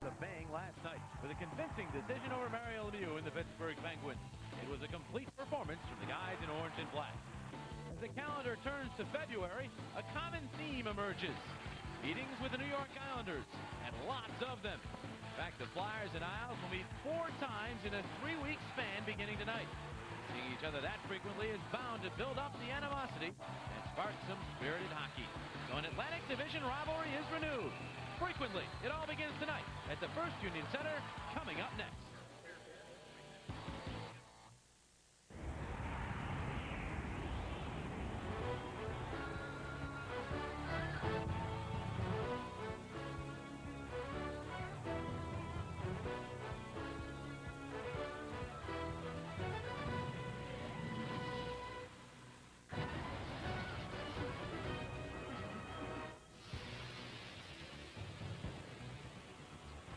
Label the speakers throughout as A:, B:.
A: The bang last night with a convincing decision over Mario Lemieux in the Pittsburgh Penguins. It was a complete performance from the guys in orange and black. As the calendar turns to February, a common theme emerges. Meetings with the New York Islanders, and lots of them. In fact, the Flyers and Isles will meet 4 times in a 3-week span beginning tonight. Seeing each other that frequently is bound to build up the animosity and spark some spirited hockey. So an Atlantic Division rivalry is renewed. Frequently, it all begins tonight at the First Union Center, coming up next.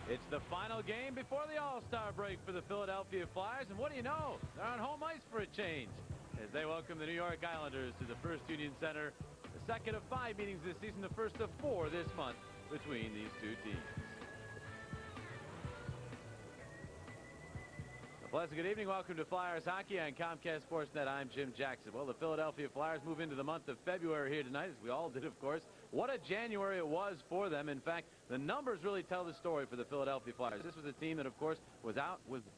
A: It's the final game before the All-Star break for the Philadelphia Flyers, and what do you know? They're on home ice for a change as they welcome the New York Islanders to the First Union Center. The second of 5 meetings this season, the first of 4 this month between these two teams. A pleasant good evening. Welcome to Flyers Hockey on Comcast Sportsnet. I'm Jim Jackson. Well, the Philadelphia Flyers move into the month of February here tonight, as we all did, of course. What a January it was for them. In fact, the numbers really tell the story for the Philadelphia Flyers. This was a team that, of course, was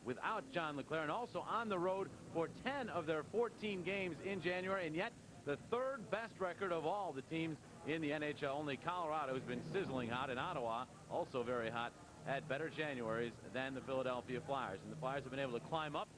A: without John LeClair and also on the road for 10 of their 14 games in January, and yet the 3rd best record of all the teams in the NHL. Only Colorado has been sizzling hot, and Ottawa, also very hot, had better Januaries than the Philadelphia Flyers. And the Flyers have been able to climb up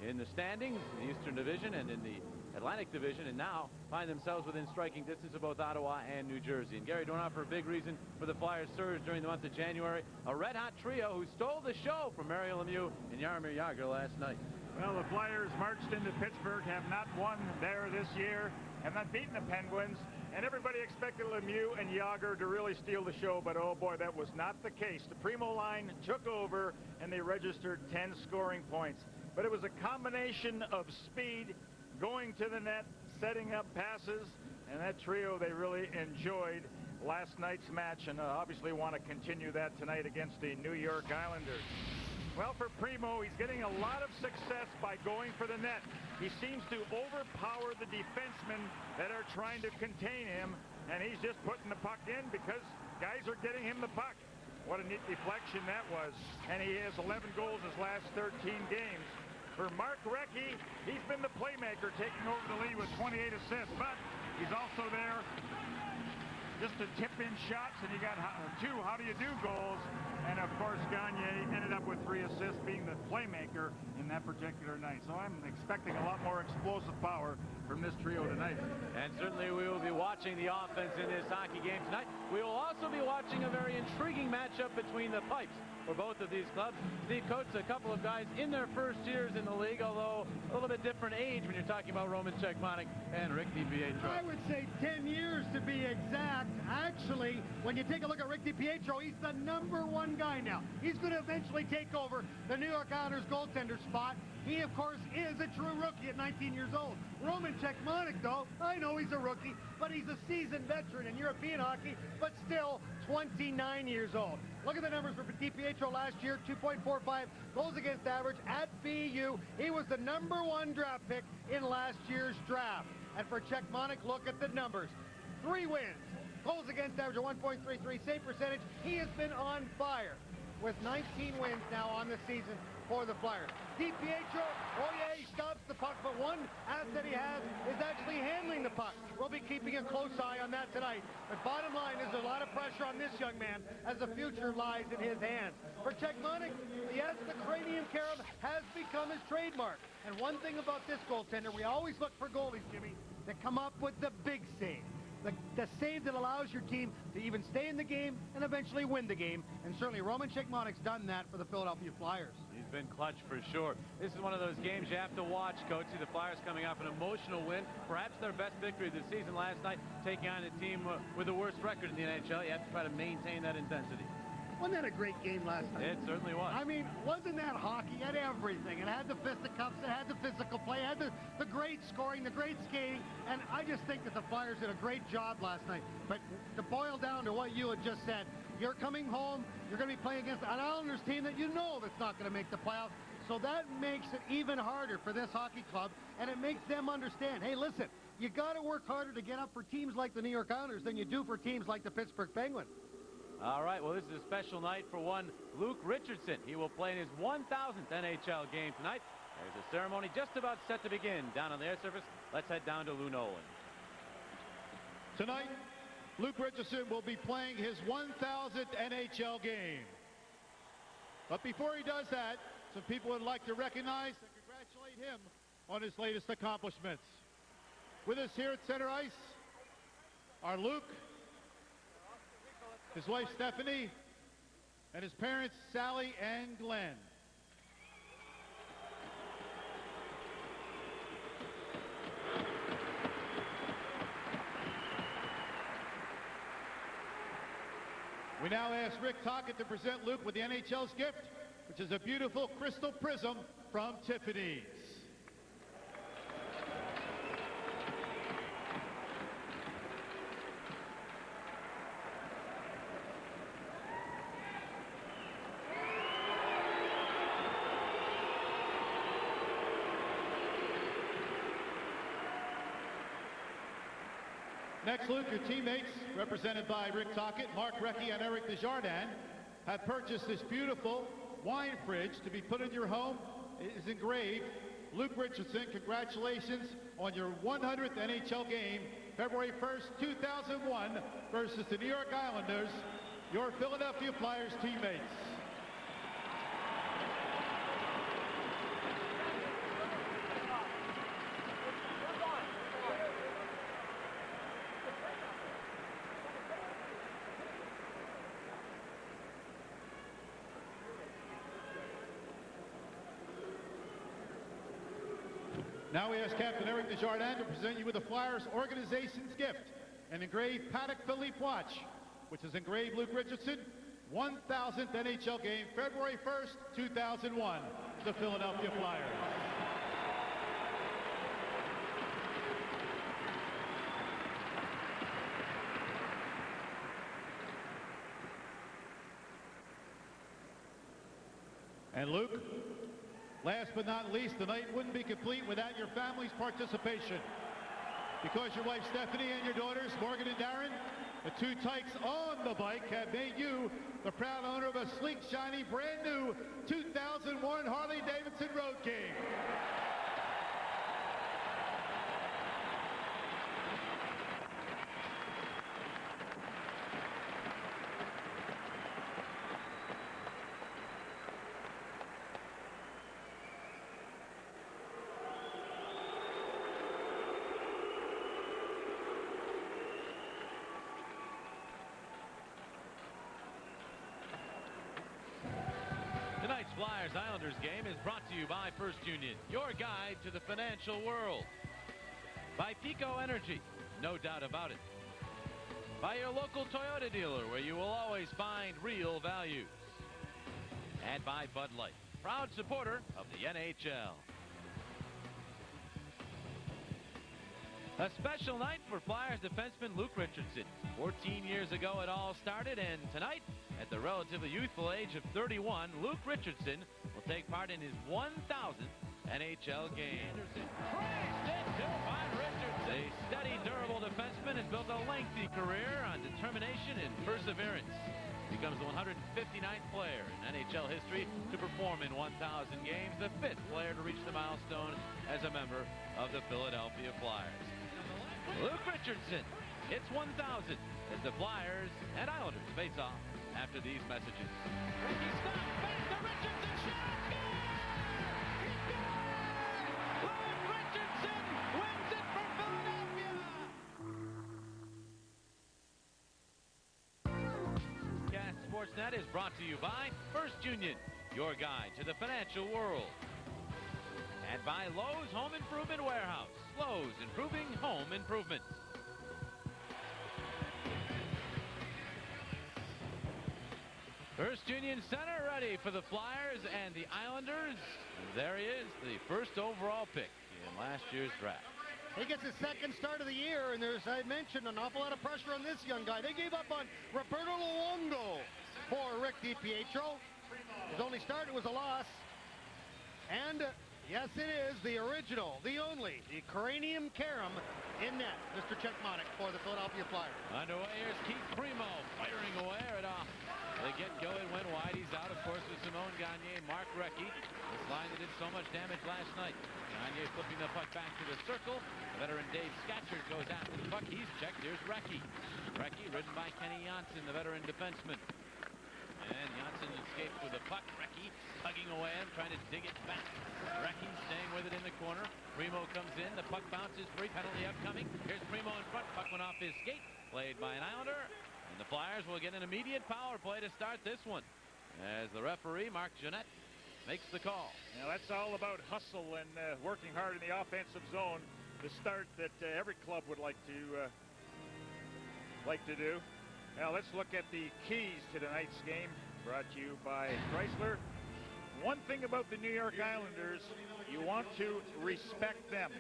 A: in the standings in the Eastern Division and in the Atlantic Division, and now find themselves within striking distance of both Ottawa and New Jersey. And Gary Dornoff, for a big reason for the Flyers' surge during the month of January, a red-hot trio who stole the show from Mario Lemieux and Jaromir Jagr last night.
B: Well, the Flyers marched into Pittsburgh, have not won there this year, have not beaten the Penguins, and everybody expected Lemieux and Jagr to really steal the show, but oh boy, that was not the case. The Primo line took over, and they registered 10 scoring points. But it was a combination of speed, going to the net, setting up passes, and that trio they really enjoyed last night's match, and obviously want to continue that tonight against the New York Islanders. Well, for Primo, he's getting a lot of success by going for the net. He seems to overpower the defensemen that are trying to contain him, and he's just putting the puck in because guys are getting him the puck. What a neat deflection that was. And he has 11 goals his last 13 games. For Mark Recchi, he's been the playmaker, taking over the lead with 28 assists, but he's also there just to tip in shots, and he got 2 how-do-you-do goals. And, of course, Gagne ended up with 3 assists, being the playmaker in that particular night. So I'm expecting a lot more explosive power from this trio tonight.
A: And certainly we will be watching the offense in this hockey game tonight. We will also be watching a very intriguing matchup between the Pipes for both of these clubs. Steve Coates, a couple of guys in their first years in the league, although a little bit different age when you're talking about Roman Cechmanek and Rick DiPietro.
C: I would say 10 years to be exact. Actually, when you take a look at Rick DiPietro, he's the #1 guy now. He's going to eventually take over the New York Islanders goaltender spot. He, of course, is a true rookie at 19 years old. Roman Cechmanek, though, I know he's a rookie, but he's a seasoned veteran in European hockey, but still 29 years old. Look at the numbers for DiPietro last year, 2.45 goals against average at BU. He was the #1 draft pick in last year's draft. And for Cechmanek, look at the numbers. 3 wins, goals against average of 1.33, save percentage. He has been on fire with 19 wins now on the season for the Flyers. DiPietro, oh yeah, he stops the puck, but one asset he has is actually handling the puck. We'll be keeping a close eye on that tonight. But bottom line is there's a lot of pressure on this young man as the future lies in his hands. For Cechmanek, yes, the cranium carob has become his trademark. And one thing about this goaltender, we always look for goalies, Jimmy, that come up with the big save. The save that allows your team to even stay in the game and eventually win the game. And certainly Roman Cechmanek's done that for the Philadelphia Flyers.
A: He's been clutch for sure. This is one of those games you have to watch, Coach. See the Flyers coming off an emotional win, perhaps their best victory of the season last night, taking on a team with the worst record in the NHL. You have to try to maintain that intensity.
C: Wasn't that a great game last night?
A: It certainly was.
C: I mean, wasn't that hockey? It had everything. It had the fisticuffs, it had the physical play, it had the great scoring, the great skating, and I just think that the Flyers did a great job last night. But to boil down to what you had just said, you're coming home, you're going to be playing against an Islanders team that you know that's not going to make the playoffs. So that makes it even harder for this hockey club, and it makes them understand, hey, listen, you got to work harder to get up for teams like the New York Islanders than you do for teams like the Pittsburgh Penguins.
A: All right, well, this is a special night for one Luke Richardson. He will play in his 1,000th NHL game tonight. There's a ceremony just about set to begin down on the air surface. Let's head down to Lou Nolan.
D: Tonight, Luke Richardson will be playing his 1,000th NHL game. But before he does that, some people would like to recognize and congratulate him on his latest accomplishments. With us here at center ice are Luke, his wife Stephanie, and his parents Sally and Glenn. We now ask Rick Tocchet to present Luke with the NHL's gift, which is a beautiful crystal prism from Tiffany's. Next, Luke, your teammates, represented by Rick Tocchet, Mark Recchi, and Eric Desjardins, have purchased this beautiful wine fridge to be put in your home. It is engraved, Luke Richardson, congratulations on your 100th NHL game, February 1st, 2001, versus the New York Islanders, your Philadelphia Flyers teammates. Now we ask Captain Eric Desjardins to present you with the Flyers organization's gift, an engraved Patek Philippe watch, which is engraved Luke Richardson, 1,000th NHL game, February 1st, 2001, the Philadelphia Flyers. And Luke, last but not least, the night wouldn't be complete without your family's participation. Because your wife Stephanie and your daughters Morgan and Darren, the two tykes on the bike, have made you the proud owner of a sleek, shiny, brand new 2001 Harley-Davidson Road King.
A: Tonight's Flyers-Islanders game is brought to you by First Union, your guide to the financial world. By Pico Energy, no doubt about it. By your local Toyota dealer, where you will always find real values. And by Bud Light, proud supporter of the NHL. A special night for Flyers defenseman Luke Richardson. 14 years ago it all started, and tonight, at the relatively youthful age of 31, Luke Richardson will take part in his 1,000th NHL game. The steady, durable defenseman has built a lengthy career on determination and perseverance. Becomes the 159th player in NHL history to perform in 1,000 games, the 5th player to reach the milestone as a member of the Philadelphia Flyers. Luke Richardson, it's 1,000 as the Flyers and Islanders face off after these messages. Ricky stops, back to Richardson, shot, he scored! Luke Richardson wins it for Philadelphia! Cast Sportsnet is brought to you by First Union, your guide to the financial world. And by Lowe's Home Improvement Warehouse. Lowe's, improving home improvement. First Union Center ready for the Flyers and the Islanders. There he is, the first overall pick in last year's draft.
C: He gets his second start of the year, and there's, I mentioned, an awful lot of pressure on this young guy. They gave up on Roberto Luongo for Rick DiPietro. His only start was a loss. And yes, it is the original, the only, the cranium carum in net, Mr. Checkmonic for the Philadelphia Flyers.
A: Underway, here's Keith Primo firing away at off. They get going, went wide. He's out, of course, with Simone Gagne, Mark Recchi. This line that did so much damage last night. Gagne flipping the puck back to the circle. The veteran Dave Scatcherd goes after the puck. He's checked. Here's Recchi. Recchi ridden by Kenny Janssen, the veteran defenseman. And Janssen escapes with the puck. Recchi tugging away and trying to dig it back. Recchi staying with it in the corner. Primo comes in. The puck bounces free. Penalty upcoming. Here's Primo in front. Puck went off his skate. Played by an Islander. And the Flyers will get an immediate power play to start this one, as the referee, Mark Jeanette, makes the call.
B: Now that's all about hustle and working hard in the offensive zone. The start that every club would like to do. Now let's look at the keys to tonight's game, brought to you by Chrysler. One thing about the New York Islanders, you want to respect them.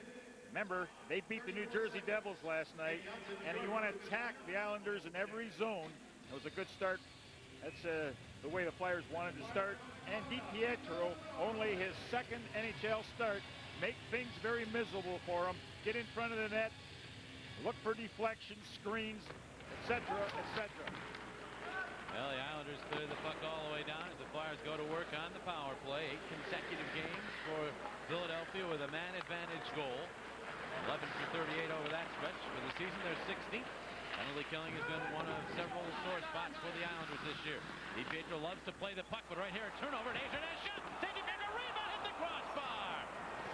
B: Remember, they beat the New Jersey Devils last night, and you want to attack the Islanders in every zone. It was a good start. That's the way the Flyers wanted to start. And DiPietro, only his second NHL start, make things very miserable for him. Get in front of the net, look for deflections, screens, etc., etc.
A: Well, the Islanders clear the puck all the way down as the Flyers go to work on the power play. 8 consecutive games for Philadelphia with a man advantage goal. 11 for 38 over that stretch. For the season, they're 16th. Penalty killing has been one of several sore spots for the Islanders this year. DiPietro loves to play the puck, but right here, a turnover. Desjardins shot. DiPietro rebound, hit the crossbar.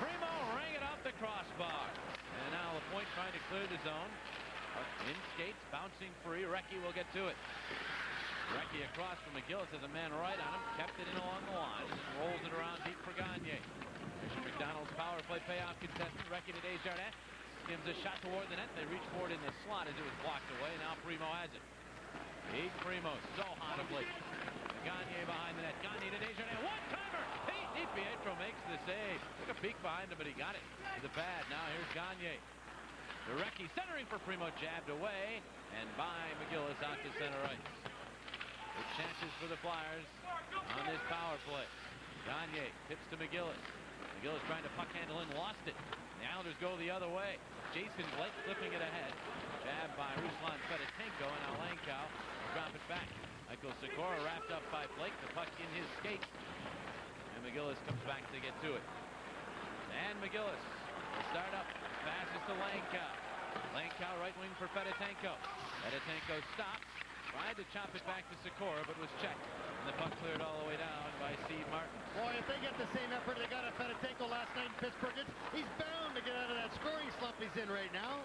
A: Primo rang it off the crossbar. And now LaPointe trying to clear the zone. In skates, bouncing free. Recchi will get to it. Recchi across from McGillis has a man right on him. Kept it in along the line. And rolls it around deep for Gagne. Richard McDonald's power play payoff contestant. Recchi to Desjardins. Gives a shot toward the net. They reach for it in the slot as it was blocked away. Now Primo has it. Pete Primo so hot of late. Gagne behind the net. Gagne to Desjardins. One-timer. Pete DiPietro makes the save. Took a peek behind him, but he got it to the pad. Now here's Gagne. The Recchi centering for Primo, jabbed away, and by McGillis out to center ice. Good chances for the Flyers on this power play. Gagne tips to McGillis. McGillis trying to puck handle in, lost it. The Islanders go the other way. Jason Blake flipping it ahead. Jabbed by Ruslan Fedotenko, and now Langkow will drop it back. Michael Sikora wrapped up by Blake. The puck in his skates. And McGillis comes back to get to it. And McGillis will start up. Passes to Langkow. Langkow right wing for Fedotenko. Fedotenko stops. Tried to chop it back to Sikora, but was checked. And the puck cleared all the way down by Steve Martin.
C: Boy, if they get the same effort they got at Fedotenko last night in Pittsburgh, he's bound to get out of that scoring slump he's in right now.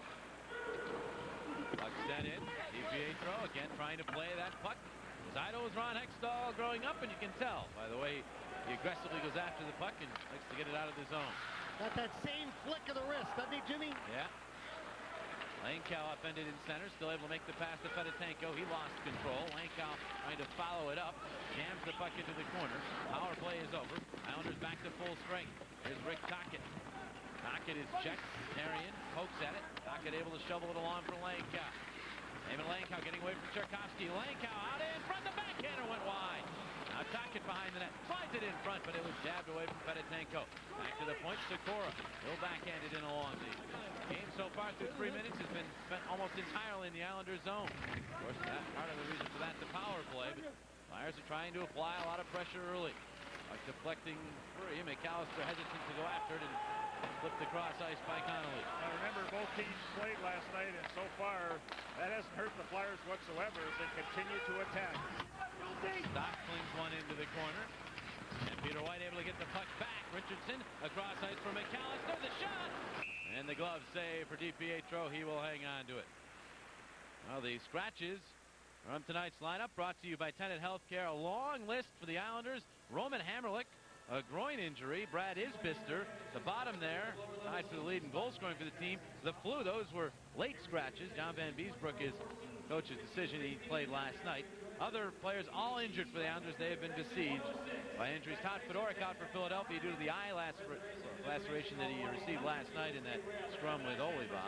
A: Puck sent in. DiPietro again trying to play that puck. His idol was Ron Hextall growing up, and you can tell by the way he aggressively goes after the puck and likes to get it out of the zone.
C: Got that same flick of the wrist, doesn't he, Jimmy?
A: Yeah. Langkow upended in center, still able to make the pass to Fedotenko. He lost control. Langkow trying to follow it up. Jams the puck into the corner. Power play is over. Islanders back to full strength. Here's Rick Tocchet. Tocchet is checked. Tarian pokes at it. Tocchet able to shovel it along for Langkow. David Langkow getting away from Cherkovsky. Langkow out in front. The backhander went wide. Now Tocchet behind the net. Slides it in front, but it was jabbed away from Fedotenko. Back to the point. Sikora. Still backhanded in along the game so far through 3 minutes has been spent almost entirely in the Islanders zone. Of course, that part of the reason for that, the power play. But Flyers are trying to apply a lot of pressure early. Like deflecting free. McAllister hesitant to go after it and flipped across ice by Connolly.
B: Now remember, both teams played last night, and so far that hasn't hurt the Flyers whatsoever as they continue to attack.
A: Stock flings one into the corner. And Peter White able to get the puck back. Richardson across ice for McAllister. The shot! And the glove save for DiPietro. He will hang on to it. Well, the scratches from tonight's lineup brought to you by Tenet Healthcare. A long list for the Islanders. Roman Hammerlick, a groin injury. Brad Isbister, the bottom there, tied for the lead in goal scoring for the team. The flu, those were late scratches. John Van Beesbrook is coach's decision. He played last night. Other players all injured for the Islanders. They have been besieged by injuries. Todd Fedoruk out for Philadelphia due to the eye laceration that he received last night in that scrum with Oliva.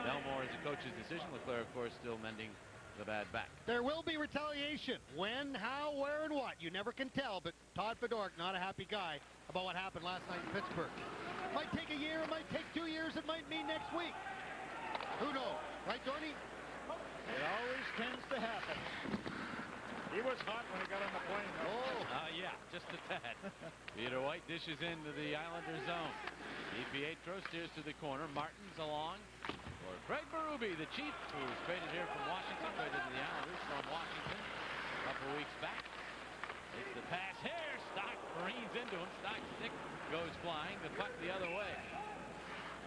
A: Belmore is the coach's decision. Leclerc, of course, still mending the bad back.
C: There will be retaliation. When, how, where, and what. You never can tell, but Todd Fedoruk, not a happy guy about what happened last night in Pittsburgh. Might take a year, it might take 2 years, it might mean next week. Who knows? Right, Dorney?
B: It always tends to happen. He was hot when he got on the plane, though.
A: Yeah, just a tad. Peter White dishes into the Islander zone. DiPietro steers to the corner. Martin's along for Craig Berube, the Chief, who was traded here from Washington, traded to the Islanders from Washington a couple weeks back. It's the pass here. Stock careens into him. Stock's stick goes flying. The puck the other way.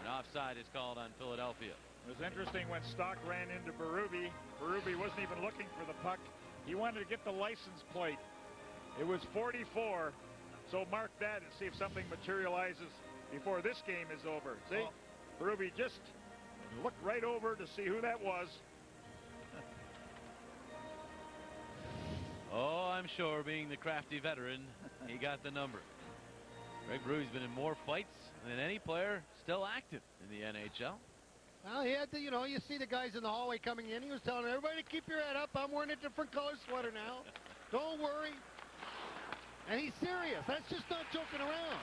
A: An offside is called on Philadelphia.
B: It was interesting when Stock ran into Berube. Berube wasn't even looking for the puck. He wanted to get the license plate. It was 44. So mark that and see if something materializes before this game is over. See? Berube just looked right over to see who that was.
A: Oh, I'm sure, being the crafty veteran, he got the number. Greg Berube's been in more fights than any player still active in the NHL.
C: Well, he had to, you know, you see the guys in the hallway coming in. He was telling everybody to keep your head up. I'm wearing a different color sweater now. Don't worry. And he's serious. That's just not joking around.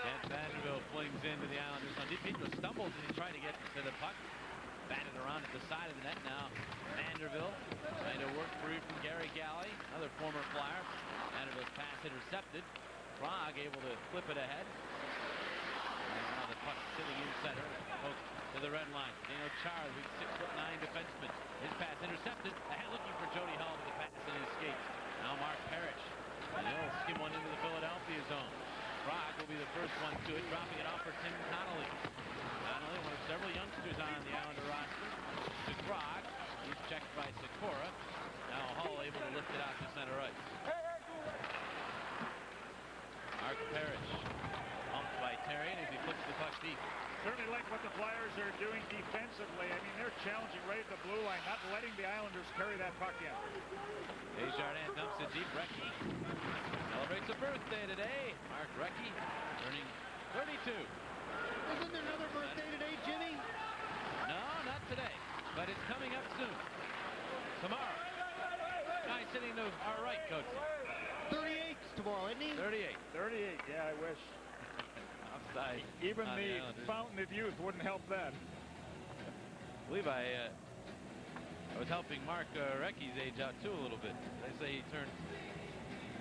A: Kent Vanderbilt flings into the Islanders. Now, DiPietro stumbles and he tried to get to the puck. Batted around at the side of the net now. Vanderbilt trying to work free from Gary Galley, another former Flyer. Vanderbilt's pass intercepted. Prague able to flip it ahead. And now the puck sitting in center. Poked to the red line. Daniel Chara, who's 6'9" defenseman. His pass intercepted. Ahead looking for Jody Hall with the pass in his skates. Now Mark Parrish. And he'll skim one into the Philadelphia zone. Prague will be the first one to it, dropping it off for Tim Connolly. Connolly, one of several youngsters on the Islander roster. To Prague. He's checked by Sikora. Now Hall able to lift it out to center ice. Mark Parrish. Bumped by Terry as he flips the puck deep.
B: Certainly like what the Flyers are doing defensively. I mean, they're challenging right at the blue line, not letting the Islanders carry that puck in.
A: Desjardins dumps it deep. Recchi celebrates a birthday today. Mark Recchi turning 32.
C: Isn't there another birthday today, Jimmy?
A: No, not today, but it's coming up soon. Tomorrow. Guy sitting to our right, Coach.
C: 38 tomorrow, isn't he?
A: 38.
B: 38, yeah, I wish.
A: Offside.
B: Even
A: on
B: the
A: Islanders.
B: fountain of youth wouldn't help that.
A: I believe I was helping Mark Recchi's age out too a little bit. They say he turned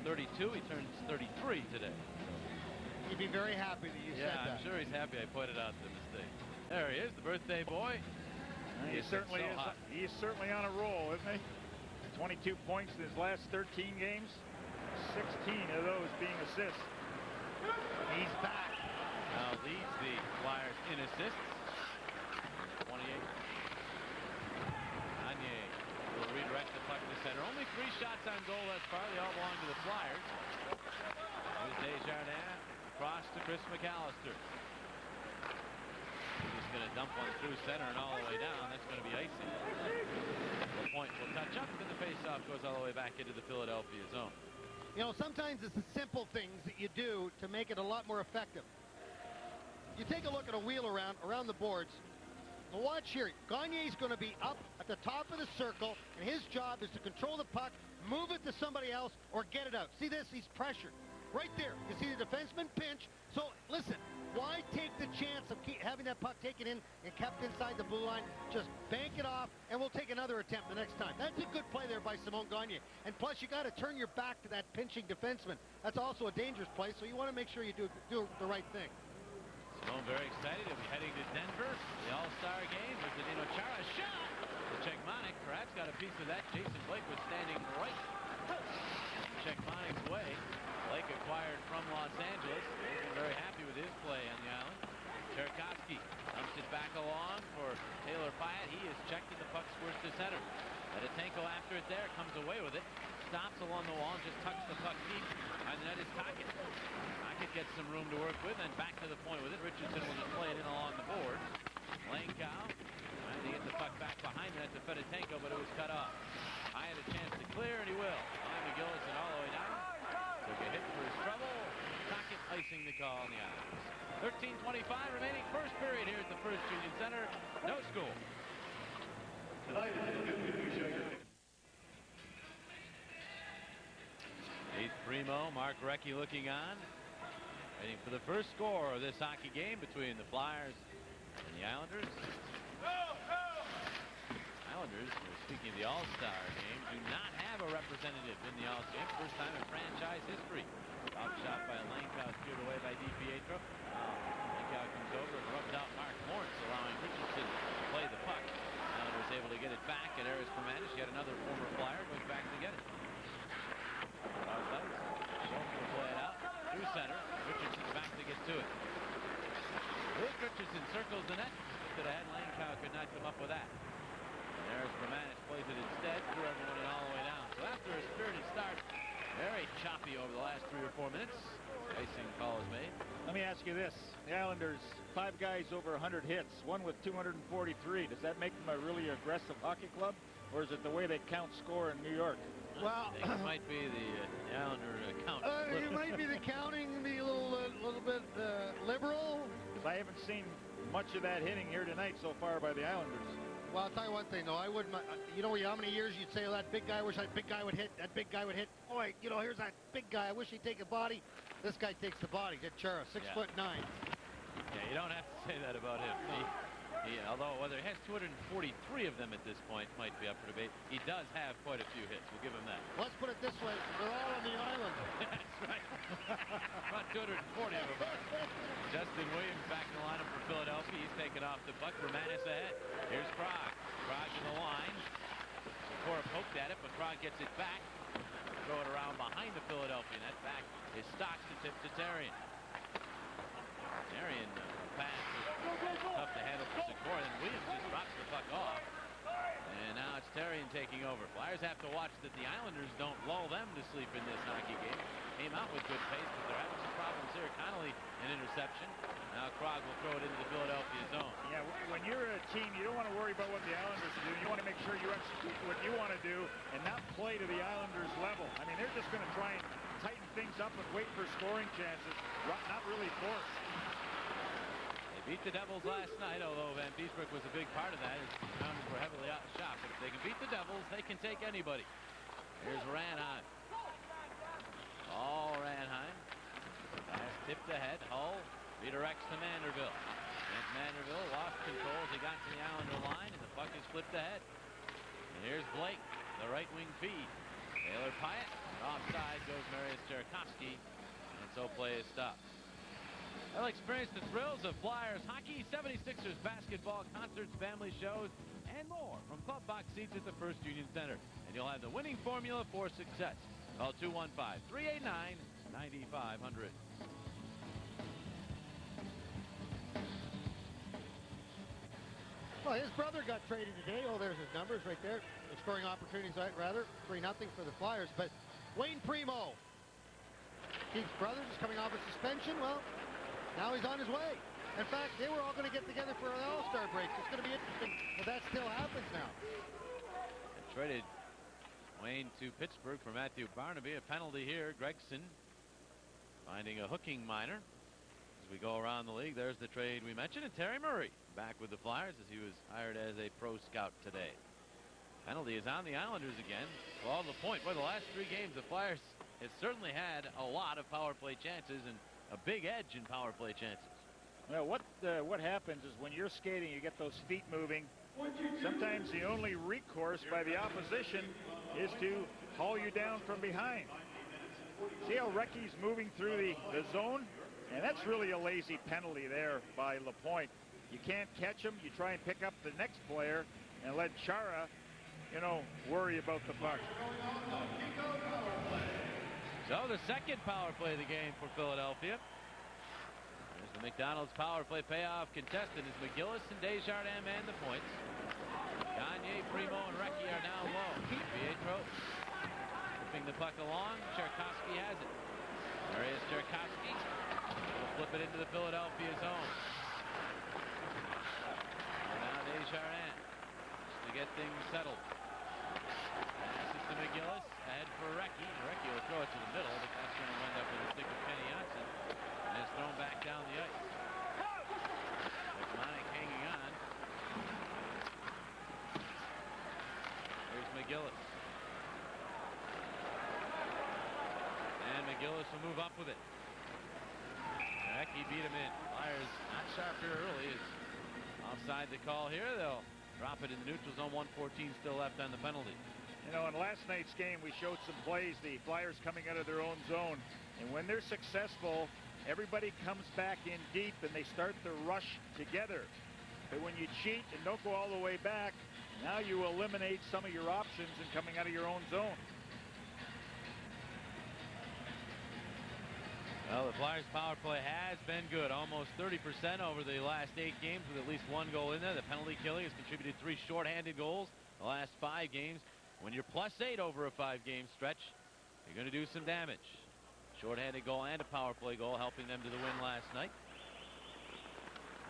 A: 32. He turns 33 today.
C: He'd be very happy that you said that.
A: Yeah, I'm sure he's happy I pointed out the mistake. There he is, the birthday boy.
B: He certainly
A: so
B: is.
A: hot.
B: He's certainly on a roll, isn't he? 22 points in his last 13 games. 16 of those being assists.
C: He's back.
A: Now leads the Flyers in assists. 28. Gagne will redirect the puck to center. Only 3 shots on goal thus far. They all belong to the Flyers. Here's Desjardins across to Chris McAllister. He's going to dump one through center and all the way down. That's going to be icing. The point will touch up, and the faceoff goes all the way back into the Philadelphia zone.
C: You know, sometimes it's the simple things that you do to make it a lot more effective. You take a look at a wheel around the boards. Now watch here. Gagne's going to be up at the top of the circle, and his job is to control the puck, move it to somebody else, or get it out. See this? He's pressured. Right there. You see the defenseman pinch. So, listen, why take the chance of having that puck taken in and kept inside the blue line? Just bank it off, and we'll take another attempt the next time. That's a good play there by Simon Gagne. And plus, you got to turn your back to that pinching defenseman. That's also a dangerous play, so you want to make sure you do the right thing.
A: Simone very excited. He'll be heading to Denver, the All-Star game. There's the Dino Chara shot. The Czechmanic perhaps got a piece of that. Jason Blake was standing right Czechmanic's way. Blake acquired from Los Angeles. He's very happy with his play on the island. Cherikovsky dumps it back along for Taylor Pyatt. He is checked and the puck squirts to center. Edetenko after it there, comes away with it. Stops along the wall and just tucks the puck deep. And the net is Tocchet. Tocchet gets some room to work with and back to the point with it. Richardson will just play it in along the board. Langkow trying to get the puck back behind that to Fedotenko, but it was cut off. Pyatt a chance to clear, and he will. Ryan McGillis and all the way down. Took a hit for his trouble. Tocchet icing the call on the Islanders. 13:25 remaining first period here at the First Union Center. No score. Nate Primo, Mark Recchi looking on. Waiting for the first score of this hockey game between the Flyers and the Islanders. Islanders, speaking of the All-Star game, do not have a representative in the All-Star game. First time in franchise history. Top shot by Langkow, steered away by DiPietro. Langkow comes over and rubs out Mark Lawrence, allowing Richardson to play the puck. Islanders able to get it back at Aris Permanis. Yet another former Flyer goes back to get it. Schultz will play it out through center. Richardson's back to get to it. Luke Richardson circles the net. Could have had Langkow, could not come up with that. And Aris Permanis plays it instead, threw everyone in all the way down. So after a spirited start, very choppy over the last 3 or 4 minutes. Icing call is made.
B: Let me ask you this. The Islanders, 5 guys over 100 hits, one with 243. Does that make them a really aggressive hockey club? Or is it the way they count score in New York?
C: Well,
A: it might be the Islander count.
C: it might be the counting, be a little bit liberal.
B: Because I haven't seen much of that hitting here tonight so far by the Islanders.
C: Well, I'll tell you one thing, though. I wouldn't, you know how many years you'd say, oh, that big guy, I wish that big guy would hit, that big guy would hit. Boy, you know, here's that big guy, I wish he'd take a body. This guy takes the body. Get Chara, 6'9".
A: Yeah, you don't have to say that about him. Although whether he has 243 of them at this point might be up for debate, he does have quite a few hits. We'll give him that.
C: Let's put it this way. They're all on the island.
A: That's right. About 240 of them. Justin Williams back in the lineup for Philadelphia. He's taken off the puck. Permanis ahead. Here's Krog. Krog in the line. Cora poked at it, but Krog gets it back. Throw it around behind the Philadelphia net. Back is Stocks to tip to Therrien. Therrien pass is tough to handle for Sikora. Then Williams just drops the puck off. And now it's Therrien taking over. Flyers have to watch that the Islanders don't lull them to sleep in this hockey game. Came out with good pace, but they're having some problems here. Connolly, an interception. Now Krog will throw it into the Philadelphia zone.
B: Yeah, when you're a team, you don't want to worry about what the Islanders do. You want to make sure you execute what you want to do and not play to the Islanders' level. I mean, they're just going to try and tighten things up and wait for scoring chances, not really force.
A: They beat the Devils last night, although Van Beesbroek was a big part of that. His Islanders were heavily outshot. But if they can beat the Devils, they can take anybody. Here's Ranheim. All Ranheim. Pass tipped ahead. Hull redirects to Manderville. And Manderville lost control as he got to the Islander line, and the puck is flipped ahead. And here's Blake, the right wing feed. Taylor Pyatt. Offside goes Marius Tchaikovsky, and so play is stopped. I'll experience the thrills of Flyers hockey, 76ers basketball, concerts, family shows, and more from club box seats at the First Union Center. And you'll have the winning formula for success. Call 215-389-9500.
C: Well, his brother got traded today. Oh, there's his numbers right there. The scoring opportunities, rather. 3-0 for the Flyers. But Wayne Primo. Keith's brother just coming off a suspension. Well, now he's on his way. In fact, they were all going to get together for an All-Star break. It's going to be interesting if that still happens now.
A: And traded Wayne to Pittsburgh for Matthew Barnaby. A penalty here. Gregson finding a hooking minor. As we go around the league, there's the trade we mentioned. And Terry Murray back with the Flyers as he was hired as a pro scout today. Penalty is on the Islanders again. Well, the point. Well, the last 3 games, the Flyers have certainly had a lot of power play chances and a big edge in power play chances.
B: Well, what happens is when you're skating, you get those feet moving. Sometimes the only recourse by the opposition is to haul you down from behind. See how Recchi's moving through the zone? And that's really a lazy penalty there by Lapointe. You can't catch him. You try and pick up the next player and let Chara, worry about the puck.
A: So the second power play of the game for Philadelphia. There's the McDonald's power play payoff contestant as McGillis and Desjardins man the points. Gagne, Primo, and Recchi are down low. Pietro flipping the puck along. Tchaikovsky has it. Marius Tchaikovsky will flip it into the Philadelphia zone. And now Desjardins to get things settled. Pass is to McGillis. Ahead for Recchi. Recchi will throw it to the middle, but that's going to wind up with a stick of Kenny Johnson. And it's thrown back down the ice. McMonic hanging on. Here's McGillis. And McGillis will move up with it. Recchi beat him in. Flyers not sharp here early. It's offside the call here. They'll drop it in the neutral zone. 1:14 still left on the penalty.
B: You know, in last night's game, we showed some plays, the Flyers coming out of their own zone. And when they're successful, everybody comes back in deep and they start to rush together. But when you cheat and don't go all the way back, now you eliminate some of your options in coming out of your own zone.
A: Well, the Flyers' power play has been good. Almost 30% over the last 8 games with at least 1 goal in there. The penalty killing has contributed 3 shorthanded goals the last 5 games. When you're +8 over a 5-game stretch, you're going to do some damage. Shorthanded goal and a power play goal helping them to the win last night.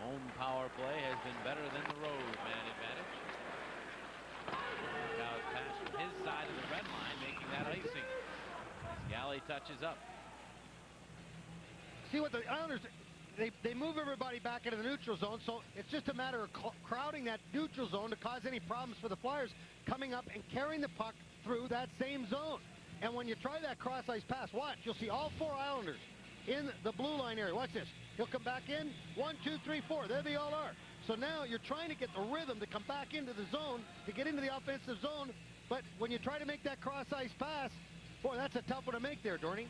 A: Home power play has been better than the road man advantage. Now pass from his side of the red line, making that icing. Galley touches up.
C: See what the Islanders, they move everybody back into the neutral zone, so it's just a matter of crowding that neutral zone to cause any problems for the Flyers coming up and carrying the puck through that same zone. And when you try that cross-ice pass, watch, you'll see all 4 Islanders in the blue line area. Watch this. He'll come back in. 1, 2, 3, 4. There they all are. So now you're trying to get the rhythm to come back into the zone, to get into the offensive zone. But when you try to make that cross-ice pass, boy, that's a tough one to make there, Dorney.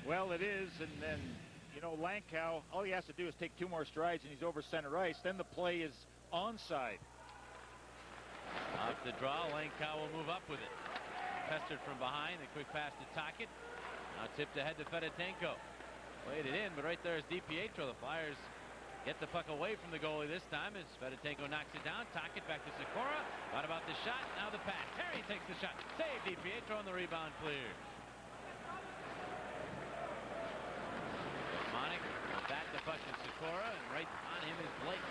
B: Well, it is, and then, you know, Langkow, all he has to do is take 2 more strides and he's over center ice. Then the play is onside.
A: Off the draw, Langkow will move up with it. Pestered from behind, a quick pass to Tocchet. Now tipped ahead to Fedotenko. Played it in, but right there is DiPietro. The Flyers get the puck away from the goalie this time as Fedotenko knocks it down. Tocchet back to Sikora. Thought about the shot, now the pass. Terry takes the shot. Save DiPietro on the rebound clear. Monic back the puck to Sikora, and right on him is Blake.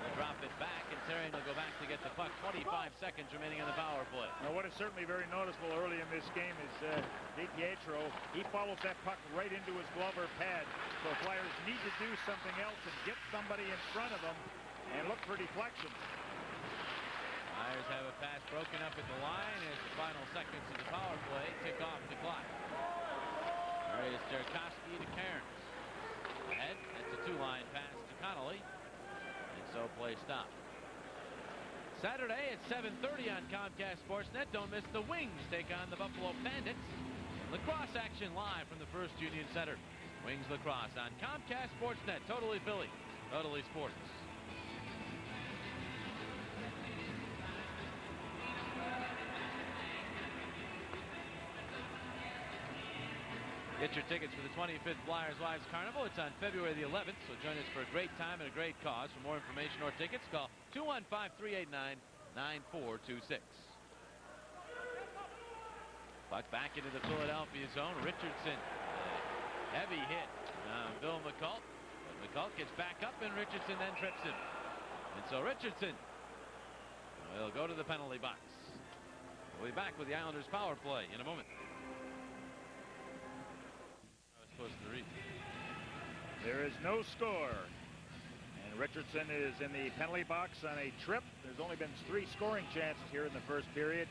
A: They'll drop it back, and Terry will go back to get the puck. 25 seconds remaining on the power play.
B: Now, what is certainly very noticeable early in this game is DiPietro. He follows that puck right into his glove or pad. So Flyers need to do something else and get somebody in front of them and look for deflections.
A: Flyers have a pass broken up at the line as the final seconds of the power play tick off the clock. There is Jerkowski to Cairns. Ahead, that's a 2-line pass to Connolly. And so play stopped. Saturday at 7:30 on Comcast Sportsnet. Don't miss the Wings take on the Buffalo Bandits. Lacrosse action live from the First Union Center. Wings lacrosse on Comcast Sportsnet. Totally Philly. Totally sports. Get your tickets for the 25th Flyers Wives Carnival. It's on February the 11th, so join us for a great time and a great cause. For more information or tickets, call 215-389-9426. Puck back into the Philadelphia zone. Richardson, heavy hit. Bill McCult. But McCult gets back up, and Richardson then trips him. And so Richardson will go to the penalty box. We'll be back with the Islanders power play in a moment.
B: There is no score, and Richardson is in the penalty box on a trip. There's only been 3 scoring chances here in the first period,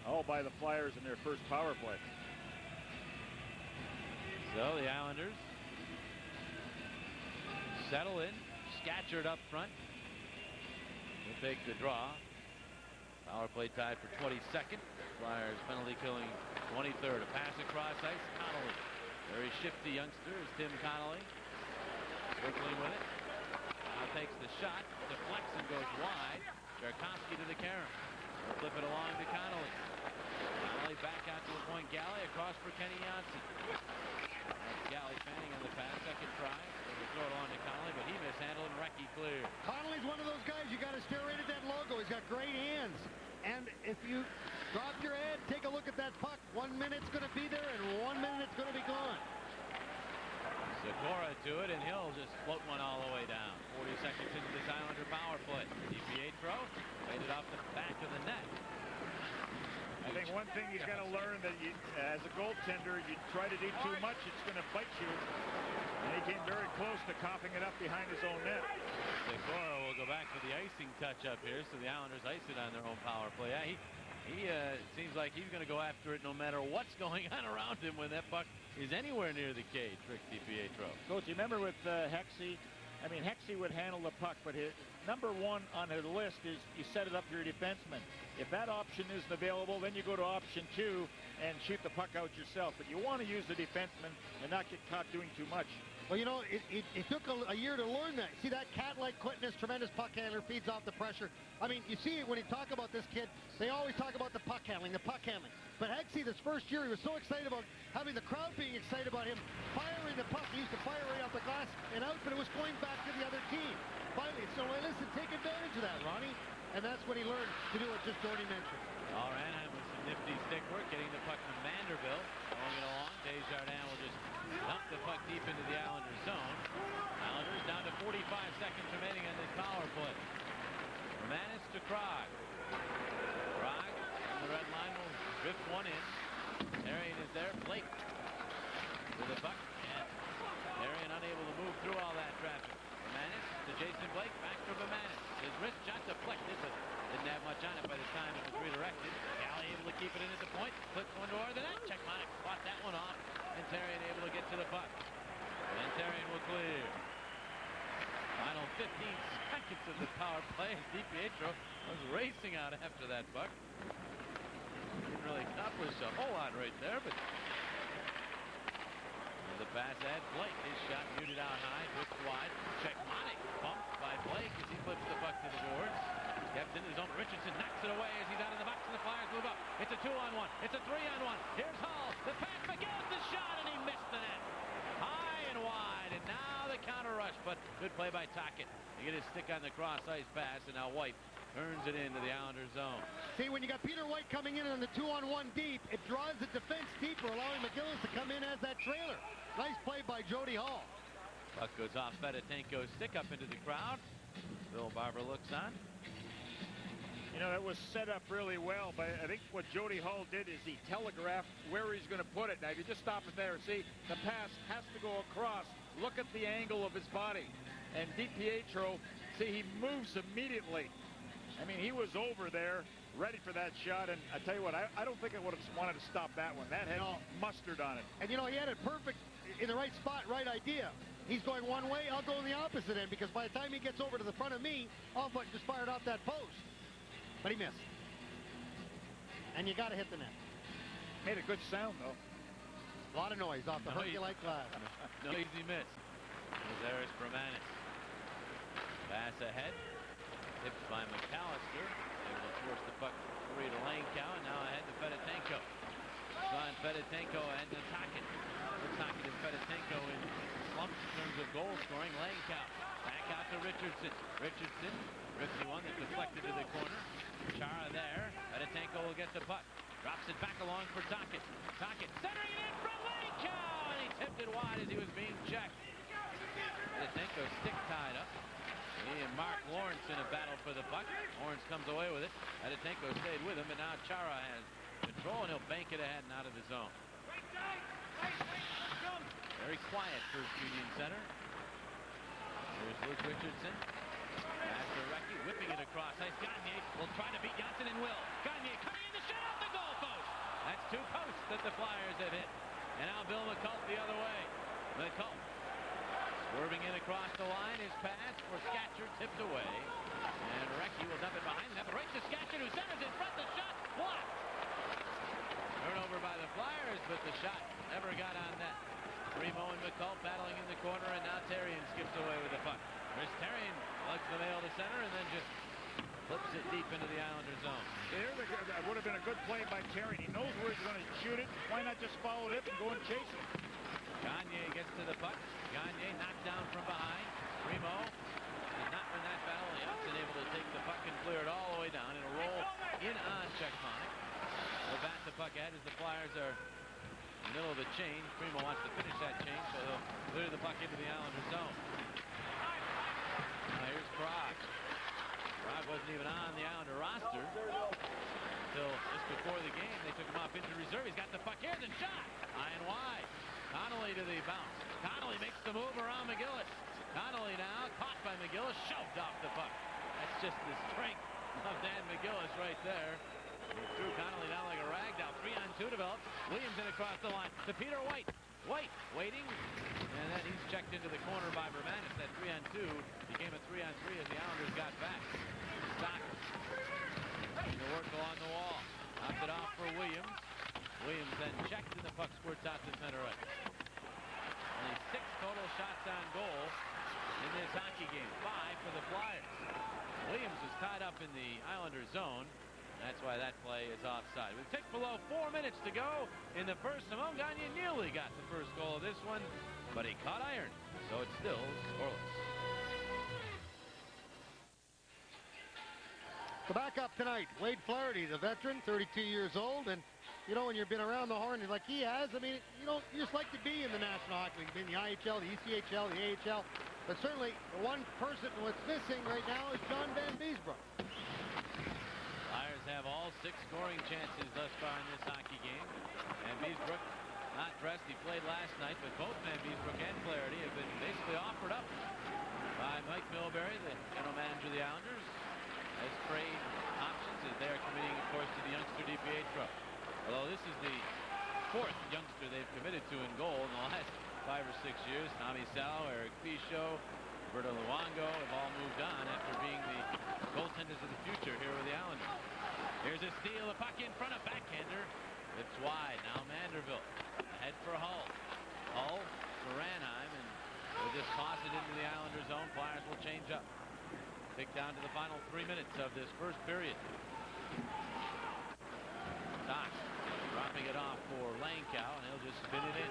B: all by the Flyers in their first power play.
A: So the Islanders settle in. Scatcherd up front will take the draw. Power play tied for 22nd. Flyers penalty killing 23rd. A pass across ice. Connolly. Very shifty youngster is Tim Connolly. Circling with it. Now takes the shot. Deflects and goes wide. Jerkowski to the Karen. They'll flip it along to Connolly. Connolly back out to the point. Galley across for Kenny Johnson. That's Galley fanning on the pass. Second try. They'll throw it along to Connolly, but he mishandled and Recchi clear.
C: Connolly's one of those guys you got to stare right at that logo. He's got great hands. And if you drop your head, take a look at that puck. 1 minute's going to be there, and 1 minute it's going to be gone.
A: Sikora to it, and he'll just float one all the way down. 40 seconds into this Islander power play. DiPietro played it off the back of the net.
B: I think one thing he's got to learn that as a goaltender, you try to do too much, it's going to bite you. And he came very close to coughing it up behind his own net.
A: Segura will go back for the icing touch up here, so the Islanders ice it on their own power play. Yeah, he seems like he's going to go after it no matter what's going on around him when that puck is anywhere near the cage, Rick DiPietro.
B: Coach, you remember with Hexy? I mean, Hexy would handle the puck, but his number one on his list is you set it up for your defenseman. If that option isn't available, then you go to option 2 and shoot the puck out yourself. But you want to use the defenseman and not get caught doing too much.
C: Well, you know, it took a year to learn that. See, that cat-like quickness, tremendous puck handler, feeds off the pressure. I mean, you see it when you talk about this kid, they always talk about the puck handling. But Hexy, this first year, he was so excited about having the crowd being excited about him firing the puck. He used to fire right off the glass and out, but it was going back to the other team. Finally, so listen, take advantage of that, Ronnie. And that's when he learned to do what just Jordy mentioned.
A: All right, with some nifty stick work, getting the puck from Vanderbilt. Throwing it along, Desjardins will just dump the puck deep into the Islanders zone. Islanders down to 45 seconds remaining on this power play. Romanis to Krog. Krog on the red line will drift one in. Therrien is there. Blake to the puck. And Therrien unable to move through all that traffic. Romanis to Jason Blake. Back to Romanis. His wrist shot deflected, but didn't have much on it by the time it was redirected. Galley able to keep it in at the point. Flips one door to the net. Checkmonic fought that one off. And Therrien able to get to the puck. And Therrien will clear. Final 15 seconds of the power play. DiPietro was racing out after that puck. Didn't really accomplish a whole lot right there, but the pass at Blake. His shot muted out high, pushed wide. Checkmonic bumped by Blake as he flips the puck to the boards. Kept in his own. Richardson knocks it away as he's out of the box, and the Flyers move up. It's a 2-on-1. It's a 3-on-1. Here's Hall. The pass, McGill, the shot, and he missed the net. High and wide, and now the counter rush, but good play by Tocchet. He get his stick on the cross ice pass, and now White turns it into the Islanders zone.
C: See, when you got Peter White coming in on the 2-on-1 deep, it draws the defense deeper, allowing McGillis to come in as that trailer. Nice play by Jody Hall.
A: Puck goes off Fedotenko's stick up into the crowd. Bill Barber looks on.
B: You know, that was set up really well, but I think what Jody Hall did is he telegraphed where he's going to put it. Now, if you just stop it there, see, the pass has to go across. Look at the angle of his body. And DiPietro, see, he moves immediately. I mean, he was over there, ready for that shot, and I tell you what, I don't think I would have wanted to stop that one. That had mustard on it.
C: And, you know, he had it perfect in the right spot, right idea. He's going one way, I'll go in the opposite end, because by the time he gets over to the front of me, all but just fired off that post. But he missed. And you got to hit the net.
B: Made a good sound, though.
C: A lot of noise off the Herculite glass.
A: No easy miss. There's Romanis. Pass ahead. Tipped by McAllister. Able to force the puck free to Langkow, and now ahead to Fedotenko. Son Fedotenko and to Tocchet. Tocchet and Fedotenko in slumps in terms of goal scoring. Langkow back out to Richardson. Richardson rips the one that deflected to the corner. Chara there. Fedotenko will get the puck. Drops it back along for Tocchet. Tocchet centering it in from Langkow, and he tipped it wide as he was being checked. Fedotenko stick tied up. He and Mark Lawrence in a battle for the puck. Lawrence comes away with it. Fedotenko stayed with him, and now Chara has control, and he'll bank it ahead and out of the zone. Very quiet First Union Center. Here's Luke Richardson. After Recchi whipping it across ice. Gagne will try to beat Janssen and will. Gagne coming in the shot off the goal post. That's 2 posts that the Flyers have hit. And now Bill McCulp the other way. McCulp swerving in across the line. His pass for Scatcher tipped away. And Recchi will dump it behind. Now the right to Scatcher, who centers in front. The shot blocked. Turnover by the Flyers, but the shot never got on net. Primo and McCulp battling in the corner, and now Therrien skips away with the puck. Chris Therrien lugs the mail to center and then just flips it deep into the Islander zone.
B: That would have been a good play by Therrien. He knows where he's going to shoot it. Why not just follow it and go and chase it?
A: Gagne gets to the puck. Gagne knocked down from behind. Primo did not win that battle. Janssen able to take the puck and clear it all the way down and a roll in on Checkmonic. We'll bat the puck ahead as the Flyers are in the middle of the chain. Primo wants to finish that chain, so he'll clear the puck into the Islander zone. Now here's Krog. Krog wasn't even on the Islander roster. until just before the game. They took him off injured reserve. He's got the puck here. The shot. High and wide. Connolly to the bounce. Connolly makes the move around McGillis. Connolly now caught by McGillis. Shoved off the puck. That's just the strength of Dan McGillis right there. He threw Connolly down like a rag doll. 3-on-2 develops. Williams in across the line to Peter White. White waiting. And then he's checked into the corner by Vermanis. That 3-on-2 became a 3-on-3 as the Islanders got back. Stocker. To work along the wall. Knocked it off for Williams. Williams then checked and the puck squirts out to center ice. Only 6 total shots on goal in this hockey game. 5 for the Flyers. Williams was tied up in the Islander zone. That's why that play is offside. With a tick below 4 minutes to go in the first. Simone Gagne nearly got the first goal of this one, but he caught iron, so it's still scoreless.
C: The backup tonight, Wade Flaherty, the veteran, 32 years old, and you know, when you've been around the horn like he has, I mean, you just like to be in the National Hockey League. You've been in the IHL, the ECHL, the AHL, but certainly the one person what's missing right now is John Van Beesbrook.
A: Flyers have all 6 scoring chances thus far in this hockey game. And Beesbrook not dressed. He played last night, but both Van Beesbrook and Flaherty have been basically offered up by Mike Milbury, the general manager of the Islanders, as trade options as they are committing, of course, to the youngster DiPietro. Although this is the 4th youngster they've committed to in goal in the last 5 or 6 years. Tommy Sal, Eric Pichot, Roberto Luongo have all moved on after being the goaltenders of the future here with the Islanders. Here's a steal, a puck in front of backhander. It's wide. Now Manderville ahead for Hull. Hull to Ranheim, and they'll just toss it into the Islanders zone. Flyers will change up. Pick down to the final 3 minutes of this first period. Doc dropping it off for Langkow, and he'll just spin it in.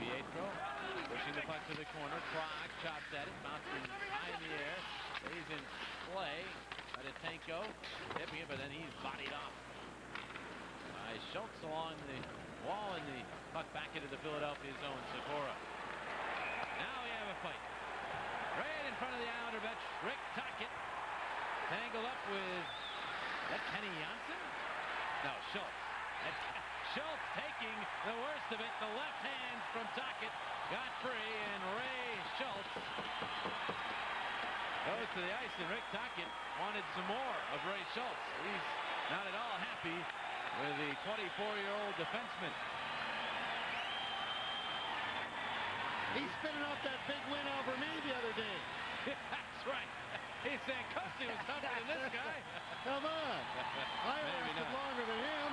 A: Pietro pushing the puck to the corner. Krog chops at it, bouncing high in the air. Stays in play. Tadenko tipping it, but then he's bodied off by Schultz along the wall, and the puck back into the Philadelphia zone. Segura. Now we have a fight. Right in front of the Islander bench. Rick Tocchet tangled up with, is that Kenny Janssen? No, Schultz. Schultz taking the worst of it. The left hand from Tocchet got free, and Ray Schultz goes to the ice, and Rick Tocchet wanted some more of Ray Schultz. He's not at all happy with the 24-year-old defenseman.
C: He's spinning off that big win over me the other day.
A: That's right. He said Coasty was tougher than this guy.
C: Come on. I lasted longer than him.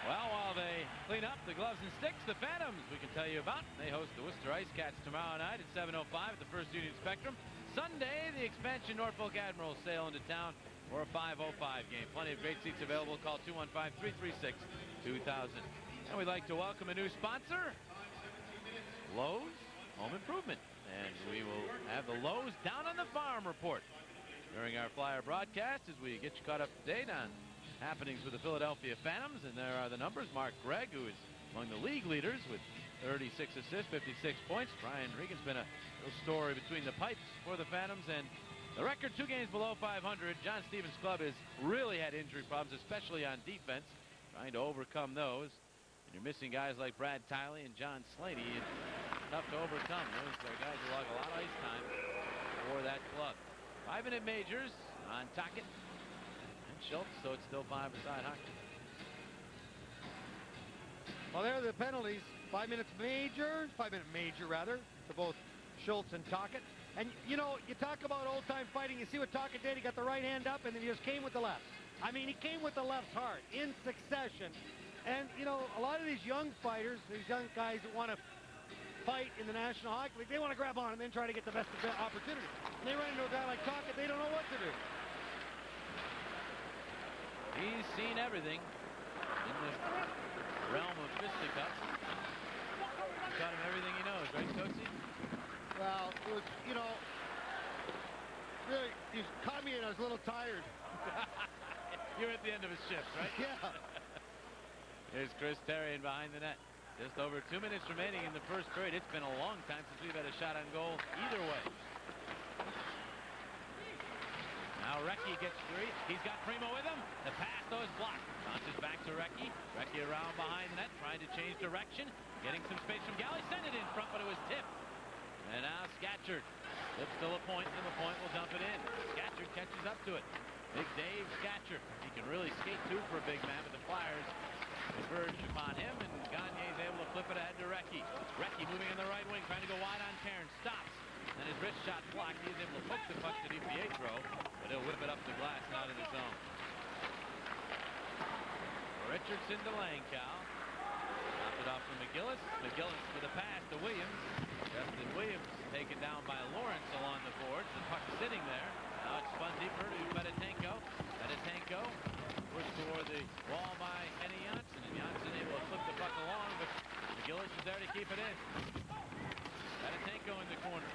A: Well, while they clean up the gloves and sticks, the Phantoms we can tell you about. They host the Worcester Ice Cats tomorrow night at 7:05 at the First Union Spectrum. Sunday, the expansion Norfolk Admirals sail into town for a 5:05 game. Plenty of great seats available. Call 215-336-2000. And we'd like to welcome a new sponsor, Lowe's Home Improvement. And we will have the Lowe's Down on the Farm report during our Flyer broadcast as we get you caught up to date on happenings with the Philadelphia Phantoms. And there are the numbers. Mark Gregg, who is among the league leaders with 36 assists, 56 points. Ryan Regan's been a little story between the pipes for the Phantoms. And the record 2 games below 500. John Stevens' club has really had injury problems, especially on defense, trying to overcome those. And you're missing guys like Brad Tiley and John Slaney. And tough to overcome. Those are guys who log a lot of ice time for that club. 5-minute majors on Tocchet and Schultz, so it's still 5-a-side hockey.
C: Well, there are the penalties. 5 minutes major, 5-minute major rather, to both Schultz and Tocchet. And, you know, you talk about old-time fighting. You see what Tocchet did. He got the right hand up, and then he just came with the left. I mean, he came with the left hard in succession. And, you know, a lot of these young fighters, these young guys that want to fight in the National Hockey League, they want to grab on and then try to get the best opportunity. And they run into a guy like Tocchet, they don't know what to do.
A: He's seen everything in the realm of fisticuffs. He taught him everything he knows, right, Coatsy?
C: Well, it was, you know, really, he caught me and I was a little tired.
A: You're at the end of his shift, right?
C: Yeah.
A: Here's Chris Therrien behind the net. Just over 2 minutes remaining in the first period. It's been a long time since we've had a shot on goal either way. Now Recchi gets three. He's got Primo with him. The pass, though, is blocked. Bounces back to Recchi. Recchi around behind the net, trying to change direction. Getting some space from Galley. Sent it in front, but it was tipped. And now Scatchard flips to Lapointe, and Lapointe will dump it in. Scatchard catches up to it. Big Dave Scatchard. He can really skate, too, for a big man, but the Flyers converge upon him, and Gagne's able to flip it ahead to Recchi. Recchi moving in the right wing, trying to go wide on Cairns. Stops. And his wrist shot blocked. He is able to poke the puck to DiPietro, but he'll whip it up the glass and out in his zone. Richardson to Langkow. Dropped it off from McGillis. McGillis with a pass to Williams. Justin Williams taken down by Lawrence along the boards. The puck sitting there. Now it's spun deeper to Fedotenko. Fedotenko pushed toward the wall by Kenny Janssen. And Janssen able to flip the puck along, but McGillis is there to keep it in. Fedotenko in the corner.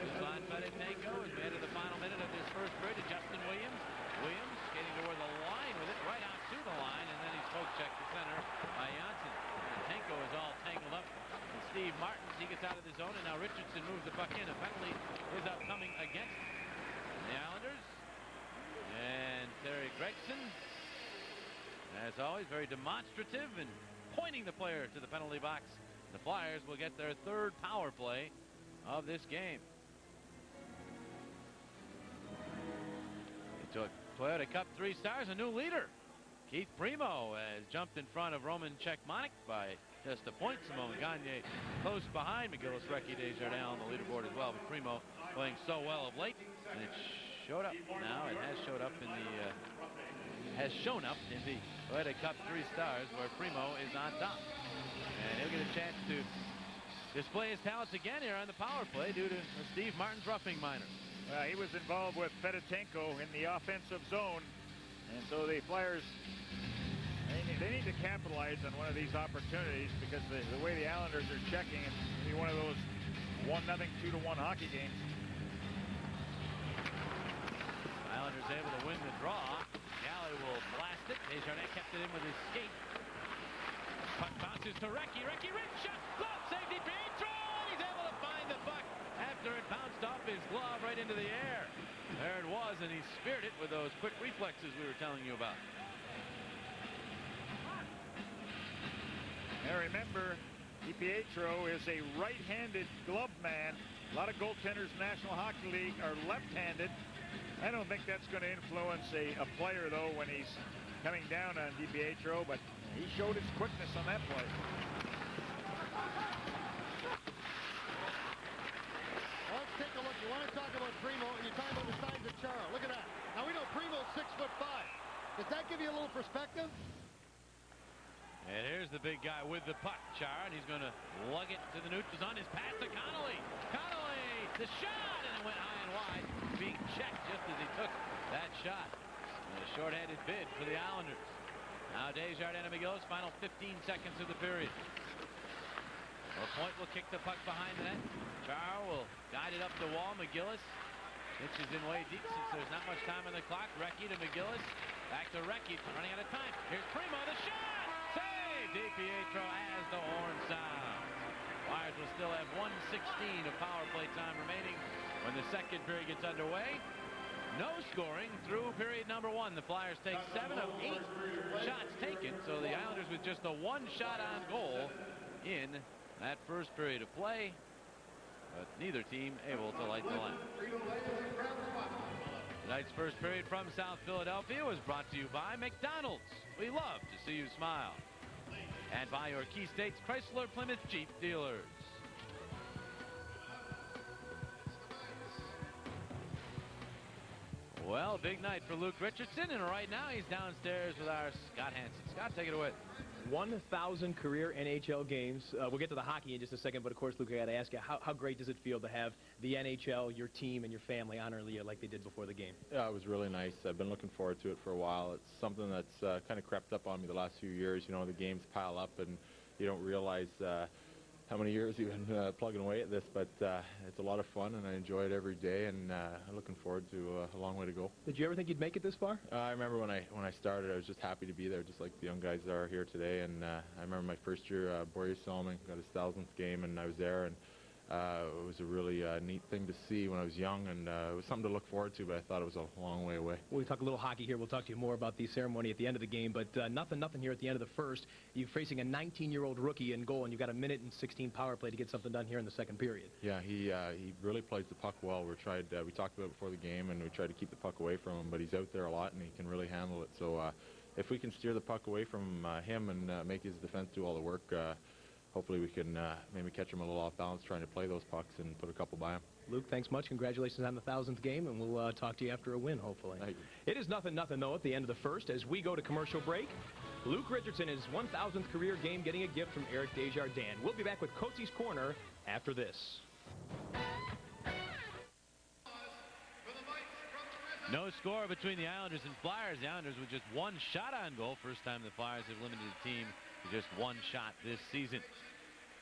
A: Line Fedotenko as we head to the final minute of this first period to Justin Williams. Williams skating toward the line with it, right out to the line, and then he's poke checked to center by Janssen. Fedotenko is all tangled up. And Steve Martins, he gets out of the zone, and now Richardson moves the puck in. A penalty is upcoming against the Islanders. And Terry Gregson, as always, very demonstrative and pointing the player to the penalty box. The Flyers will get their third power play of this game. They took Toyota Cup 3 stars, a new leader. Keith Primo has jumped in front of Roman Cechmanek by just a point. Simone Gagne close behind. McGillis, Recchi, Desjardins on the leaderboard as well. But Primo playing so well of late, and it showed up now. It has showed up in the shown up in the Toyota Cup 3 stars, where Primo is on top. And he'll get a chance to display his talents again here on the power play due to Steve Martin's roughing minor.
B: He was involved with Fedotenko in the offensive zone, and so the Flyers, they need to capitalize on one of these opportunities, because the way the Islanders are checking, it's going to be one of those 1-0, 2-1 hockey games.
A: Islanders able to win the draw. Galley will blast it. Desjardins kept it in with his skate. Puck bounces to Recchi. Recchi, rich shot. Glove save DiPietro. He's able to find the puck after it bounced off his glove right into the air. There it was, and he speared it with those quick reflexes we were telling you about.
B: Now remember, DiPietro is a right-handed glove man. A lot of goaltenders in the National Hockey League are left-handed. I don't think that's going to influence a player, though, when he's coming down on DiPietro, but he showed his quickness on that play.
C: Well, let's take a look. You want to talk about Primo, and you're talking about the size of Chara. Look at that. Now, we know Primo's 6'5". Does that give you a little perspective?
A: And here's the big guy with the puck, Chara, and he's going to lug it to the neutral zone. His pass to Connolly. Connolly, the shot, and it went high and wide, being checked just as he took that shot. And a shorthanded bid for the Islanders. Now Desjardins and McGillis, final 15 seconds of the period. Lapointe will kick the puck behind the net. Chara will guide it up the wall. McGillis inches in way deep since there's not much time on the clock. Recchi to McGillis. Back to Recchi, running out of time. Here's Primo, the shot! Save! DiPietro as the horn sounds. Flyers will still have 1:16 of power play time remaining when the second period gets underway. No scoring through period number 1. The Flyers take 7 of 8 shots taken, so the Islanders with just a 1 shot on goal in that first period of play, but neither team able to light the lamp. Tonight's first period from South Philadelphia was brought to you by McDonald's. We love to see you smile. And by your Key States Chrysler Plymouth Jeep dealers. Well, big night for Luke Richardson, and right now he's downstairs with our Scott Hansen. Scott, take it away.
E: 1,000 career NHL games. We'll get to the hockey in just a second, but of course, Luke, I got to ask you, how great does it feel to have the NHL, your team, and your family honor you like they did before the game?
F: Yeah, it was really nice. I've been looking forward to it for a while. It's something that's kind of crept up on me the last few years. You know, the games pile up, and you don't realize how many years you've been plugging away at this, but it's a lot of fun, and I enjoy it every day, and I'm looking forward to a long way to go.
E: Did you ever think you'd make it this far?
F: I remember when I started, I was just happy to be there, just like the young guys are here today, and I remember my first year, Boris Salmon got his 1,000th game, and I was there, and it was a really neat thing to see when I was young, and it was something to look forward to, but I thought it was a long way away.
E: We'll talk a little hockey here. We'll talk to you more about the ceremony at the end of the game, but nothing here at the end of the first. You're facing a 19-year-old rookie in goal, and you've got a minute and 16 power play to get something done here in the second period.
F: Yeah, he really plays the puck well. We talked about it before the game, and we tried to keep the puck away from him, but he's out there a lot, and he can really handle it. So if we can steer the puck away from him and make his defense do all the work, hopefully we can maybe catch him a little off balance trying to play those pucks and put a couple by him.
E: Luke, thanks much. Congratulations on the 1,000th game, and we'll talk to you after a win, hopefully.
F: Thank you.
E: It is 0-0, though, at the end of the first. As we go to commercial break, Luke Richardson, his 1,000th career game, getting a gift from Eric Desjardins. We'll be back with Coates's Corner after this.
A: No score between the Islanders and Flyers. The Islanders with just one shot on goal. First time the Flyers have limited the team to just one shot this season.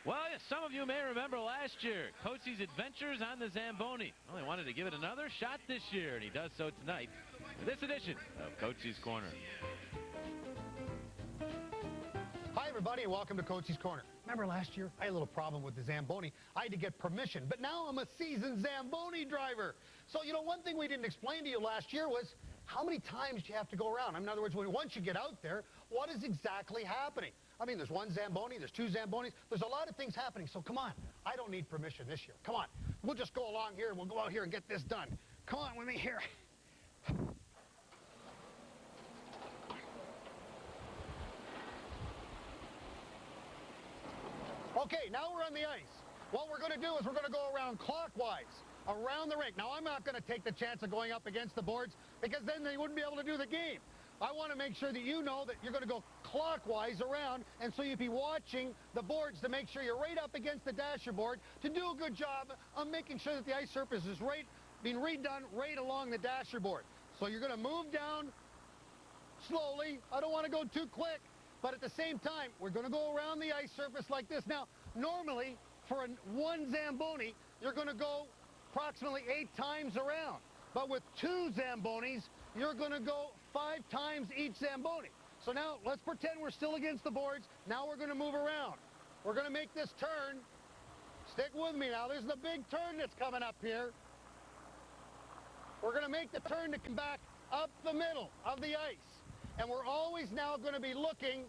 A: Well, yes, some of you may remember last year, Coates's adventures on the Zamboni. Well, he wanted to give it another shot this year, and he does so tonight with this edition of Coates's Corner.
C: Hi, everybody, and welcome to Coates's Corner. Remember last year, I had a little problem with the Zamboni. I had to get permission, but now I'm a seasoned Zamboni driver. So, you know, one thing we didn't explain to you last year was how many times you have to go around. I mean, in other words, once you get out there, what is exactly happening? I mean, there's one Zamboni, there's two Zambonis. There's a lot of things happening, so come on. I don't need permission this year. Come on. We'll just go along here, and we'll go out here and get this done. Come on with me here. Okay, now we're on the ice. What we're going to do is we're going to go around clockwise, around the rink. Now, I'm not going to take the chance of going up against the boards because then they wouldn't be able to do the game. I want to make sure that you know that you're going to go clockwise around, and so you'd be watching the boards to make sure you're right up against the dasher board to do a good job of making sure that the ice surface is being redone right along the dasher board. So you're going to move down slowly. I don't want to go too quick. But at the same time, we're going to go around the ice surface like this. Now, normally, for one Zamboni, you're going to go approximately 8 times around. But with 2 Zambonis, you're going to go 5 times each Zamboni. So now, let's pretend we're still against the boards. Now we're going to move around. We're going to make this turn. Stick with me now. There's the big turn that's coming up here. We're going to make the turn to come back up the middle of the ice. And we're always now going to be looking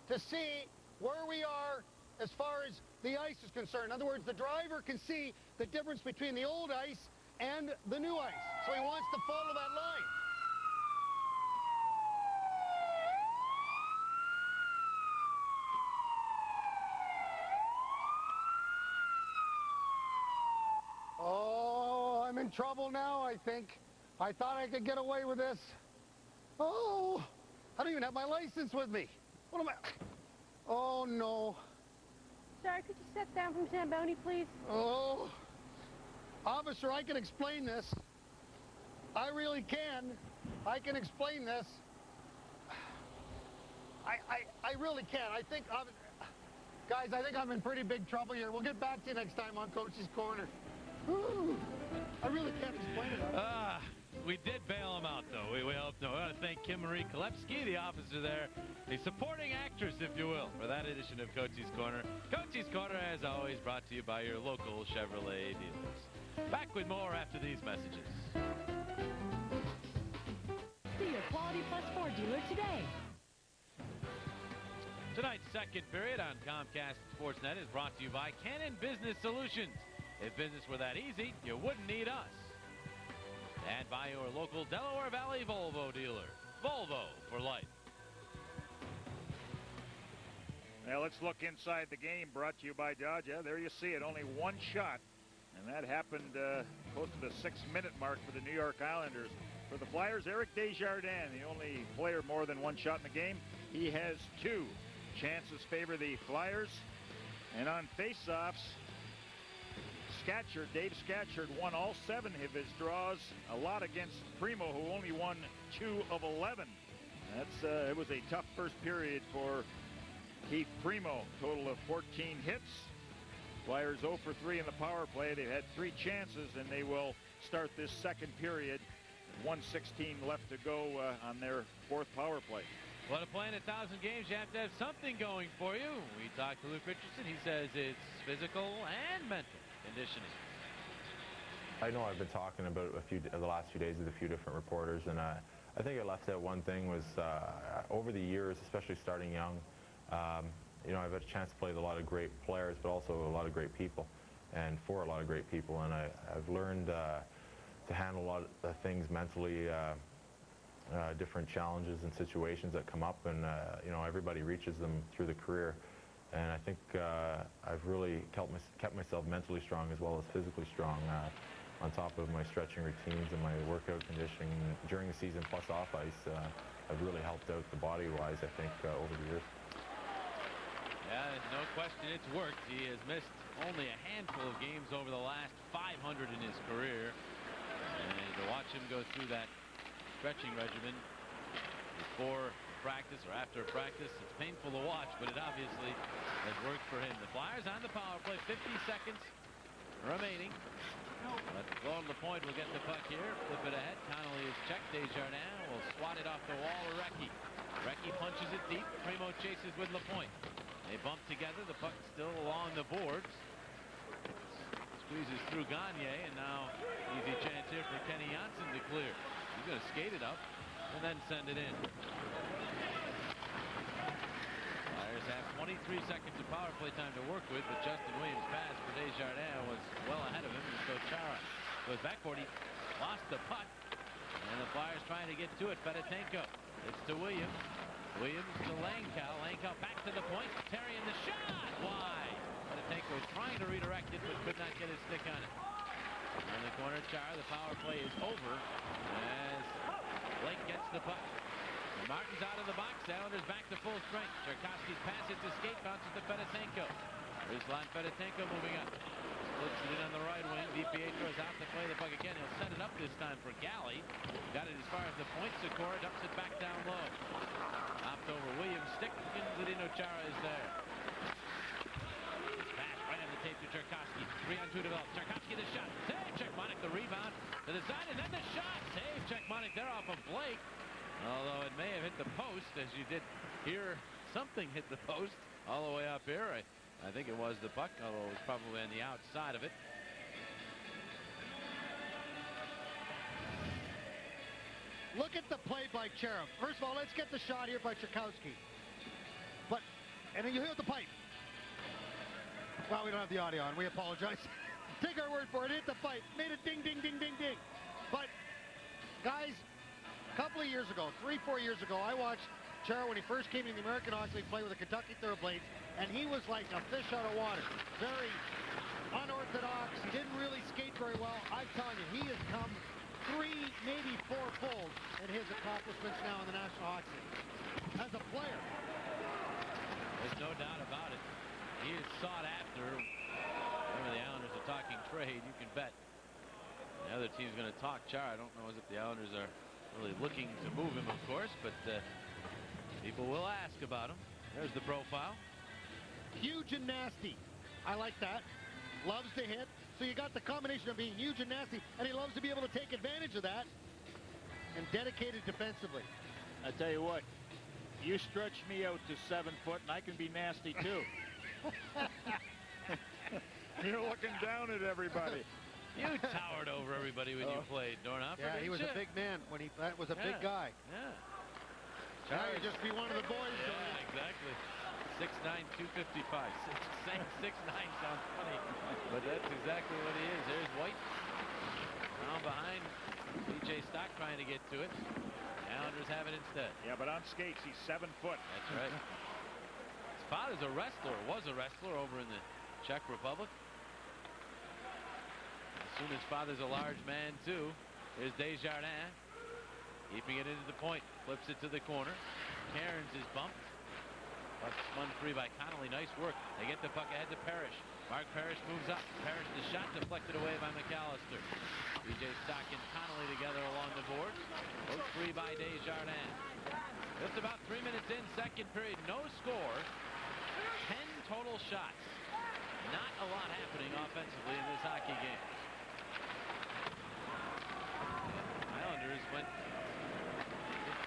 C: to see where we are as far as the ice is concerned. In other words, the driver can see the difference between the old ice and the new ice. So he wants to follow that line. Oh, I'm in trouble now, I think. I thought I could get away with this. Oh. I don't even have my license with me. What am I? Oh, no.
G: Sir, could you step down from Zamboni, please?
C: Oh. Officer, I can explain this. I really can. I can explain this. I really can. I think, guys, I think I'm in pretty big trouble here. We'll get back to you next time on Coach's Corner. Ooh. I really can't explain it.
A: We did bail him out, though. We hope so. I want to thank Kim Marie Kolepski, the officer there, a supporting actress, if you will, for that edition of Coates's Corner. Coates's Corner, as always, brought to you by your local Chevrolet dealers. Back with more after these messages.
G: See your Quality Plus Ford dealer today.
A: Tonight's second period on Comcast Sportsnet is brought to you by Canon Business Solutions. If business were that easy, you wouldn't need us. And by your local Delaware Valley Volvo dealer. Volvo for life.
B: Now let's look inside the game, brought to you by Dodge. Yeah, there you see it, only one shot. And that happened close to the 6-minute mark for the New York Islanders. For the Flyers, Eric Desjardins, the only player more than one shot in the game. He has 2. Chances favor the Flyers. And on face-offs, Dave Scatchard won all 7 of his draws, a lot against Primo, who only won 2 of 11. It was a tough first period for Keith Primo. Total of 14 hits. Flyers 0 for 3 in the power play. They've had 3 chances, and they will start this second period. 1:16 left to go on their 4th power play.
A: Well, to play in 1,000 games, you have to have something going for you. We talked to Luke Richardson. He says it's physical and mental conditioning.
F: I know I've been talking about the last few days with a few different reporters, and I think I left out one thing was over the years, especially starting young, you know, I've had a chance to play with a lot of great players, but also a lot of great people, and for a lot of great people, and I've learned to handle a lot of things mentally, different challenges and situations that come up, and you know, everybody reaches them through the career. And I think I've really kept myself mentally strong as well as physically strong, on top of my stretching routines and my workout conditioning during the season, plus off ice. Have really helped out the body-wise, I think, over the years.
A: Yeah, no question it's worked. He has missed only a handful of games over the last 500 in his career. And to watch him go through that stretching regimen before practice or after practice, it's painful to watch, but it obviously has worked for him. The Flyers on the power play, 50 seconds remaining. But Florida LaPointe will get the puck here, flip it ahead. Connolly is checked. Desjardins will swat it off the wall to Recchi. Recchi punches it deep. Primo chases with LaPointe. They bump together. The puck still along the boards. Squeezes through Gagne, and now easy chance here for Kenny Janssen to clear. He's going to skate it up and then send it in. Flyers have 23 seconds of power play time to work with, but Justin Williams' pass for Desjardins was well ahead of him. And so Chara goes backboard. He lost the puck, and the Flyers trying to get to it. Fedotenko. It's to Williams. Williams to Langkow. Langkow back to the point. Terry in the shot. Wide. Fedotenko is trying to redirect it, but could not get his stick on it. In the corner, Chara. The power play is over as Blake gets the puck. And Martin's out of the box. Islanders back to full strength. Tchaikovsky's pass it to skate, bounces to Fedotenko. Ruslan Fedotenko moving up. Splits it in on the right wing. DiPietro is out to play the puck again. He'll set it up this time for Galley. Got it as far as the point. Sikora dumps it back down low. Hopped over Williams. Stick, and Zdeno Chara is there. Pass right on the tape to Tchaikovsky. 3-on-2 developed. Tchaikovsky the shot. Save Czechmanek the rebound to the side, and then the shot. Save Czechmanek there off of Blake. Although it may have hit the post, as you did hear something hit the post all the way up here. I think it was the puck, although it was probably on the outside of it.
C: Look at the play by Chara. First of all, let's get the shot here by Tchaikovsky. And then you hear the pipe. Well, we don't have the audio on. We apologize. Take our word for it. Hit the pipe. Made it ding, ding, ding, ding, ding. But, guys, a couple of years ago, 3-4 years ago, I watched Chara when he first came in the American Hockey League play with the Kentucky Thoroughblades, and he was like a fish out of water. Very unorthodox. He didn't really skate very well. I'm telling you, he has come 3, maybe 4-fold in his accomplishments now in the National Hockey League. As a player.
A: There's no doubt about it. He is sought after. Whenever the Islanders are talking trade, you can bet the other team's going to talk Chara. I don't know as if the Islanders are really looking to move him, of course, but people will ask about him. There's the profile.
C: Huge and nasty. I like that. Loves to hit. So you got the combination of being huge and nasty, and he loves to be able to take advantage of that. And dedicated defensively.
B: I tell you what, you stretch me out to 7 foot, and I can be nasty too. You're looking down at everybody.
A: You towered over everybody when you played, Dornhofer.
C: Yeah, he was a big man when he was a big guy.
A: Yeah.
C: Now you just be one of the boys.
A: Yeah, exactly. 6'9", 255. 6'9" sounds funny, but that's exactly what he is. There's White. Down behind. DJ Stock trying to get to it. Islanders have it instead.
B: Yeah, but on skates, he's 7 foot.
A: That's right. His father's a wrestler, was a wrestler over in the Czech Republic. As soon as father's a large man, too. There's Desjardins. Keeping it into the point. Flips it to the corner. Cairns is bumped. Puck spun free by Connolly. Nice work. They get the puck ahead to Parrish. Mark Parrish moves up. Parrish the shot deflected away by McAllister. DJ Stock and Connolly together along the board. Both free by Desjardins. Just about 3 minutes in, second period. No score. 10 total shots. Not a lot happening offensively in this hockey game. Islanders went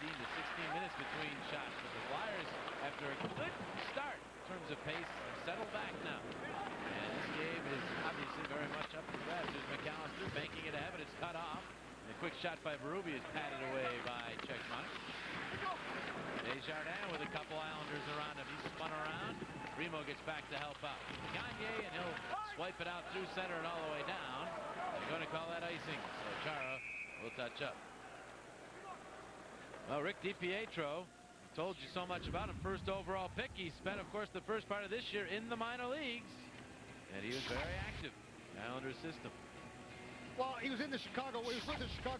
A: 15 to 16 minutes between shots. But the Flyers, after a good start in terms of pace, have settled back now. And this game is obviously very much up for grabs. There's McAllister banking it ahead, but it's cut off. And a quick shot by Berube is patted away by Czechman. Desjardins with a couple Islanders around him. He's spun around. Primo gets back to help out. Gagne, and he'll swipe it out through center and all the way down. They're going to call that icing. So Chara will touch up. Well, Rick DiPietro, told you so much about him. First overall pick. He spent, of course, the first part of this year in the minor leagues. And he was very active in the Islanders system.
C: Well, he was with the Chicago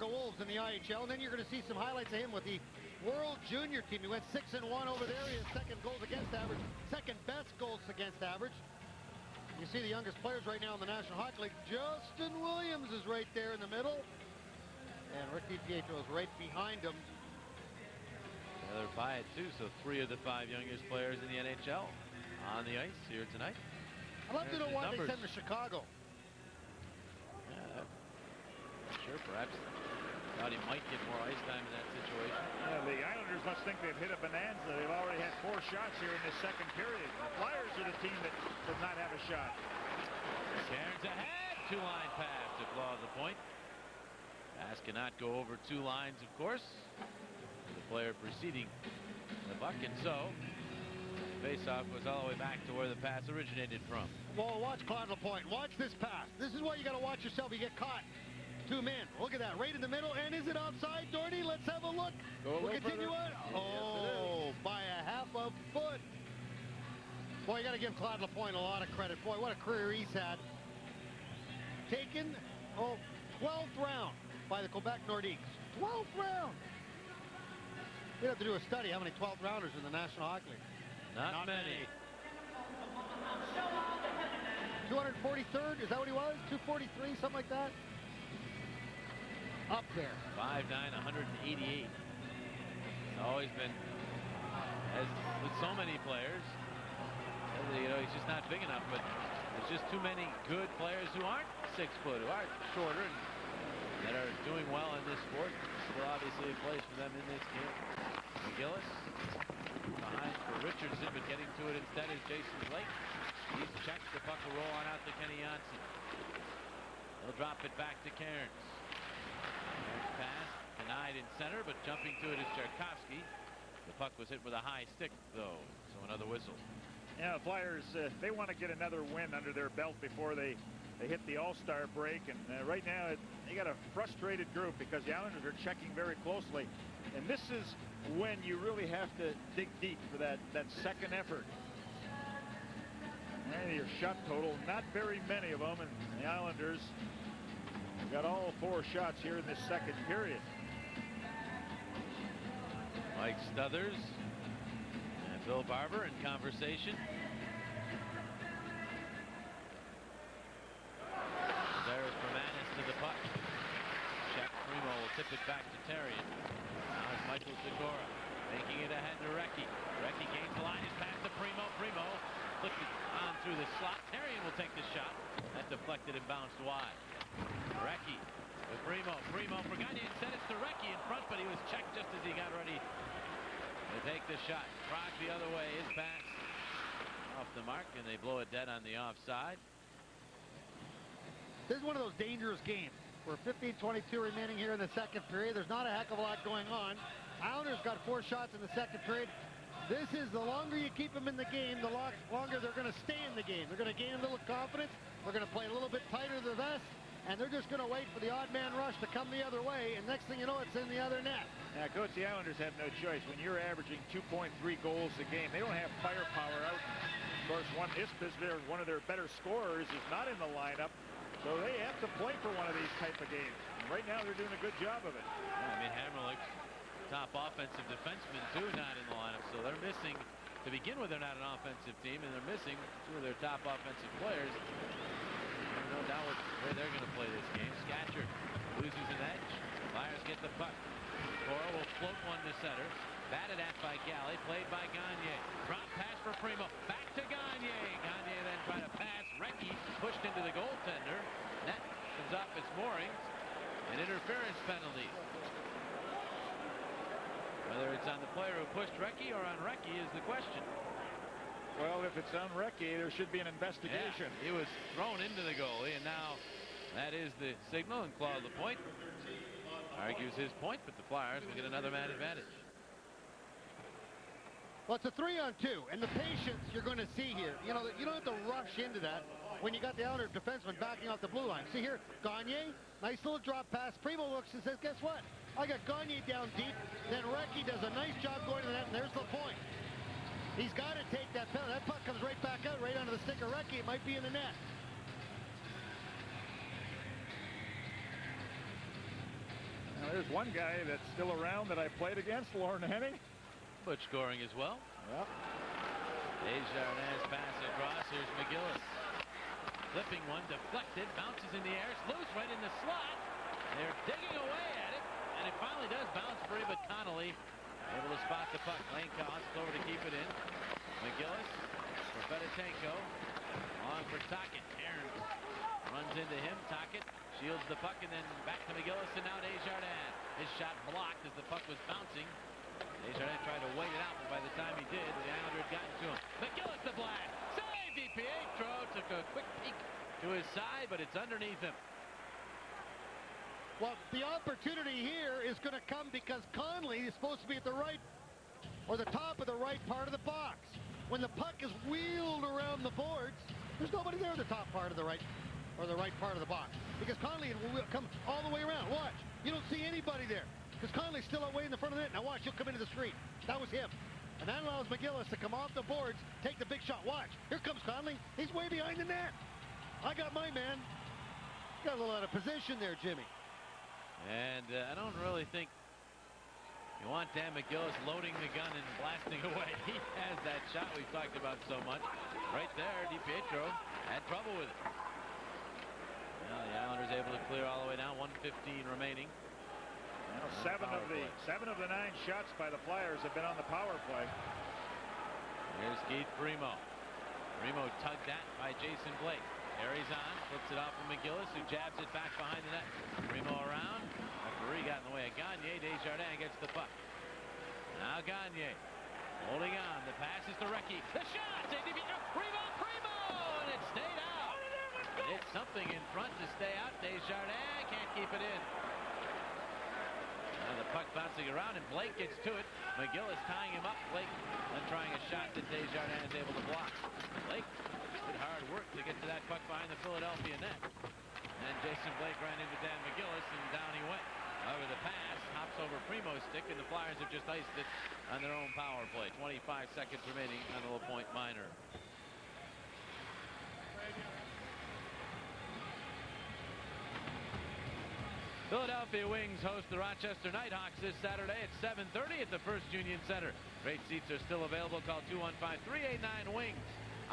C: Wolves in the IHL, and then you're going to see some highlights of him with the World Junior team. He went 6-1 over there. He has second goals against average, second best goals against average. You see the youngest players right now in the National Hockey League. Justin Williams is right there in the middle, and Rick DiPietro is right behind him.
A: Yeah, they're by it too. So 3 of the 5 youngest players in the NHL on the ice here tonight.
C: I'd love to know why they sent him to Chicago.
A: Yeah, sure, perhaps thought he might get more ice time in that situation.
B: Yeah, the Islanders must think they've hit a bonanza. They've already had 4 shots here in this second period. The Flyers are the team that does not have a shot.
A: Cairns ahead. 2-line pass to claw the point. Pass cannot go over 2 lines, of course. The player preceding the puck, and so face-off was all the way back to where the pass originated from.
C: Well, watch Claude Lapointe. Watch this pass. This is why you got to watch yourself. You get caught. 2 men. Look at that. Right in the middle. And is it offside, Doherty? Let's have a look. We'll continue on. Oh, by a half a foot. Boy, you got to give Claude Lapointe a lot of credit. Boy, what a career he's had. Taken, 12th round by the Quebec Nordiques. 12th round. We'd have to do a study how many 12th rounders in the National Hockey League.
A: Not many.
C: 243rd, is that what he was? 243, something like that? Up there.
A: 5'9", 188. It's always been, as with so many players, you know, he's just not big enough, but there's just too many good players who aren't 6 foot, who are shorter, and that are doing well in this sport. Still obviously a place for them in this game. McGillis behind for Richardson, but getting to it instead is Jason Blake. He's checked. The puck will roll on out to Kenny Janssen. He'll drop it back to Cairns. Cairns pass denied in center, but jumping to it is Tchaikovsky. The puck was hit with a high stick, though, so another whistle.
B: Yeah, the Flyers, they want to get another win under their belt before they hit the All-Star break, and right now they got a frustrated group because the Islanders are checking very closely, and this is when you really have to dig deep for that second effort. And your shot total, not very many of them, and the Islanders got all 4 shots here in this second period.
A: Mike Stothers and Bill Barber in conversation. There's Permanis to the puck. Check. Primo will tip it back to Terrien. Now it's Michael Sikora making it ahead to Recchi. Recchi gains the line and pass to Primo. Primo flipped it on through the slot. Terrien will take the shot. That deflected and bounced wide. Recchi with Primo. Primo for Gagne. Instead it's to Recchi in front, but he was checked just as he got ready to take the shot. Prague the other way. His pass off the mark, and they blow it dead on the offside.
C: This is one of those dangerous games. We're 15:22 remaining here in the second period. There's not a heck of a lot going on. Islanders got 4 shots in the second period. This is the longer you keep them in the game, the longer they're going to stay in the game. They're going to gain a little confidence. They're going to play a little bit tighter to the vest, and they're just going to wait for the odd man rush to come the other way, and next thing you know, it's in the other net.
B: Yeah, Coach, the Islanders have no choice. When you're averaging 2.3 goals a game, they don't have firepower out. Of course, one of their better scorers, is not in the lineup. So they have to play for one of these type of games. And right now, they're doing a good job of it.
A: Yeah, I mean, Hamrlik, top offensive defenseman, too, not in the lineup. So they're missing, to begin with, they're not an offensive team, and they're missing 2 of their top offensive players. There's no doubt where they're going to play this game. Scatcher loses an edge. Flyers get the puck. Cora will float one to center. Batted at by Galley, played by Gagne. Drop pass for Primo. Back to Gagne. Gagne then tried to pass. Recchi pushed into the goaltender. Net comes off its moorings. An interference penalty. Whether it's on the player who pushed Recchi or on Recchi is the question.
B: Well, if it's on Recchi, there should be an investigation.
A: Yeah, he was thrown into the goalie, and now that is the signal, and Claude Lapointe argues his point, but the Flyers will get another man advantage.
C: Well, it's a 3-on-2, and the patience you're going to see here. You know, you don't have to rush into that when you got the Islanders defenseman backing off the blue line. See here, Gagne, nice little drop pass. Primo looks and says, guess what? I got Gagne down deep. Then Recchi does a nice job going to the net, and there's Lapointe. He's got to take that penalty. That puck comes right back out, right onto the stick of Recchi. It might be in the net.
B: Now, there's one guy that's still around that I played against, Lauren Henning.
A: But scoring as well.
B: Yep.
A: Desjardins pass across. Here's McGillis. Flipping one, deflected, bounces in the air. It's loose right in the slot. They're digging away at it, and it finally does bounce free, but Connolly able to spot the puck. Lane Collins over to keep it in. McGillis for Fedotenko. On for Tocchet. Aaron runs into him. Tocchet shields the puck, and then back to McGillis, and now Desjardins. His shot blocked as the puck was bouncing. Desjardins tried to wait it out, but by the time he did, the Islander had gotten to him. McGillis the blast. Save! DiPietro took a quick peek to his side, but it's underneath him.
C: Well, the opportunity here is going to come because Conley is supposed to be at the right or the top of the right part of the box. When the puck is wheeled around the boards, there's nobody there in the top part of the right or the right part of the box because Conley will come all the way around. Watch. You don't see anybody there because Conley's still away in the front of the net. Now watch, he'll come into the street. That was him. And that allows McGillis to come off the boards, take the big shot. Watch. Here comes Conley. He's way behind the net. I got my man. Got a little out of position there, Jimmy.
A: And I don't really think you want Dan McGillis loading the gun and blasting away. He has that shot we've talked about so much. Right there, DiPietro had trouble with it. Well, the Islanders able to clear all the way down. 1:15 remaining.
B: Well, seven of the 9 shots by the Flyers have been on the power play.
A: Here's Keith Primo. Primo tugged at by Jason Blake. Carries on, flips it off from McGillis, who jabs it back behind the net. Primo around. Referee got in the way of Gagne. Desjardins gets the puck. Now Gagne holding on. The pass is to Recchi. The shot! Primo! And it stayed out. It's something in front to stay out. Desjardins can't keep it in. Now the puck bouncing around, and Blake gets to it. McGillis tying him up. Blake then trying a shot that Desjardins is able to block. Blake did hard work to get to that puck behind the Philadelphia net. And Jason Blake ran into Dan McGillis, and down he went. Over the pass, hops over Primo's stick, and the Flyers have just iced it on their own power play. 25 seconds remaining on the LaPointe minor. Philadelphia Wings host the Rochester Nighthawks this Saturday at 7:30 at the First Union Center. Great seats are still available. Call 215-389-WINGS.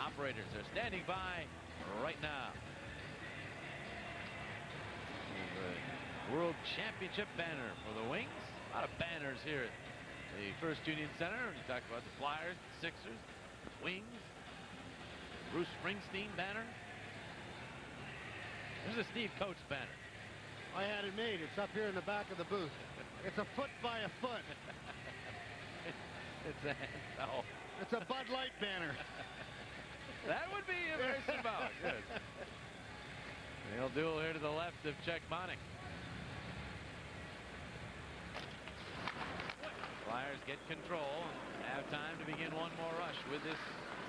A: Operators are standing by right now. The World Championship banner for the Wings. A lot of banners here at the First Union Center. We talk about the Flyers, the Sixers, the Wings, Bruce Springsteen banner. There's a Steve Coates banner.
C: I had it made. It's up here in the back of the booth. It's a foot by a foot.
A: It's a handbell.
C: It's a Bud Light banner.
A: That would be very symbolic. Good. Neil Duell here to the left of Czech Monik. Flyers get control and have time to begin one more rush with this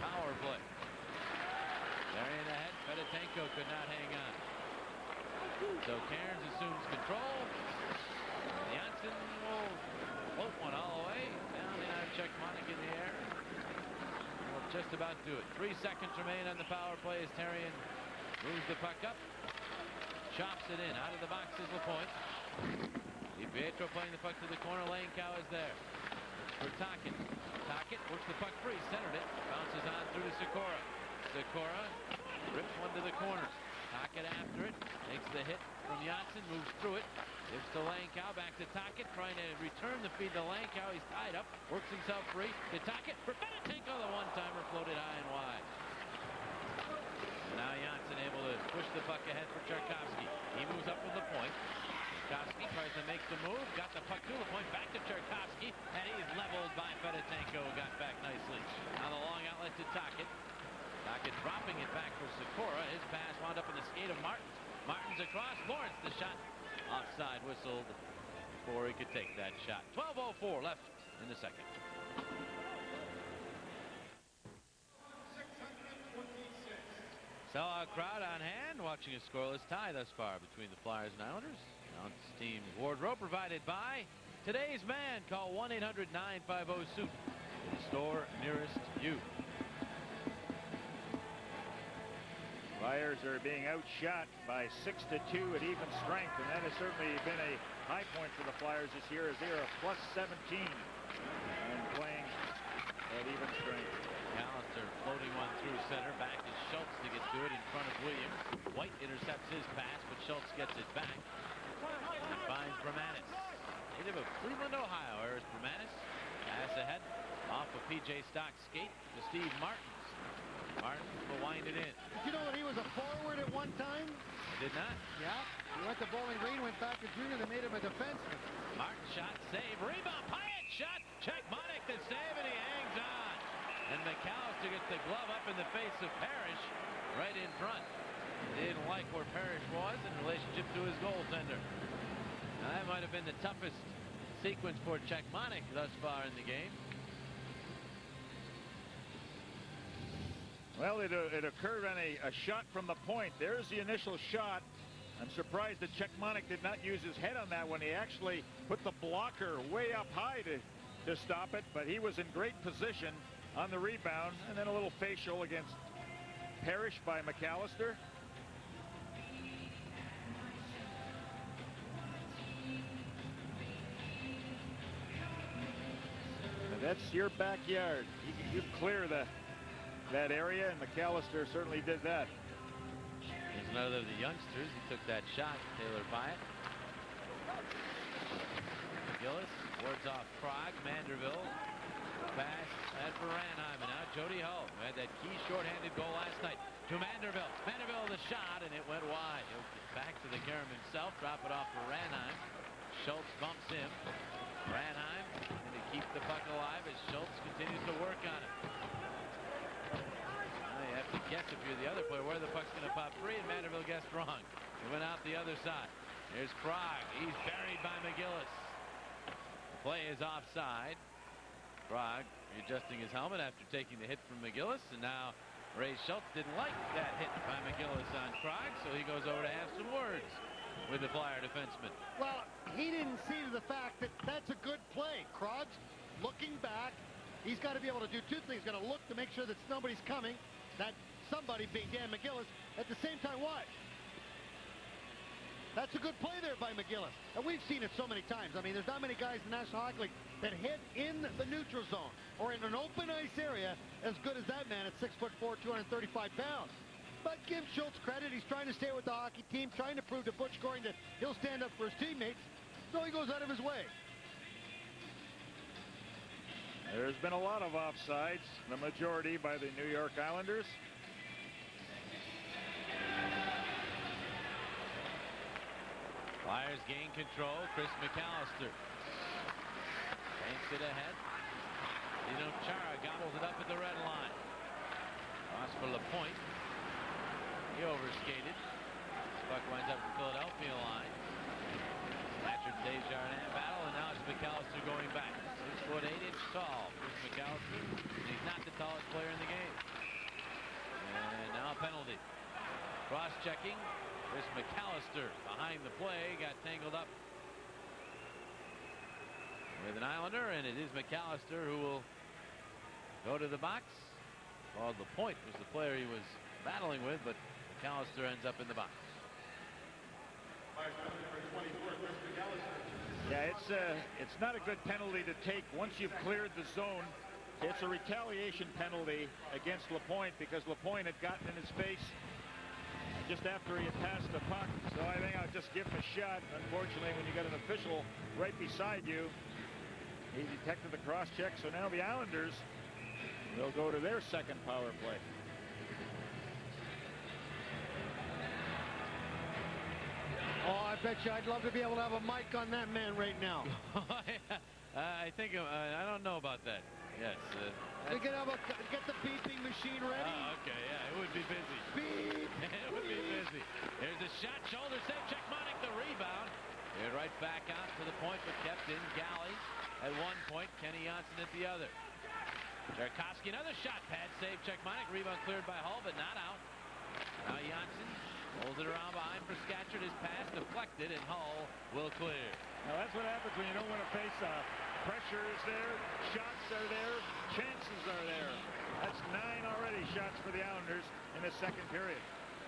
A: power play. Burying ahead. Fedotenko could not hang on. So Cairns assumes control. Janssen will float one all the way down in on Czech Monik in the air. Will just about do it. 3 seconds remain on the power play as Terrien moves the puck up. Chops it in. Out of the box is Lapointe. DiPietro playing the puck to the corner. Lane Cow is there. For Tocchet. Tocchet works the puck free. Centered it. Bounces on through to Sikora. Sikora rips one to the corner. Tocchet after it. Takes the hit from Janssen. Moves through it. Gives to Lane Cow. Back to Tocchet. Trying to return the feed to Lane Cow. He's tied up. Works himself free. To Tocchet. For Fedotenko. The one-timer floated high and wide. Now Janssen able to push the puck ahead for Tchaikovsky. He moves up with the point. Tchaikovsky tries to to make the move. Got the puck to the point. Back to Cherkowski. And he's leveled by Fedotenko. Got back nicely. Now the long outlet to Tocchet. Tocchet dropping it back for Sikora. His pass wound up in the skate of Martins. Martins across. Lawrence the shot. Offside whistled before he could take that shot. 12:04 left in the second. So a crowd on hand watching a scoreless tie thus far between the Flyers and Islanders. Announce team's wardrobe provided by today's man. Call 1-800-950-SUIT to the store nearest you.
B: Flyers are being outshot by 6-2 at even strength, and that has certainly been a high point for the Flyers this year, as they are a +17 and playing at even strength.
A: McAllister floating one through center. Back is Schultz to get to it in front of Williams. White intercepts his pass, but Schultz gets it back. And finds Bramanis. Native of Cleveland, Ohio, Eris Bramanis. Pass ahead off of P.J. Stock's skate to Steve Martins. Martins will wind it in.
C: Did you know that he was a forward at one time?
A: Did not.
C: Yeah. He went to Bowling Green, went back to junior. They made him a defenseman.
A: Martin shot, save, rebound, Pyatt shot, check, Monik the save, and he hangs on. And McAllister gets the glove up in the face of Parrish right in front. He didn't like where Parrish was in relationship to his goaltender. Now that might have been the toughest sequence for Czech Monik thus far in the game.
B: Well, it occurred on a shot from the point. There's the initial shot. I'm surprised that Czech Monik did not use his head on that one. He actually put the blocker way up high to stop it, but he was in great position on the rebound, and then a little facial against Parrish by McAllister. Now that's your backyard. You clear that area, and McAllister certainly did that.
A: There's another of the youngsters. He took that shot, Taylor Pyatt. Gillis wards off Krog, Manderville. Pass at for Ranheim, and now Jody Hull, who had that key shorthanded goal last night, to Manderville. Manderville the shot, and it went wide. He'll get back to the carom himself, drop it off for Ranheim. Schultz bumps him. Ranheim going to keep the puck alive as Schultz continues to work on it. Now you have to guess if you're the other player where the puck's going to pop free, and Manderville guessed wrong. He went out the other side. Here's Krog. He's buried by McGillis. The play is offside. Krog readjusting his helmet after taking the hit from McGillis, and now Ray Schultz didn't like that hit by McGillis on Krog, so he goes over to have some words with the Flyer defenseman.
C: Well, he didn't see to the fact that that's a good play. Krog's looking back. He's got to be able to do two things. He's got to look to make sure that somebody's coming. That somebody being Dan McGillis. At the same time, what? That's a good play there by McGillis. And we've seen it so many times. I mean, there's not many guys in the National Hockey League that hit in the neutral zone or in an open ice area as good as that man at 6'4", 235 pounds. But give Schultz credit. He's trying to stay with the hockey team, trying to prove to Butch Goring that he'll stand up for his teammates. So he goes out of his way.
B: There's been a lot of offsides, the majority by the New York Islanders.
A: Flyers gain control. Chris McAllister banks it ahead. Dino Chara gobbles it up at the red line. Cross for LaPointe. He overskated. Puck winds up at the Philadelphia line. Patrick Desjardins battle, and now it's McAllister going back. 6'8" tall. Chris McAllister. He's not the tallest player in the game. And now a penalty. Cross-checking. Chris McAllister behind the play, got tangled up with an Islander, and it is McAllister who will go to the box. Well, LaPointe was the player he was battling with, but McAllister ends up in the box.
B: Yeah, it's not a good penalty to take once you've cleared the zone. It's a retaliation penalty against LaPointe because LaPointe had gotten in his face just after he had passed the puck. So I think I'll just give him a shot. Unfortunately, when you got an official right beside you, he detected the cross check. So now the Islanders will go to their second power play.
C: Oh, bet you I'd love to be able to have a mic on that man right now.
A: I think I don't know about that. Yes.
C: We could have get the beeping machine ready.
A: Oh, okay, yeah, it would be busy.
C: Beep.
A: It would be busy. Here's a shot, shoulder save, Czechmanek the rebound. Here right back out to the point, but kept in. Galley at one point, Kenny Janssen at the other. Jarkowski, another shot, pad save, Czechmanek, rebound cleared by Hull, but not out. Now Janssen holds it around behind for Scatchard. His pass deflected, and Hull will clear.
B: Now that's what happens when you don't win a face-off. Pressure is there, shots are there, chances are there. That's 9 already shots for the Islanders in the second period.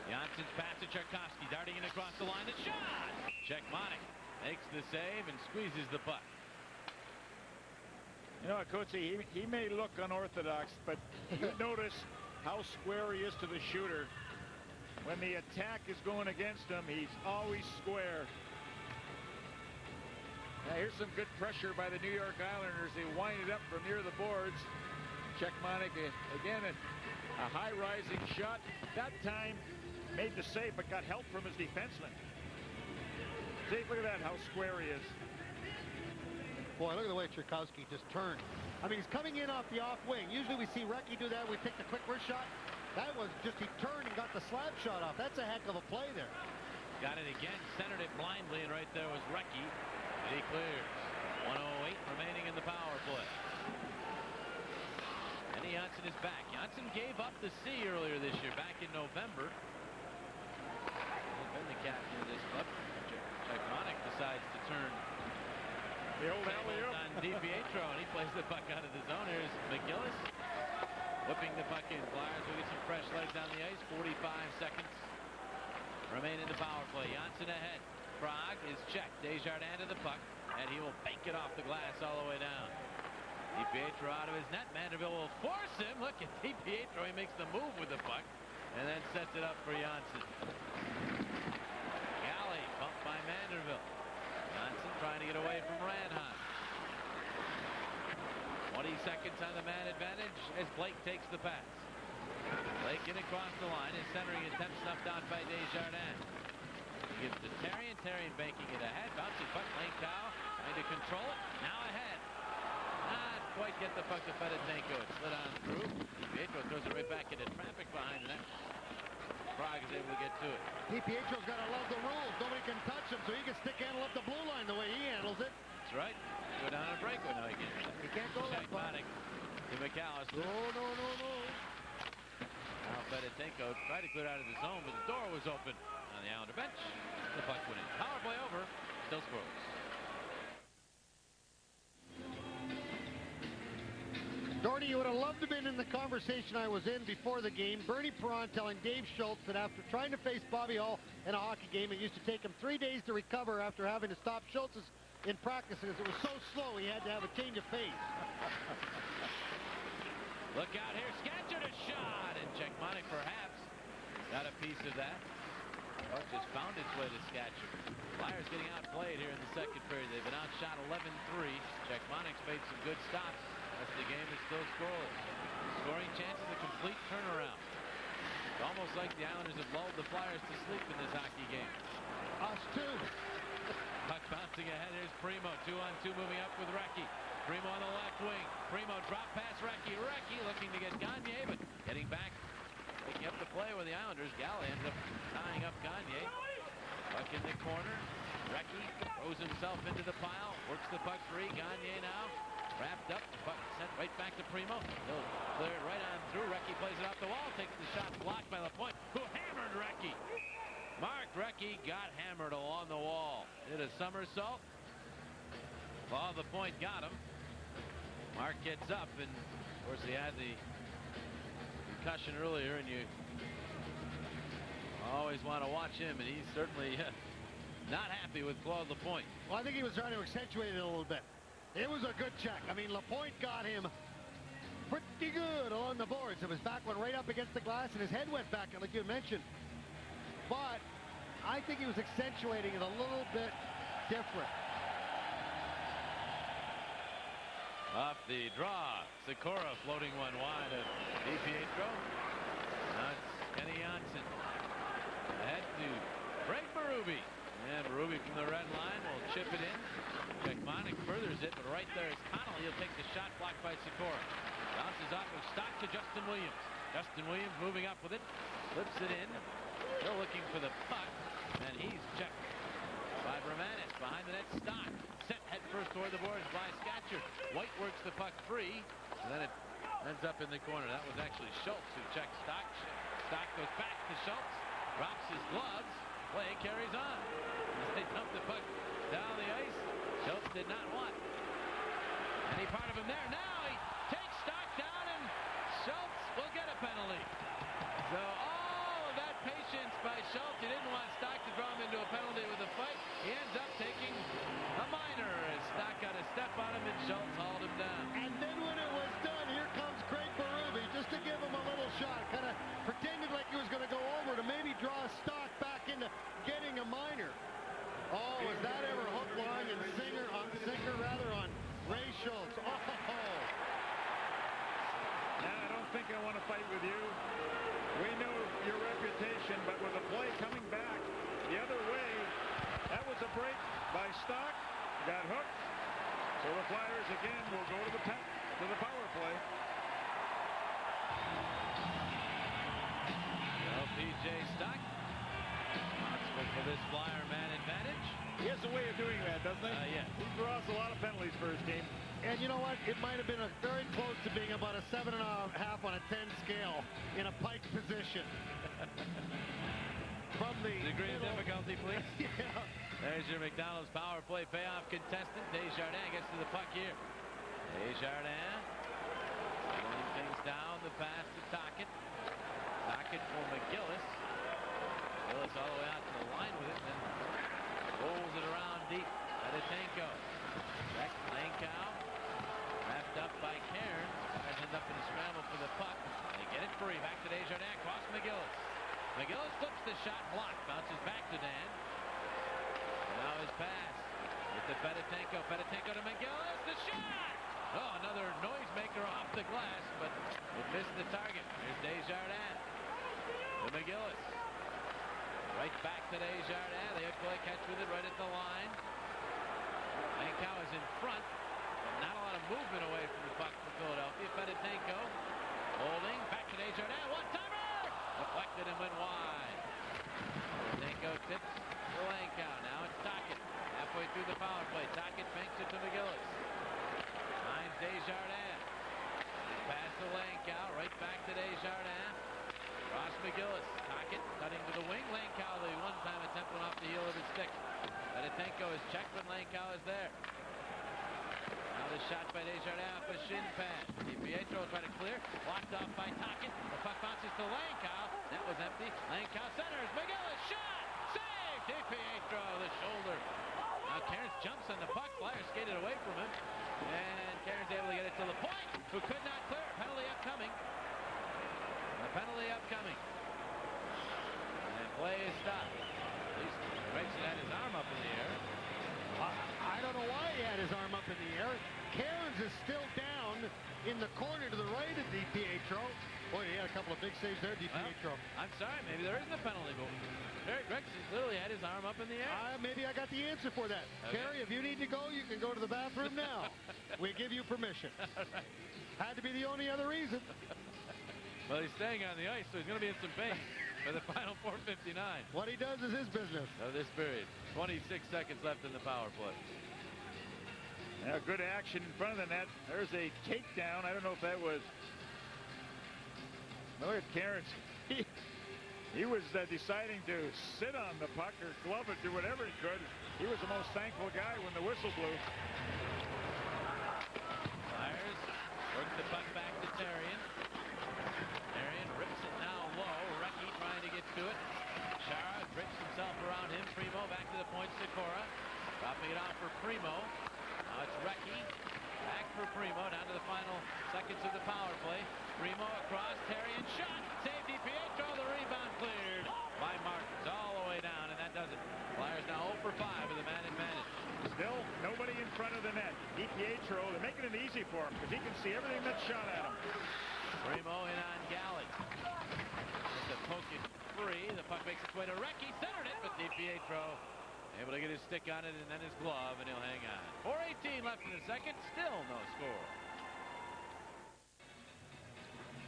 A: Janssen's pass to Jarkowski, darting in across the line. The shot! Czechmanek makes the save and squeezes the puck.
B: You know, Coatsy, he may look unorthodox, but you notice how square he is to the shooter. When the attack is going against him, he's always square. Now here's some good pressure by the New York Islanders. They wind it up from near the boards. Czechmanek again a high rising shot. That time made the save but got help from his defenseman. See, look at that, how square he is.
C: Boy, look at the way Jarkowski just turned. I mean, he's coming in off the off wing. Usually we see Recchi do that. We take the quick wrist shot. That was just, he turned and got the slap shot off. That's a heck of a play there.
A: Got it again, centered it blindly, and right there was Recchi. And he clears. 1:08 remaining in the power play. Kenny Janssen is back. Janssen gave up the C earlier this year, back in November. He's been the captain of this club. Czechmanek decides to turn
B: The old alley-oop
A: on DiPietro, and he plays the puck out of the zone. Here's McGillis whipping the puck in. Flyers will get some fresh legs on the ice. 45 seconds remain in the power play. Janssen ahead. Prague is checked. Desjardins to the puck, and he will bank it off the glass all the way down. DiPietro out of his net. Vanderbilt will force him. Look at DiPietro. He makes the move with the puck and then sets it up for Janssen. Galley bumped by Vanderbilt. Janssen trying to get away from Ranhan. 20 seconds on the man advantage as Blake takes the pass. Blake in across the line. His centering attempt snuffed out by Desjardins. He gives to Terrien. Terrien banking it ahead. Bouncing puck. Lane Cow trying to control it. Now ahead. Not quite get the puck to Fedotenko. It slid on through. DiPietro throws it right back into traffic behind the net. Prague is able to get to it.
C: DiPietro's got to love the rules. Nobody can touch him, so he can stick handle up the blue line the way he handles it.
A: That's right. Go down a breakaway. No, he can't.
C: He can't go that far.
A: To McAllister.
C: No.
A: Now Fedotenko tried to clear out of the zone, but the door was open on the Islander bench. The puck went in. Power play over. Still scoreless.
C: Dorney, you would have loved to have been in the conversation I was in before the game. Bernie Perron telling Dave Schultz that after trying to face Bobby Hull in a hockey game, it used to take him 3 days to recover after having to stop Schultz's in practices. It was so slow he had to have a change of pace.
A: Look out here. Scatchard a shot. And Czechmanek perhaps got a piece of that. Puck just found its way to Scatchard. Flyers getting outplayed here in the second period. They've been outshot 11-3. Czechmanek's made some good stops. As the game is still scoreless. Scoring chances, a complete turnaround. It's almost like the Islanders have lulled the Flyers to sleep in this hockey game.
C: Us too.
A: Puck bouncing ahead. Here's Primo. 2-on-2 moving up with Recchi. Primo on the left wing. Primo drop pass Recchi. Recchi looking to get Gagne, but getting back. Picking up the play with the Islanders. Galley ends up tying up Gagne. Puck in the corner. Recchi throws himself into the pile. Works the puck free. Gagne now. Wrapped up, puck sent right back to Primo. He'll clear it right on through. Recchi plays it off the wall, takes the shot blocked by Lapointe, who hammered Recchi. Mark Recchi got hammered along the wall. Did a somersault. Well, Lapointe got him. Mark gets up, and of course he had the concussion earlier, and you always want to watch him, and he's certainly not happy with Claude Lapointe.
C: Well, I think he was trying to accentuate it a little bit. It was a good check. I mean, Lapointe got him pretty good along the boards. His back went right up against the glass, and his head went back, like you mentioned. But I think he was accentuating it a little bit different.
A: Off the draw, Sikora floating one wide of DiPietro. Now it's Kenny Janssen. Ahead to Greg Berube. And Berube keep it in. Jekmonic furthers it, but right there is Connolly. He'll take the shot, blocked by Sikora. Bounces off of Stock to Justin Williams. Justin Williams moving up with it. Flips it in. Still looking for the puck. And he's checked by Romanis. Behind the net, Stock. Set head first toward the boards by Scatcher. White works the puck free. And then it ends up in the corner. That was actually Schultz who checked Stock. Stock goes back to Schultz. Drops his gloves. Play carries on. They dump the puck down the ice. Schultz did not want any part of him there. Now he takes Stock down, and Schultz will get a penalty. So all of that patience by Schultz. He didn't want Stock to draw him into a penalty with a fight. He ends up taking a minor as Stock got a step on him, and Schultz hauled him down.
C: And then when it was done, here comes Craig Berube just to give him a little shot. Kind of pretended like he was going to go over to maybe draw Stock back into getting a minor. Oh, was that ever hook, line, and sinker on Ray Schultz? Oh!
B: Now, I don't think I want to fight with you. We know your reputation, but with the play coming back the other way, that was a break by Stock. Got hooked. So the Flyers again will go to the power play.
A: Well, P.J. Stock responsible for this Flyer man advantage.
B: He has a way of doing that, doesn't he?
A: Yeah.
B: He draws a lot of penalties for his team.
C: And you know what? It might have been very close to being about a 7.5 on a 10 scale in a pike position. From the
A: Degree of difficulty, please.
C: Yeah.
A: There's your McDonald's power play payoff contestant. Desjardins gets to the puck here. Desjardins slowing things down. The pass to Tocchet. Tocchet for McGillis. McGillis all the way out to the line with it. Then rolls it around deep. Fedotenko. Back Langkow. Wrapped up by Cairns. Flyers end up in a scramble for the puck. They get it free. Back to Desjardins. Cross McGillis. McGillis flips the shot. Blocked. Bounces back to Dan. Now his pass. With the Fedotenko. Fedotenko to McGillis. The shot! Oh, another noisemaker off the glass, but it missed the target. Here's Desjardins. To McGillis. Right back to Desjardins. The hook play catch with it right at the line. Langkow is in front. Not a lot of movement away from the puck for Philadelphia. Fedotenko holding. Back to Desjardins. One-timer! Deflected and went wide. Fedotenko tips to Langkow. Now it's Tocchet. Halfway through the power play. Tocchet banks it to McGillis. Finds Desjardins. Pass to Langkow. Right back to Desjardins. Ross McGillis. Tocchet cutting to the wing. Langkow, the one-time attempt went off the heel of his stick. Fedotenko is checked, but Langkow is there. Now the shot by Desjardins off a shin pad. DiPietro trying to clear. Blocked off by Tocchet. The puck bounces to Langkow. That was empty. Langkow centers. McGillis shot! Save! DiPietro, the shoulder. Now Cairns jumps on the puck. Flyers skated away from him. And Cairns able to get it to Lapointe, who could not clear. Penalty upcoming. The penalty upcoming. And play is stopped. At least Richardson had his arm up in the air.
C: I don't know why he had his arm up in the air. Cairns is still down in the corner to the right of DiPietro. Boy, he had a couple of big saves there, DiPietro.
A: Well, I'm sorry, maybe there isn't a penalty, but Richardson literally had his arm up in the air.
C: Maybe I got the answer for that.
A: Okay.
C: Kerry, if you need to go, you can go to the bathroom now. We give you permission. Had to be the only other reason.
A: Well, he's staying on the ice, so he's going to be in some pain for the final 4:59
C: What he does is his business.
A: of this period. 26 seconds left in the power play.
B: Now, good action in front of the net. There's a takedown. I don't know if that was... Look at Cairns. He was deciding to sit on the puck or glove it, do whatever he could. He was the most thankful guy when the whistle blew.
A: Flyers work the puck back to Therrien. Therrien rips it now low. Recchi trying to get to it. Chara drapes himself around him. Primo back to the point. Sikora dropping it off for Primo. Now it's Recchi. Back for Primo. Down to the final seconds of the power play. Primo across. Therrien shot. Save DiPietro. The rebound cleared by Martins all the way down, and that does it. Flyers now 0 for 5 with a man advantage.
B: Still nobody in front of the net. DiPietro, they're making it easy for him because he can see everything that's shot at him.
A: Primo in on Galli. With the poke it free. The puck makes its way to Recchi. Centered it, but DiPietro Able to get his stick on it and then his glove, and he'll hang on. 4:18 left in the second. Still no score.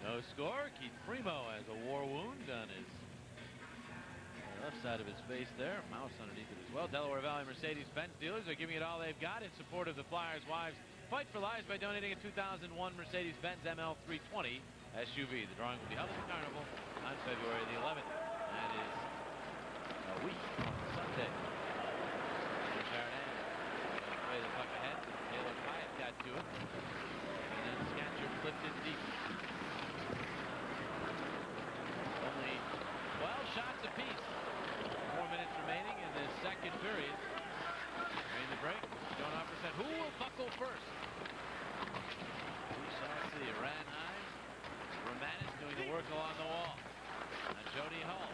A: No score. Keith Primo has a war wound on his left side of his face there. Mouse underneath it as well. Delaware Valley Mercedes-Benz dealers are giving it all they've got in support of the Flyers' Wives Fight for Lives by donating a 2001 Mercedes-Benz ML 320 SUV. The drawing will be held at the Carnival on February the 11th. That is a week on Sunday. Chardin play the puck ahead. Taylor Pyatt got to it. And then Scatcher flipped it deep. Only 12 shots apiece. 4 minutes remaining in the second period. During the break, John Hopper said, who will buckle first? We shall see. Ranheim, Romanis doing the work along the wall. Now Jody Hull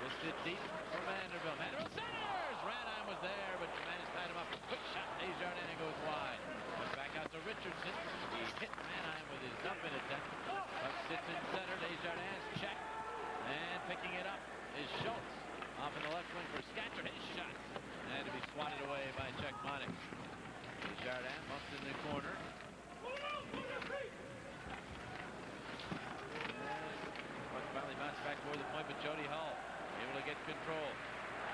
A: twisted deep for Vanderbilt. Vanderbilt centers! Ranheim was there, but Romanis tied him up. Quick shot. Desjardins goes wide. But back out to Richardson. He hit Ranheim with his dump-in attempt. Puck sits in center. Desjardins check. And picking it up is Schultz. Off in the left wing for Scatcher. His shot. And to be swatted away by Czech Monik. Desjardins bumped in the corner. Puck finally bounced back toward the point, but Jody Hull able to get control.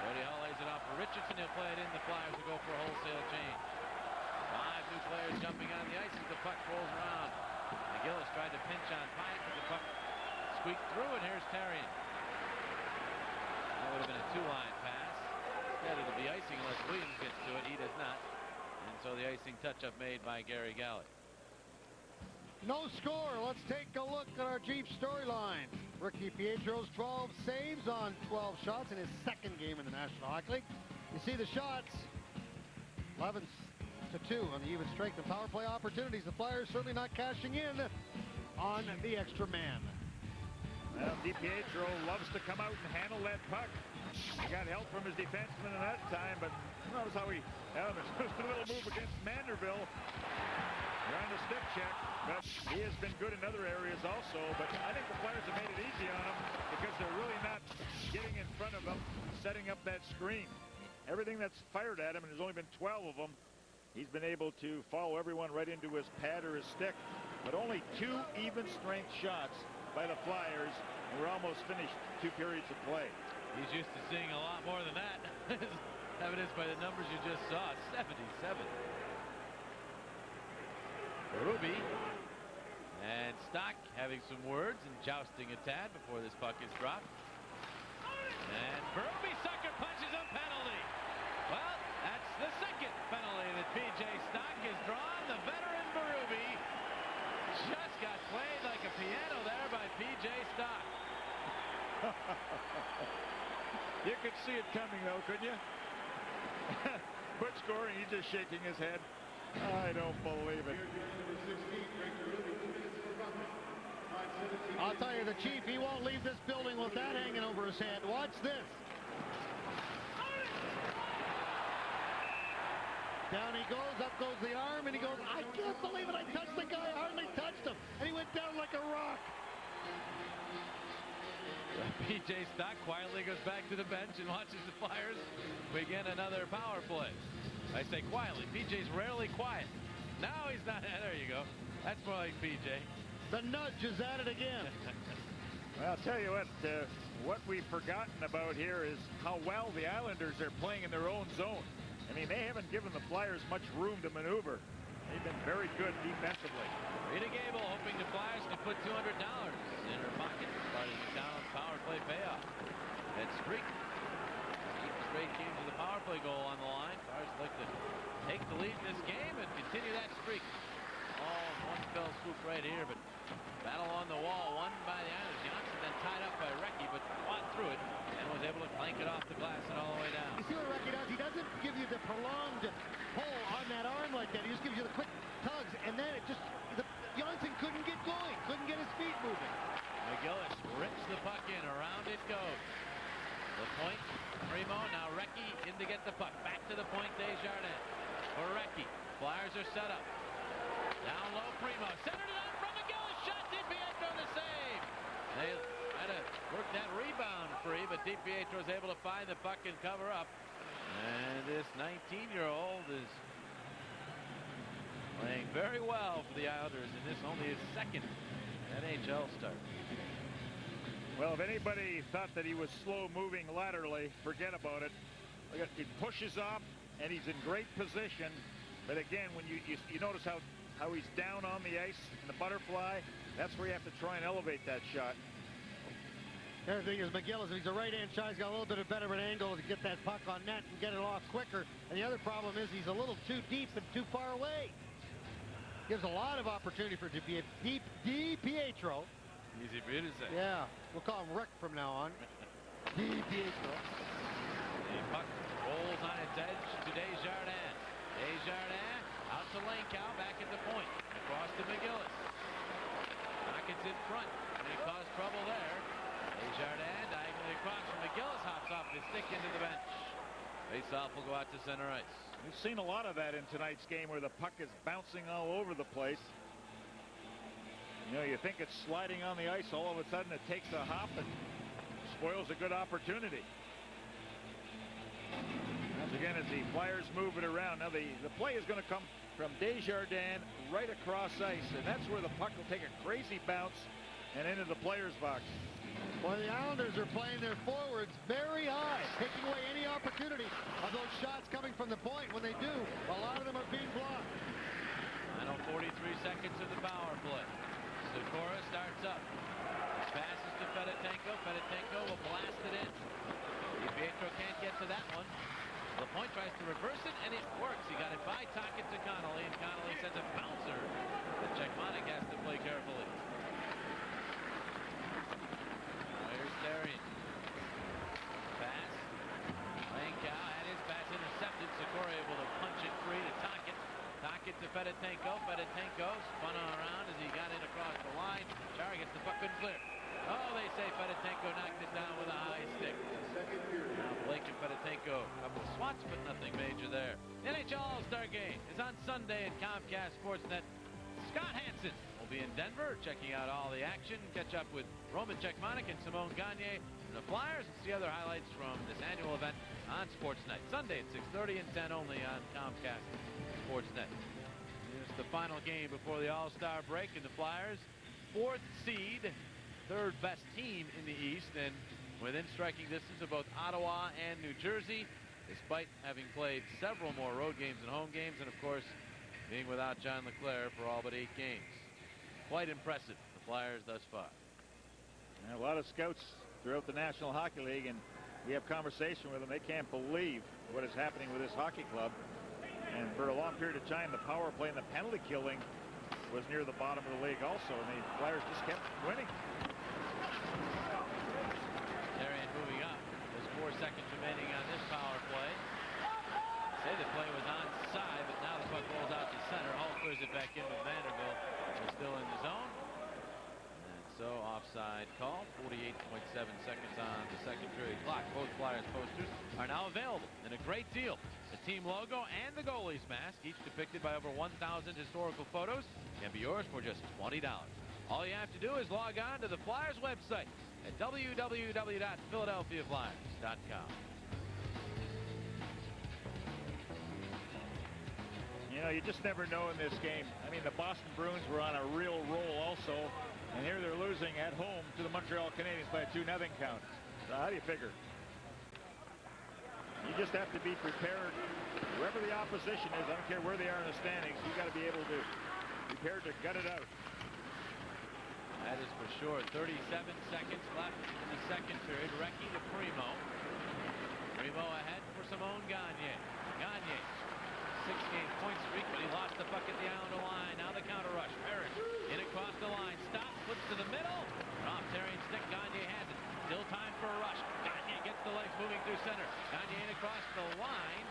A: Jody Hull lays it off for Richardson. He'll play it in. The Flyers will go for a wholesale change. 5 new players jumping on the ice as the puck rolls around. McGillis tried to pinch on Pyatt, but the puck squeaked through, and here's Therrien. That would have been a 2-line pass. Instead, it'll be icing unless Williams gets to it. He does not. And so the icing touch-up made by Gary Galley.
C: No score. Let's take a look at our Jeep storyline. Ricky Pietro's 12 saves on 12 shots in his second game in the National Hockey League. You see the shots. 11-2 on the even strength and power play opportunities. The Flyers certainly not cashing in on the extra man.
B: Well, DiPietro loves to come out and handle that puck. He got help from his defenseman in that time, but notice how he had a little move against Manderville. They're on the stick check, but he has been good in other areas also. But I think the Flyers have made it easy on him because they're really not getting in front of him, setting up that screen. Everything that's fired at him, and there's only been 12 of them, he's been able to follow everyone right into his pad or his stick. But only 2 even strength shots by the Flyers, and we're almost finished 2 periods of play.
A: He's used to seeing a lot more than that. Evidenced by the numbers you just saw. 77. Ruby and Stock having some words and jousting a tad before this puck is dropped. And Berube sucker punches a penalty. Well, that's the second penalty that P.J. Stock has drawn. The veteran Berube just got played like a piano there by P.J. Stock.
B: You could see it coming, though, couldn't you? Butch scoring, he's just shaking his head. I don't believe it.
C: I'll tell you, the Chief, he won't leave this building with that hanging over his head. Watch this. Down he goes, up goes the arm, and he goes, I can't believe it, I touched the guy, I hardly touched him. And he went down like a rock.
A: P.J. Stock quietly goes back to the bench and watches the Flyers begin another power play. I say quietly. P.J.'s rarely quiet. Now he's not. There you go. That's more like P.J.
C: The nudge is at it again.
B: Well, I'll tell you what we've forgotten about here is how well the Islanders are playing in their own zone. I mean, they haven't given the Flyers much room to maneuver. They've been very good defensively.
A: Rita Gable hoping the Flyers can put $200 in her pocket. Starting to count on power play payoff. That streak. 8 straight games with a power play goal on the line. Flyers like to take the lead in this game and continue that streak. Oh, one fell swoop right here, but battle on the wall, won by the Islanders. Johnson then tied up by Recchi, but fought through it and was able to clank it off the glass and all the way down.
C: You see what Recchi does? He doesn't give you the prolonged pull on that arm like that. He just gives you the quick tugs, and then it just, Johnson couldn't get going, couldn't get his feet moving.
A: McGillis rips the puck in, around it goes. The point, Primo, now Recchi in to get the puck. Back to the point, Desjardins. For Recchi, Flyers are set up. Down low, Primo, centered it on from McGillis, shot, DiPietro to save. They had to work that rebound free, but DiPietro's able to find the puck and cover up. And this 19-year-old is playing very well for the Islanders in this only his second NHL start.
B: Well, if anybody thought that he was slow moving laterally, forget about it. He pushes off, and he's in great position. But again, when you notice how he's down on the ice in the butterfly, that's where you have to try and elevate that shot.
C: The other thing is McGillis, if he's a right-hand shot, he's got a little bit of better of an angle to get that puck on net and get it off quicker. And the other problem is he's a little too deep and too far away. Gives a lot of opportunity for DiPietro.
A: Easy for you to say.
C: Yeah, we'll call him Rick from now on. DiPietro.
A: The puck rolls on its edge to Desjardins. Desjardins out to Langkow, back at the point. Across to McGillis. Rockets in front, and it caused trouble there. Desjardins diagonally across from McGillis, hops off his stick into the bench. Face-off will go out to center ice.
B: We've seen a lot of that in tonight's game where the puck is bouncing all over the place. You know, you think it's sliding on the ice, all of a sudden it takes a hop and spoils a good opportunity. Once again, as the Flyers move it around, now the play is going to come from Desjardins right across ice, and that's where the puck will take a crazy bounce and into the player's box.
C: Well, the Islanders are playing their forwards very high, taking away any opportunity of those shots coming from the point. When they do, a lot of them are being blocked.
A: Final 43 seconds of the power play. Sikora starts up. His passes to Fedotenko. Fedotenko will blast it in. DiPietro can't get to that one. LaPointe tries to reverse it, and it works. He got it by Tocchet to Connolly, and Connolly sends a bouncer that Czechmanek has to play carefully. Here's Therrien. Pass. Langkow had his pass intercepted. Sikora able to punch it free to Tocchet. Tocchet to Fedotenko. Fedotenko spun around as he got in across the line. Chara gets the puck, couldn't clear. Oh, they say Fedotenko knocked it down with a high stick. Now Blake and Fedotenko, a couple of swats, but nothing major there. The NHL All-Star Game is on Sunday at Comcast Sportsnet. Scott Hansen will be in Denver, checking out all the action. Catch up with Roman Czechmanek and Simone Gagne from the Flyers, and see other highlights from this annual event on Sportsnet. Sunday at 6:30 and 10 only on Comcast Sportsnet. Here's the final game before the All-Star break, and the Flyers, 4th seed, 3rd best team in the East, and within striking distance of both Ottawa and New Jersey, despite having played several more road games and home games, and of course being without John LeClair for all but 8 games. Quite impressive, the Flyers thus far.
B: And a lot of scouts throughout the National Hockey League, and we have conversation with them. They can't believe what is happening with this hockey club. And for a long period of time, the power play and the penalty killing was near the bottom of the league also, and the Flyers just kept winning.
A: Therrien moving up. There's 4 seconds remaining on this power play. Say the play was onside, but now the puck rolls out to center. Hull clears it back in with Vanderbilt. We're still in the zone. And so offside call. 48.7 seconds on the second period clock. Both Flyers posters are now available in a great deal. The team logo and the goalie's mask, each depicted by over 1,000 historical photos, can be yours for just $20. All you have to do is log on to the Flyers website at www.philadelphiaflyers.com.
B: You know, you just never know in this game. I mean, the Boston Bruins were on a real roll also, and here they're losing at home to the Montreal Canadiens by a 2-0 count. So how do you figure? You just have to be prepared. Whoever the opposition is, I don't care where they are in the standings, you got to be able to prepared to gut it out.
A: That is for sure. 37 seconds left in the second period. Recchi to Primo. Primo ahead for Simone Gagne. Gagne, 6-game point streak, but he lost the puck at the Islander line. Now the counter rush. Parrish in across the line. Stops, flips to the middle. And off Therrien's stick. Gagne has it. Still time for a rush. Gagne gets the legs moving through center. Gagne in across the line.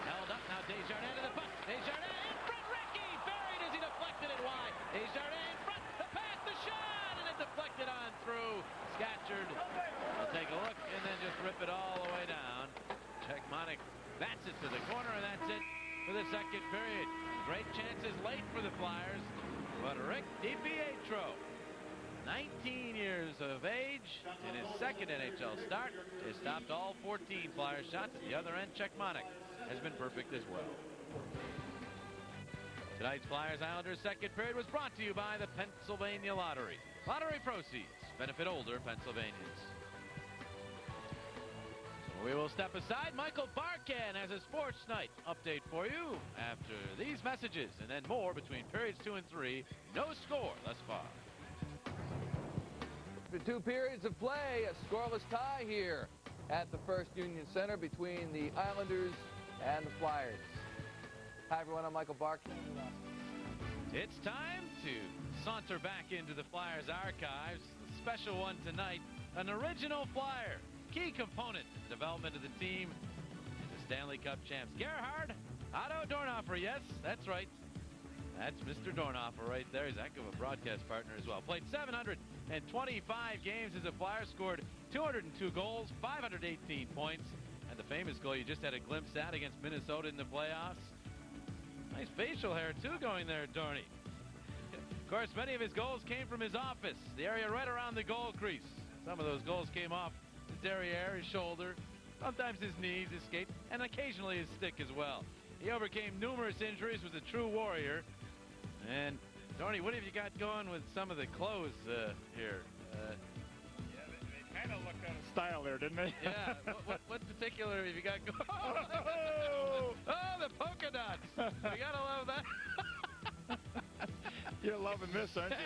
A: Held up now. Desjardins to the puck. Desjardins in front. Recchi buried as he deflected it wide. Desjardins in front. The pass, the shot, and it deflected on through. Scatchard will take a look and then just rip it all the way down. Czechmanek bats it to the corner, and that's it for the second period. Great chances late for the Flyers, but Rick DiPietro, 19 years of age, in his second NHL start, has stopped all 14 Flyers shots. At the other end, Czechmanek has been perfect as well. Tonight's Flyers-Islanders second period was brought to you by the Pennsylvania Lottery. Lottery proceeds benefit older Pennsylvanians. So we will step aside. Michael Barkan has a Sports Night update for you after these messages, and then more between periods 2 and 3. No score thus far.
H: The 2 periods of play, a scoreless tie here at the First Union Center between the Islanders and the Flyers. Hi everyone, I'm Michael Barkan.
A: It's time to saunter back into the Flyers archives. A special one tonight, an original Flyer, key component in the development of the team, the Stanley Cup champs. Gerhard Otto Dornhofer, yes, that's right. That's Mr. Dornhofer right there. He's a heck of a broadcast partner as well. Played 725 games as a Flyer, scored 202 goals, 518 points, and the famous goal you just had a glimpse at against Minnesota in the playoffs. Nice facial hair, too, going there, Dorney. Of course, many of his goals came from his office, the area right around the goal crease. Some of those goals came off his derriere, his shoulder, sometimes his knees, his skate, and occasionally his stick as well. He overcame numerous injuries, was a true warrior. And, Dorney, what have you got going with some of the clothes here?
B: Yeah, they kind of looked out of style there, didn't they?
A: Yeah, what particular have you got going? Oh, the polka dots. You gotta love that.
B: You're loving this, aren't you?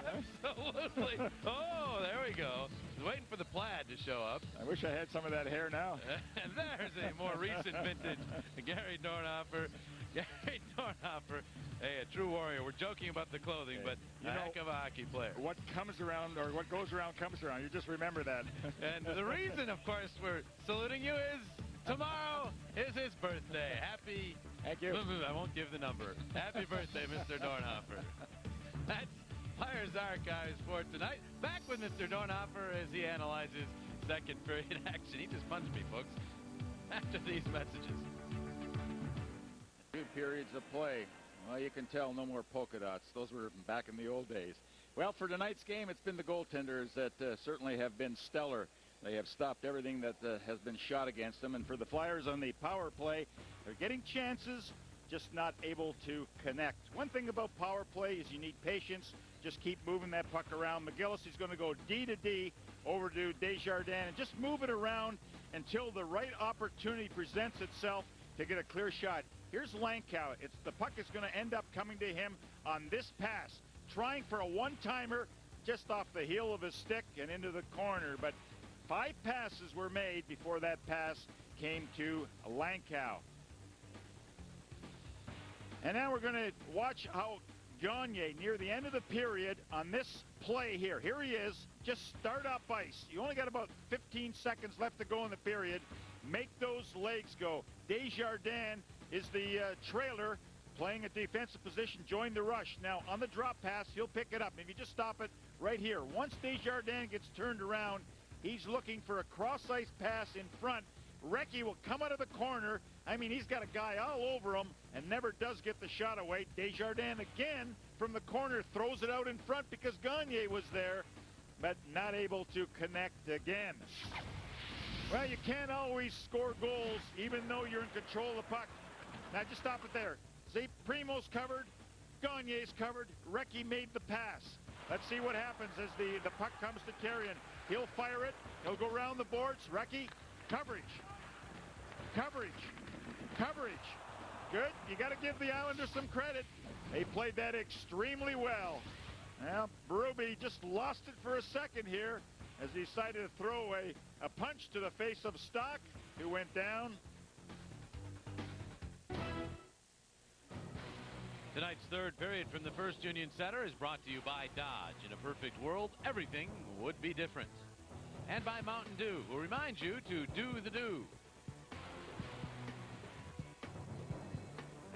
A: Absolutely. Oh, there we go. I was waiting for the plaid to show up.
B: I wish I had some of that hair now.
A: And there's a more recent vintage Gary Dornhofer. Gary Dornhofer, hey, a true warrior. We're joking about the clothing, but a heck of a hockey player.
B: What comes around, or what goes around comes around. You just remember that.
A: And the reason, of course, we're saluting you is tomorrow is his birthday. Happy...
B: Thank you.
A: I won't give the number. Happy birthday, Mr. Dornhofer. That's Flyers Archives for tonight. Back with Mr. Dornhofer as he analyzes second period action. He just punched me, folks, after these messages.
I: 2 periods of play. Well, you can tell no more polka dots. Those were back in the old days. Well, for tonight's game, it's been the goaltenders that certainly have been stellar. They have stopped everything that has been shot against them. And for the Flyers on the power play, they're getting chances, just not able to connect. One thing about power play is you need patience. Just keep moving that puck around. McGillis is going to go D to D over to Desjardins and just move it around until the right opportunity presents itself to get a clear shot. Here's Lankow. The puck is going to end up coming to him on this pass, trying for a one-timer just off the heel of his stick and into the corner. But 5 passes were made before that pass came to Lankow. And now we're going to watch how Gagne, near the end of the period on this play here. Here he is, just start up ice. You only got about 15 seconds left to go in the period. Make those legs go. Desjardins is the trailer, playing a defensive position, join the rush. Now, on the drop pass, he'll pick it up. If you just stop it right here. Once Desjardins gets turned around, he's looking for a cross-ice pass in front. Recchi will come out of the corner. I mean, he's got a guy all over him and never does get the shot away. Desjardins again from the corner throws it out in front because Gagne was there, but not able to connect again. Well, you can't always score goals even though you're in control of the puck. Now just stop it there. See, Primo's covered, Gagne's covered, Recchi made the pass. Let's see what happens as the puck comes to Therrien. He'll fire it, he'll go around the boards. Recchi, coverage. Good. You got to give the Islanders some credit. They played that extremely well. Well, Berube just lost it for a second here as he decided to throw a punch to the face of Stock, who went down.
A: Tonight's third period from the First Union Center is brought to you by Dodge. In a perfect world, everything would be different. And by Mountain Dew, who reminds you to do the do.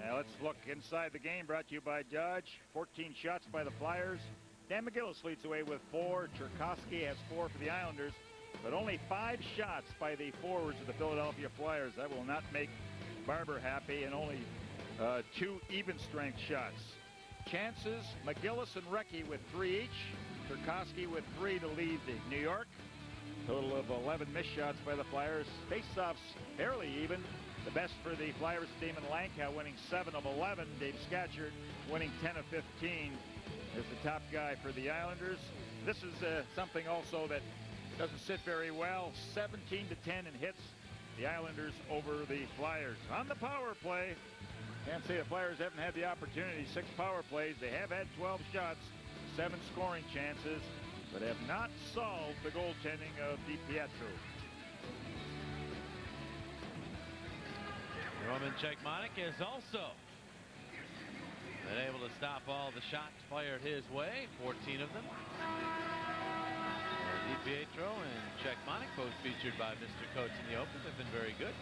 B: Now let's look inside the game, brought to you by Dodge. 14 shots by the Flyers. Dan McGillis leads away with 4. Cherkasky has 4 for the Islanders, but only 5 shots by the forwards of the Philadelphia Flyers. That will not make Barber happy, and only 2 even-strength shots. Chances, McGillis and Recchi with 3 each. Cherkasky with 3 to lead the New York. Total of 11 missed shots by the Flyers. Face-offs fairly even. The best for the Flyers, Damon Lankow, winning 7 of 11. Dave Scatchard winning 10 of 15 is the top guy for the Islanders. This is something also that doesn't sit very well. 17 to 10 in hits. The Islanders over the Flyers. On the power play, can't say the Flyers haven't had the opportunity. 6 power plays. They have had 12 shots, 7 scoring chances, but have not solved the goaltending of DiPietro.
A: Roman Cechmanek has also been able to stop all the shots fired his way, 14 of them. DiPietro and Cechmanek, both featured by Mr. Coates in the Open, have been very good.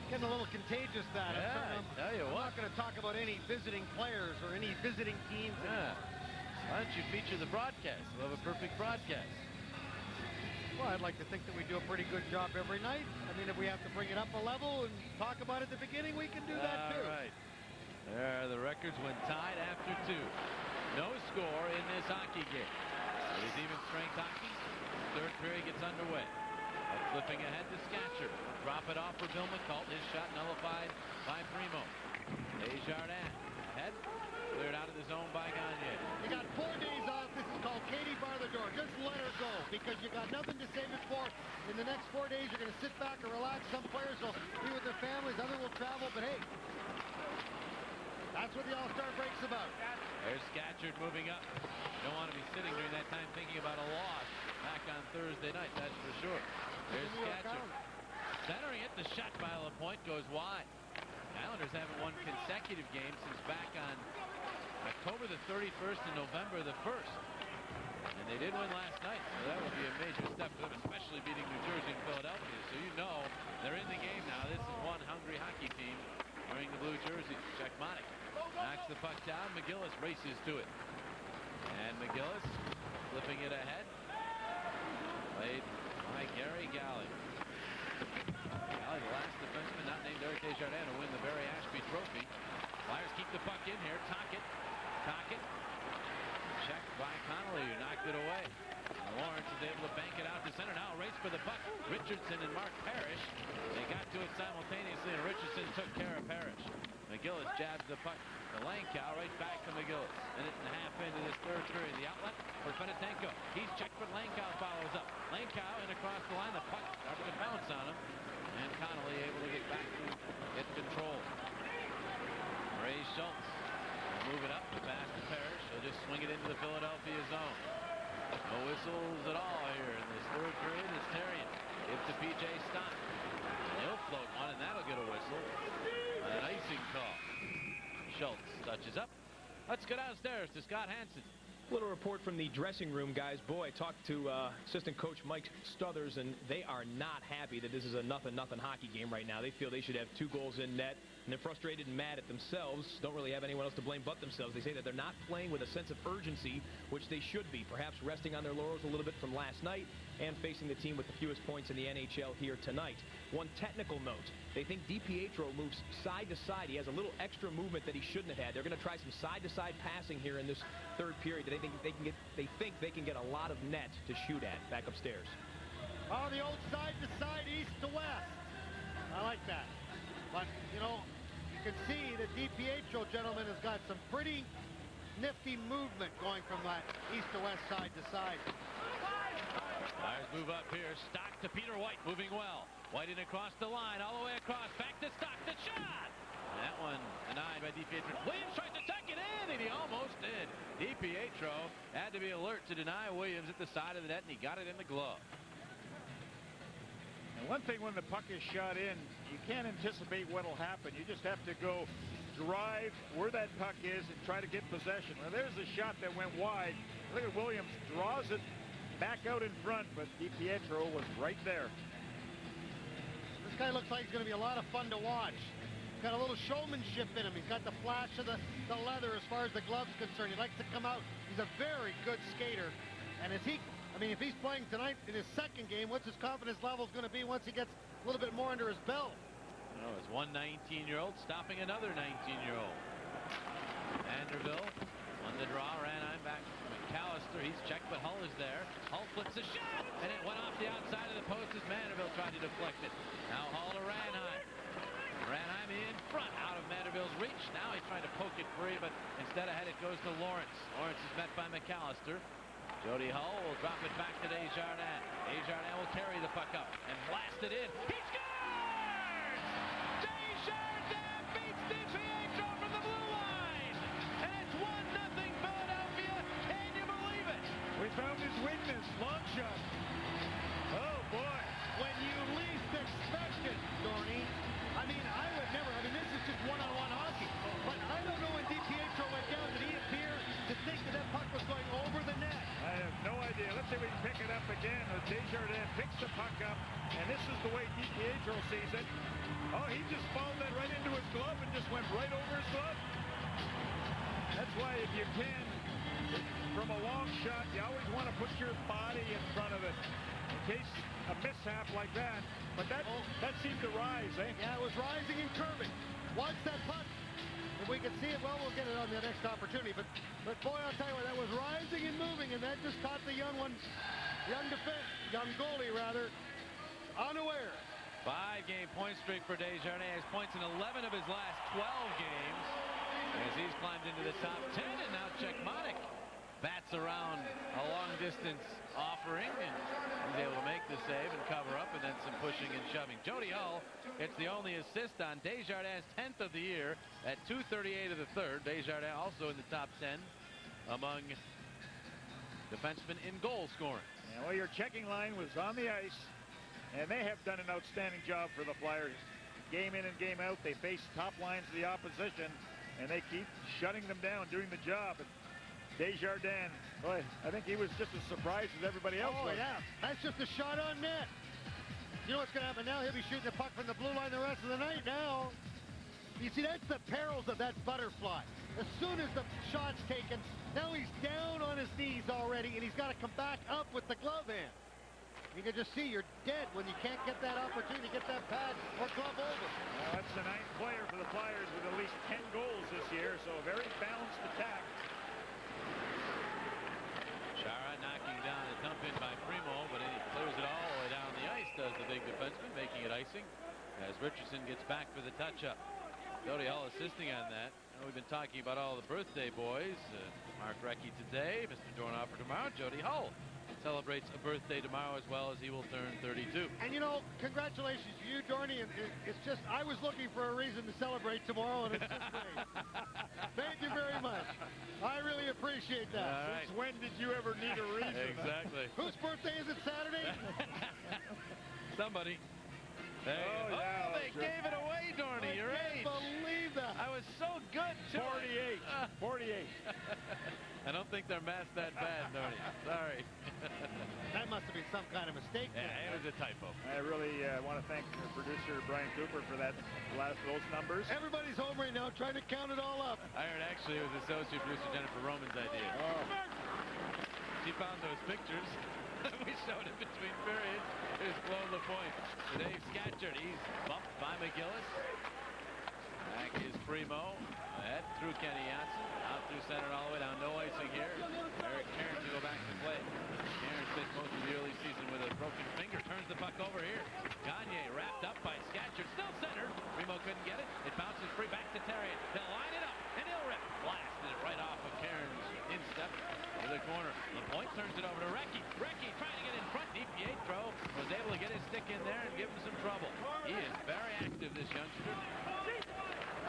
C: Getting a little contagious, that.
A: Yeah, I tell you
C: I'm
A: what.
C: not going to talk about any visiting players or any visiting teams.
A: Yeah. Why don't you feature the broadcast? We'll have a perfect broadcast.
C: Well, I'd like to think that we do a pretty good job every night. I mean, if we have to bring it up a level and talk about it at the beginning, we can do that too.
A: All right. There are the records when tied after 2. No score in this hockey game. It is even strength hockey. Third period gets underway. Flipping ahead to Scatcher. Drop it off for Bill McCult. His shot nullified by Primo. Desjardins ahead. Cleared out of the zone by Gagne.
C: You got 4 days off. This is called Katie bar the door. Just let her go because you got nothing to save it for. In the next 4 days, you're going to sit back and relax. Some players will be with their families. Others will travel. But hey, that's what the All-Star break's about.
A: There's Scatchard moving up. Don't want to be sitting during that time thinking about a loss back on Thursday night, that's for sure. There's Scatchard. Centering it, the shot by LaPointe goes wide. The Islanders haven't won consecutive games since back on October the 31st and November the 1st. And they did win last night, so that would be a major step for them, especially beating New Jersey and Philadelphia. So you know they're in the game now. This is one hungry hockey team wearing the blue jersey. Cechmanek knocks the puck down. McGillis races to it. And McGillis flipping it ahead. Played by Gary Galley. Galley, the last defenseman not named Eric Desjardins to win the Barry Ashby Trophy. Flyers keep the puck in here. Tocchet. Checked by Connolly, who knocked it away. And Lawrence is able to bank it out to center. Now a race for the puck. Richardson and Mark Parrish. They got to it simultaneously, and Richardson took care of Parrish. McGillis jabs the puck to Lankow, right back to McGillis. Minute and a half into this third period. The outlet for Fedotenko. He's checked, but Lankow follows up. Lankow in across the line. The puck started to bounce on him. And Connolly able to get back to get control. Ray Schultz will move it up. The pass to Parrish. He'll just swing it into the Philadelphia zone. No whistles at all here in this third period. It's Therrien. Give to P.J. Stock. And he'll float one, and that'll get a whistle. An icing call. Schultz touches up. Let's go downstairs to Scott Hansen.
E: Little report from the dressing room, guys. Boy, I talked to assistant coach Mike Stothers, and they are not happy that this is a nothing hockey game right now. They feel they should have 2 goals in net, and they're frustrated and mad at themselves. Don't really have anyone else to blame but themselves. They say that they're not playing with a sense of urgency, which they should be, perhaps resting on their laurels a little bit from last night and facing the team with the fewest points in the NHL here tonight. One technical note. They think DiPietro moves side to side. He has a little extra movement that he shouldn't have had. They're going to try some side-to-side passing here in this third period. They think they can get a lot of net to shoot at back upstairs.
C: Oh, the old side-to-side, east to west. I like that. But, you know, you can see that DiPietro, gentlemen, has got some pretty nifty movement going from that east to west, side to side.
A: Flyers move up here. Stock to Peter White, moving well. White in across the line, all the way across, back to Stock, the shot! And that one denied by DiPietro. Williams tries to tuck it in, and he almost did. DiPietro had to be alert to deny Williams at the side of the net, and he got it in the glove.
B: And one thing when the puck is shot in, you can't anticipate what will happen. You just have to go drive where that puck is and try to get possession. Well, there's a shot that went wide. Look at Williams, draws it back out in front, but DiPietro was right there.
C: This guy looks like he's going to be a lot of fun to watch. He's got a little showmanship in him. He's got the flash of the leather as far as the glove's concerned. He likes to come out. He's a very good skater. And if he's playing tonight in his second game, what's his confidence level is going to be once he gets a little bit more under his belt?
A: Oh, it's one 19-year-old stopping another 19-year-old. Vanderbilt on the draw, ran on back. McAllister, he's checked, but Hull is there. Hull flips a shot, and it went off the outside of the post as Mandeville tried to deflect it. Now Hall to Ranheim. Ranheim in front, out of Mandeville's reach. Now he's trying to poke it free, but instead ahead it goes to Lawrence. Lawrence is met by McAllister. Jody Hull will drop it back to Desjardins. Desjardins will carry the puck up and blast it in. He scores! Desjardins beats DiPietro from the blue line. And it's 1-0 Philadelphia. Can you believe it?
B: We found his weakness. Long shot. Oh, boy.
C: When you least expect it, Dorney. I mean, I would never. I mean, this is just one-on-one hockey. But I don't know when DiPietro went down, did he appear to think that that puck was going over the net?
B: I have no idea. Let's see if we can pick it up again. Desjardins picks the puck up, and this is the way DiPietro sees it. Oh, he just followed that right into his glove and just went right over his glove. That's why if you can, from a long shot, you always want to put your body in front of it in case a mishap like that. But that seemed to rise, eh?
C: Yeah, it was rising and curving. Watch that puck. If we can see it, well, we'll get it on the next opportunity. But boy, I'll tell you what, that was rising and moving, and that just caught the young goalie rather, unaware.
A: 5-game point streak for Desjardins. He has points in 11 of his last 12 games as he's climbed into the top 10, and now Czechmanek bats around a long-distance offering, and he's able to make the save and cover up, and then some pushing and shoving. Jody Hull gets the only assist on Desjardins' 10th of the year at 2:38 of the third. Desjardins also in the top 10 among defensemen in goal scoring.
B: Yeah, well, your checking line was on the ice, and they have done an outstanding job for the Flyers. Game in and game out, they face top lines of the opposition, and they keep shutting them down, doing the job. And Desjardins, boy, I think he was just as surprised as everybody else was.
C: Oh, yeah. That's just a shot on net. You know what's going to happen now? He'll be shooting the puck from the blue line the rest of the night now. You see, that's the perils of that butterfly. As soon as the shot's taken, now he's down on his knees already, and he's got to come back up with the glove hand. You can just see you're dead when you can't get that opportunity to get that pad or glove over.
B: Well, that's the 9th player for the Flyers with at least 10 goals this year, so a very balanced attack.
A: Chara knocking down a dump in by Primo, but he clears it all the way down the ice, does the big defenseman, making it icing as Richardson gets back for the touch-up. Jody Hull assisting on that. We've been talking about all the birthday boys. Mark Recchi today, Mr. Dornhofer tomorrow, Jody Hull celebrates a birthday tomorrow as well, as he will turn 32.
C: And you know, congratulations to you, Dorney. And it's just, I was looking for a reason to celebrate tomorrow, and it's just great. Thank you very much. I really appreciate that.
A: All right.
B: Since when did you ever need a reason?
A: Exactly.
C: Whose birthday is it, Saturday?
A: Somebody. There you go.
B: yeah,
A: They gave it away, Dorney. Your
C: I
A: age.
C: can't believe that.
A: I was so good to
B: 48. 48.
A: I don't think they're masked that bad, Dorney. Sorry.
C: That must have been some kind of mistake.
A: Yeah, it was a typo.
B: I really want to thank the producer, Brian Cooper, for those numbers.
C: Everybody's home right now trying to count it all up.
A: I heard actually it was associate producer Jennifer Roman's idea.
B: Oh.
A: She found those pictures. We showed it between periods. Here's Flo LaPointe. Dave Scatchard. He's bumped by McGillis. Back is Primo. Ahead through Kenny Janssen. Out through center all the way down. No icing here. Eric Cairns to go back to play. Cairns spent most of the early season with a broken finger. Turns the puck over here. Gagne wrapped up by Scatchard. Still centered. Primo couldn't get it. It bounces free back to Terrien. They'll line it up. And he'll rip. Blasted it right off of Cairns' instep to the corner. LaPointe turns it over to Recchi. Recchi trying to get in front. DiPietro was able to get his stick in there and give him some trouble. He is very active, this youngster.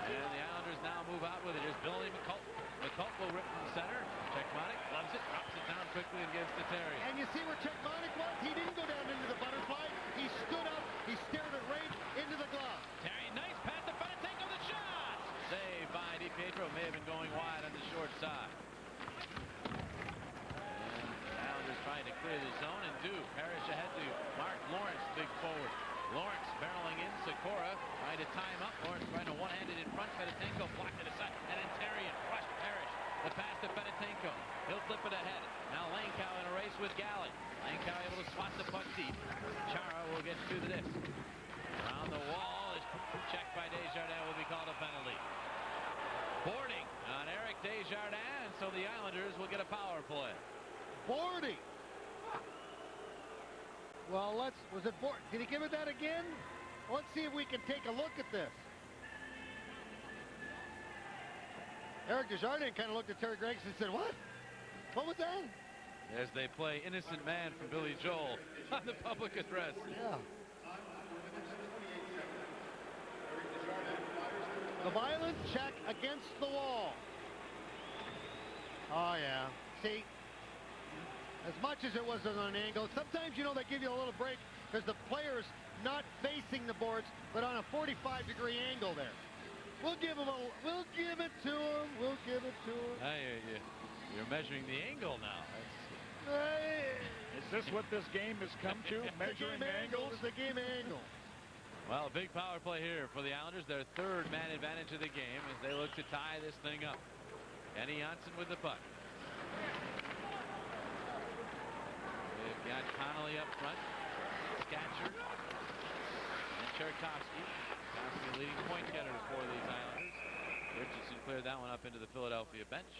A: And the Islanders now move out with it. Here's Billy McCulp. McCulp will rip from center. Czechmanek loves it, drops it down quickly and gives to Terry.
C: And you see where Czechmanek was? He didn't go down into the butterfly. He stood up. He stared it right into the glove.
A: Terry, nice pass to Fedotenko, the shot! Saved by DiPietro. May have been going wide on the short side. And the Islanders trying to clear the zone and do. Parrish ahead to Mark Lawrence, big forward. Lawrence barreling in. Sikora trying to tie him up. Lawrence trying to one-handed in front. Fedotenko blocked it aside. And then Terrien crushed Parrish. The pass to Fedotenko. He'll flip it ahead. Now Langkow in a race with Gallant. Langkow able to swat the puck deep. Chara will get to the disc. Around the wall is checked by Desjardins. Will be called a penalty. Boarding on Eric Desjardins. So the Islanders will get a power play.
C: Boarding. Well, Was it Bort? Did he give it that again? Let's see if we can take a look at this. Eric Desjardins kind of looked at Terry Gregson and said, what? What was that?
A: As they play Innocent Man from Billy Joel on the public address.
C: Yeah. The violent check against the wall. Oh, yeah. See, as much as it was on an angle, sometimes, you know, they give you a little break because the player's not facing the boards, but on a 45-degree angle there. We'll give it to him. We'll give it to him.
A: You're measuring the angle now.
B: Is this what this game has come to? Measuring angles?
C: The game angle.
A: Well, a big power play here for the Islanders. Their third man advantage of the game as they look to tie this thing up. Kenny Janssen with the puck. They've got Connolly up front. Scatcher. And Cherkovsky. Cherkovsky leading point getter for these Islanders. Richardson cleared that one up into the Philadelphia bench.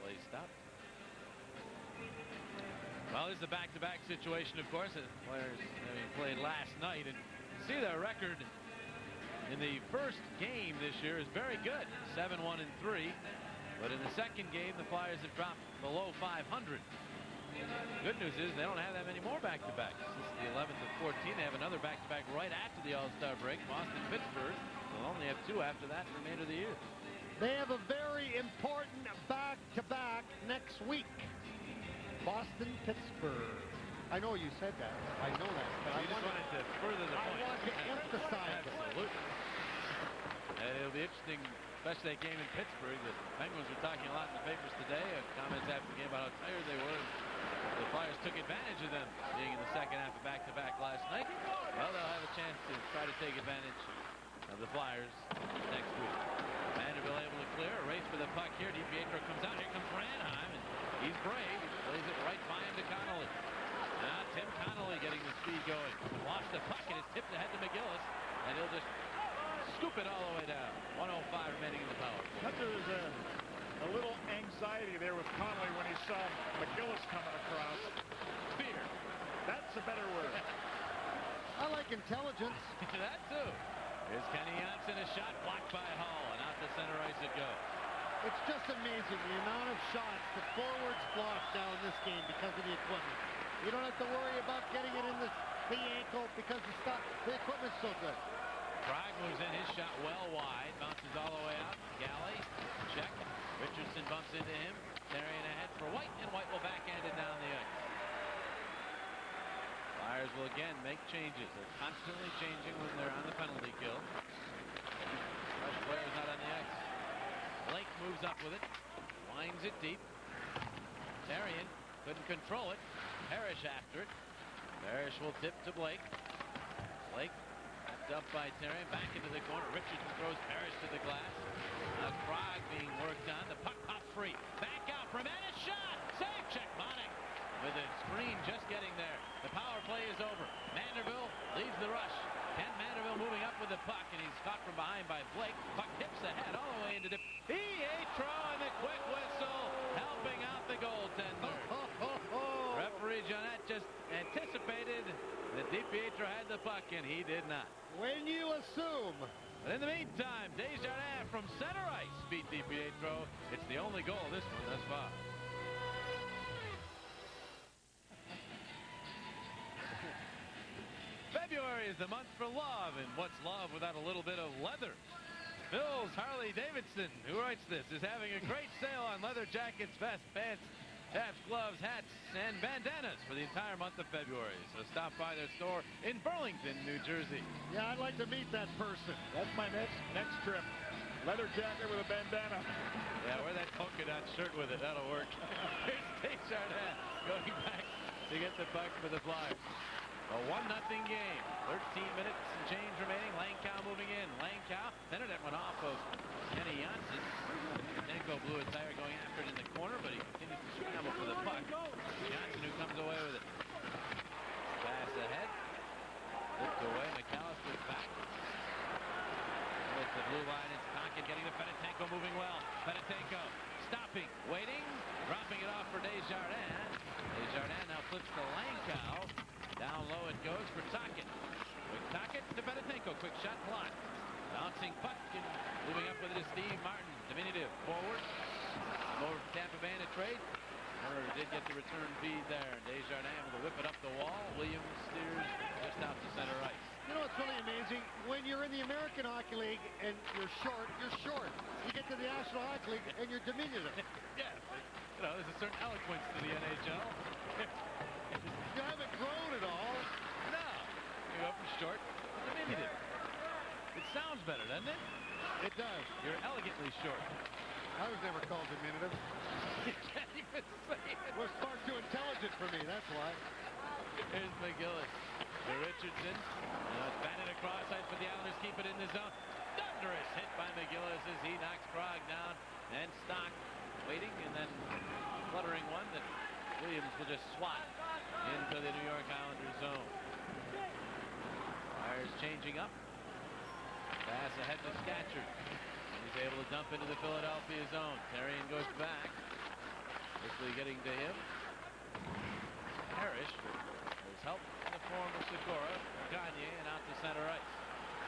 A: Play stopped. Well, this is a back-to-back situation, of course. The players played last night, and see their record in the first game this year is very good, 7-1-3. But in the second game, the Flyers have dropped below 500. Good news is they don't have that many more back-to-backs. This is the 11th of 14. They have another back-to-back right after the All-Star break. Boston, Pittsburgh. They'll only have two after that the remainder of the year.
C: They have a very important back-to-back next week. Boston, Pittsburgh. I know you said that. I know that. But
A: I just wanted to further the point.
C: I want to emphasize it.
A: Absolutely. It'll be interesting, especially that game in Pittsburgh. The Penguins were talking a lot in the papers today. Comments after the game about how tired they were. The Flyers took advantage of them being in the second half of back-to-back last night. Well, they'll have a chance to try to take advantage of the Flyers next week. Vanderbilt able to clear. A race for the puck here. DiPietro comes out. Here comes Ranheim. And he's brave. He plays it right by him to Connolly. Now Tim Connolly getting the speed going. Lost the puck and it's tipped ahead to McGillis. And he'll just scoop it all the way down. 1:05 remaining in the power play.
B: There was a little anxiety there with Connolly when he saw McGillis coming across.
A: Fear.
B: That's a better word.
C: I like intelligence.
A: That too. Here's Kenny Janssen, a shot blocked by Hall, and out the center ice it goes.
C: It's just amazing the amount of shots the forwards block now in this game because of the equipment. You don't have to worry about getting it in the ankle because the equipment's so good.
A: Prague moves in, his shot well wide, bounces all the way out. Galley, check. Richardson bumps into him. Carrying ahead for White, and White will backhand it down the ice. Flyers will again make changes. They're constantly changing when they're on the penalty kill. Fresh players not on the ice. Blake moves up with it. Winds it deep. Therrien couldn't control it. Parrish after it. Parrish will tip to Blake. Blake tapped up by Therrien. Back into the corner. Richardson throws Parrish to the glass. Prague being worked on. The puck popped free. Back out. Romanus shot. Save check. Monik with a screen just getting there. The power play is over. Manderville leads the rush. Ken Manderville moving up with the puck, and he's caught from behind by Blake. Puck tips ahead all the way into Pietro, and the quick whistle helping out the goaltender. Referee Jeanette just anticipated that DiPietro had the puck, and he did not.
C: When you assume.
A: But in the meantime, Desjardins from center ice beat DiPietro. It's the only goal this one thus far. February is the month for love, and what's love without a little bit of leather? Phil's Harley Davidson, who writes this, is having a great sale on leather jackets, vests, pants, caps, gloves, hats, and bandanas for the entire month of February. So stop by their store in Burlington, New Jersey.
C: Yeah, I'd like to meet that person.
B: That's my next trip. Leather jacket with a bandana.
A: Yeah, wear that polka dot shirt with it. That'll work. Here's Desjardins going back to get the puck for the Flyers. A 1-0 game. 13 minutes and change remaining. Langkow moving in. Langkow. Center that went off of Kenny Janssen. Denko blew a tire going after it in the corner, but he continues to scramble for the puck. Janssen who comes away with it. Pass ahead. Flipped away. McAllister's back. With the blue line, it's Tonkin getting to Fedotenko moving well. Fedotenko stopping, waiting, dropping it off for Desjardins. Desjardins now flips to Langkow. Down low it goes for Tocchet. Quick Tocchet to Benetenko. Quick shot blocked. Bouncing puck and moving up with it is Steve Martin. Diminutive forward. Over Tampa Bay in a trade. Murray did get the return feed there. Desjardins able to whip it up the wall. Williams steers just out to center ice.
C: You know what's really amazing? When you're in the American Hockey League and you're short, you're short. You get to the National Hockey League and you're diminutive.
A: Yeah, but, you know, there's a certain eloquence to the NHL.
C: You haven't grown at all.
A: No, you go from short to diminutive. It sounds better, doesn't it?
C: It does.
A: You're elegantly short.
C: I was never called diminutive.
A: You can't even say it.
C: It was far too intelligent for me, that's why.
A: Here's McGillis to Richardson. It's batted across ice, but the Islanders keep it in the zone. Thunderous hit by McGillis as he knocks Krog down. And Stock waiting and then fluttering one that Williams will just swat into the New York Islanders zone. Flyers changing up. Pass ahead to Scatchard. He's able to dump into the Philadelphia zone. Therrien goes back. Quickly getting to him. Parrish has helped in the form of Sikora, Gagne, and out to center ice.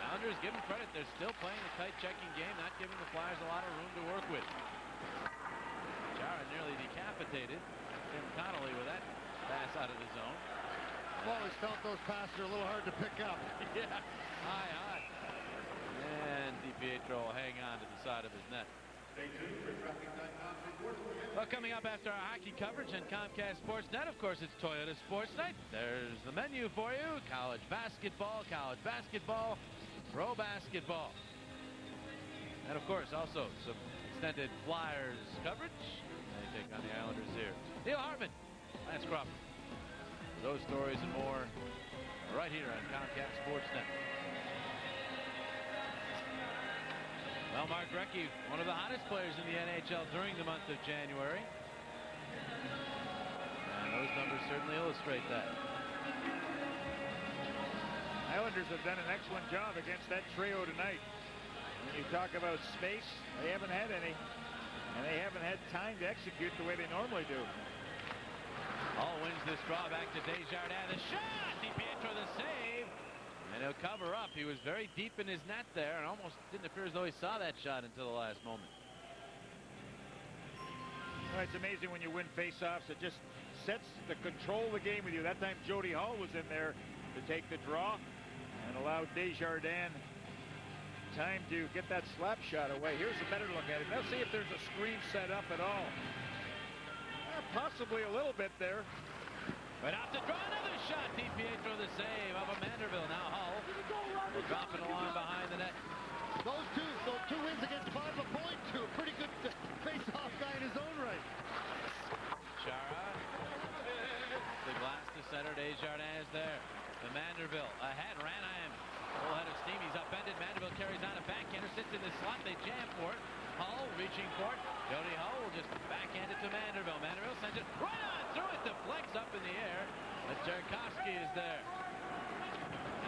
A: Islanders, give them credit. They're still playing a tight checking game, not giving the Flyers a lot of room to work with. Chara nearly decapitated Tim Connolly with that pass out of the zone.
C: I've always felt those passes are a little hard to pick up.
A: Yeah, high. And DiPietro will hang on to the side of his net. Well, coming up after our hockey coverage on Comcast Sportsnet, of course, it's Toyota Sports Night. There's the menu for you. College basketball, pro basketball. And, of course, also some extended Flyers coverage. They take on the Islanders here. Neil Hartman, Lance Crawford. Those stories and more right here on Comcast Sportsnet. Well, Mark Recchi, one of the hottest players in the NHL during the month of January. And those numbers certainly illustrate that.
B: Islanders have done an excellent job against that trio tonight. When you talk about space, they haven't had any. And they haven't had time to execute the way they normally do.
A: Hall wins this draw back to Desjardins. The shot! DiPietro the save. And he'll cover up. He was very deep in his net there and almost didn't appear as though he saw that shot until the last moment.
B: Well, it's amazing when you win faceoffs. It just sets the control of the game with you. That time Jody Hall was in there to take the draw and allowed Desjardins time to get that slap shot away. Here's a better look at it. Let's see if there's a screen set up at all. Possibly a little bit there.
A: But out to draw another shot. DiPietro the save of a Manderville. Now Hull will drop it along behind the net.
C: Those two wins against 5 a point to a pretty good face-off guy in his own right.
A: Chara. The glass to center. Desjardins there. The Manderville ahead. Ranheim. Full head of steam. He's upended. Manderville carries on a backhander. Sits in the slot. They jam for it. Hull reaching for it. Jody Hull will just backhand it to Manderville. Manderville sends it right on through it. Deflects up in the air. But Cherkasky is there.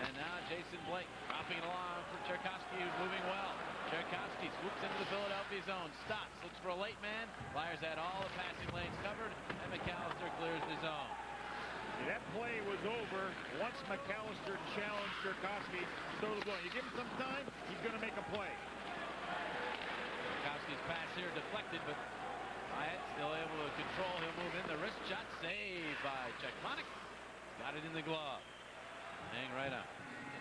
A: And now Jason Blake dropping it along for Cherkasky, who's moving well. Cherkasky swoops into the Philadelphia zone. Stops. Looks for a late man. Flyers had all the passing lanes covered. And McAllister clears the zone.
B: That play was over once McAllister challenged Cherkasky to throw the ball. You give him some time, he's going to make a play.
A: Cherkasky's pass here deflected, but Hyatt still able to control. He'll move in. The wrist shot saved by Czechmanek. Got it in the glove. Hang right on.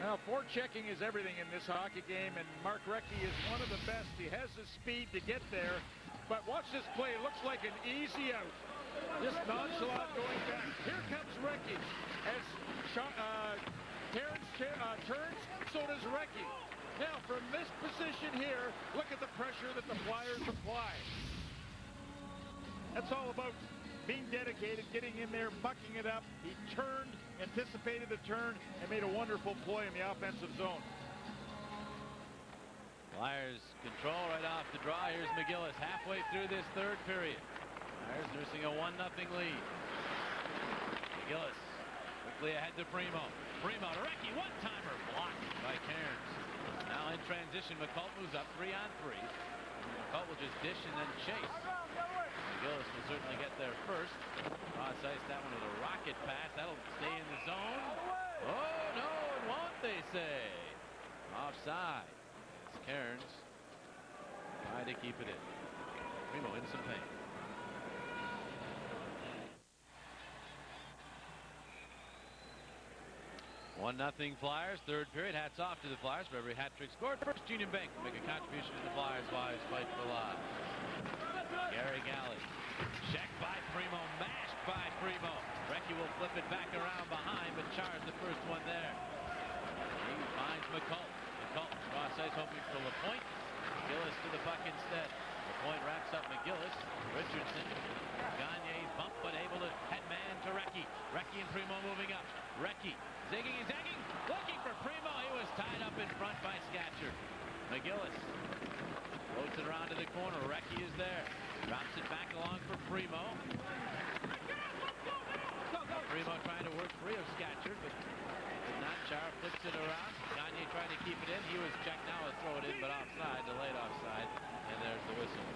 B: Now, forechecking is everything in this hockey game, and Mark Recchi is one of the best. He has the speed to get there, but watch this play. It looks like an easy out. Just nonchalant going back. Here comes Recchi. As Terrence turns, so does Recchi. Now, from this position here, look at the pressure that the Flyers apply. That's all about being dedicated, getting in there, mucking it up. He turned, anticipated the turn, and made a wonderful play in the offensive zone.
A: Flyers control right off the draw. Here's McGillis halfway through this third period. Flyers nursing a 1-0 lead. McGillis quickly ahead to Primo. Primo to Recchi. One-timer blocked by Cairns. Now in transition, McCult moves up 3-on-3. McCult will just dish and then chase. McGillis will certainly get there first. Cross ice, that one with a rocket pass. That'll stay in the zone. Oh, no, it won't, they say. Offside. It's Cairns trying to keep it in. Primo in some pain. 1-0 Flyers, third period. Hats off to the Flyers for every hat trick scored. First Union Bank will make a contribution to the Flyers' lives fight for lives. Gary Galley, checked by Primo, mashed by Primo. Recchi will flip it back around behind, but chars the first one there. He finds McCult. McCult cross ice hoping for LaPointe. McGillis to the puck instead. LaPointe wraps up McGillis. Richardson. Gagne's bump, but able to head man to Recchi. Recchi and Primo moving up. Recchi zigging and zagging, looking for Primo. He was tied up in front by Scatcher. McGillis floats it around to the corner. Recchi is there. Drops it back along for Primo. Primo trying to work free of Scatcher, but did not. Char flips it around. Gagne trying to keep it in. He was checked now to throw it in, but offside, delayed offside. And there's the whistle.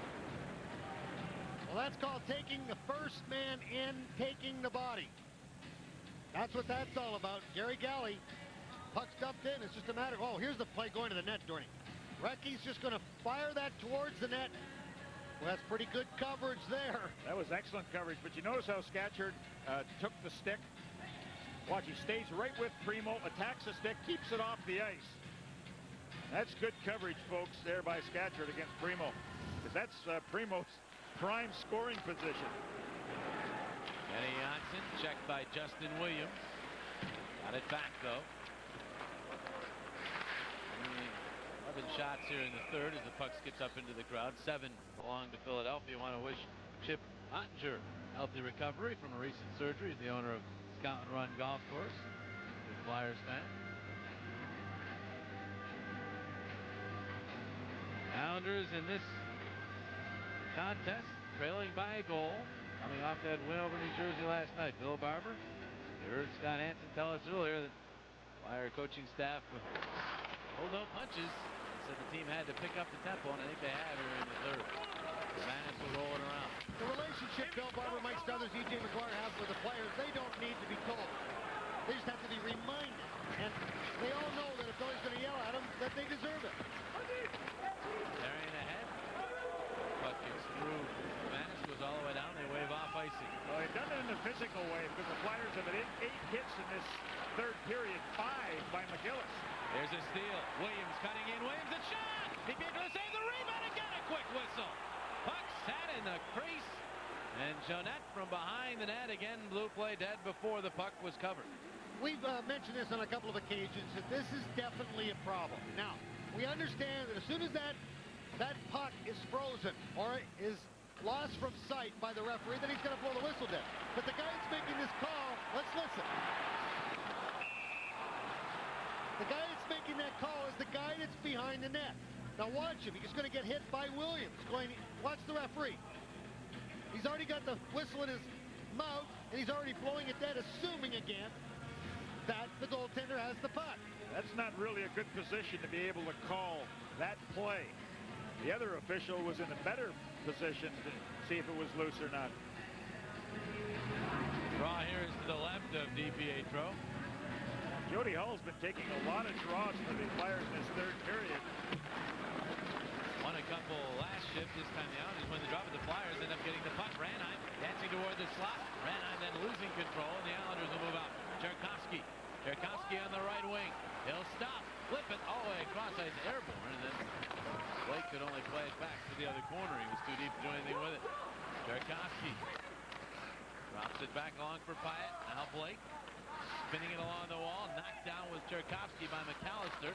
C: Well, that's called taking the first man in, taking the body. That's what that's all about. Gary Galley, puck's dumped in. It's just a matter of, oh, here's the play going to the net, Dorney. Recchi's just going to fire that towards the net. Well, that's pretty good coverage there.
B: That was excellent coverage, but you notice how Scatchard took the stick. Watch, he stays right with Primo, attacks the stick, keeps it off the ice. That's good coverage, folks, there by Scatchard against Primo, because that's Primo's prime scoring position.
A: Kenny Johnson checked by Justin Williams. Got it back, though. 11 shots here in the third as the puck skips up into the crowd. 7 belong to Philadelphia. Want to wish Chip Ottinger healthy recovery from a recent surgery. He's the owner of Scout and Run Golf Course. Good Flyers fan. Islanders in this contest trailing by a goal. Coming off that win over New Jersey last night. Bill Barber, you heard Scott Hansen tell us earlier that Flyer coaching staff pulled no punches. Said the team had to pick up the tempo, and I think they have here in the third. Vanis will roll it around.
C: The relationship Bill Barber, Mike Stothers, E.J. McGuire have with the players, they don't need to be told. They just have to be reminded. And they all know that if Billy's going to yell at them, that they deserve it.
A: Carrying ahead. Puck gets through. Vanis goes all the way down. They wave off icing.
B: Well, they've done it in a physical way because the Flyers have had 8 hits in this third period, 5 by McGillis.
A: There's a steal. Williams cutting in. Williams, a shot! DiPietro saves the rebound again. A quick whistle. Puck sat in the crease. And Jonette from behind the net again. Blue play dead before the puck was covered.
C: We've mentioned this on a couple of occasions, that this is definitely a problem. Now, we understand that as soon as that puck is frozen or is lost from sight by the referee, then he's going to blow the whistle dead. But the guy that's making this call, let's listen. The guy that's making that call is the guy that's behind the net. Now watch him. He's going to get hit by Williams. Watch the referee. He's already got the whistle in his mouth, and he's already blowing it dead, assuming again that the goaltender has the puck.
B: That's not really a good position to be able to call that play. The other official was in a better position to see if it was loose or not.
A: Draw here is to the left of DiPietro.
B: Jody Hull's been taking a lot of draws for the Flyers in this third period.
A: Won a couple last shift. This time the Islanders win the draw, but the Flyers end up getting the puck. Ranheim dancing toward the slot. Ranheim then losing control, and the Islanders will move out. Cherkowski on the right wing. He'll stop, flip it all the way across ice, airborne, and then Blake could only play it back to the other corner. He was too deep to do anything with it. Cherkowski drops it back along for Pyatt. Now Blake spinning it along the wall. Knocked down with Cherkowski by McAllister.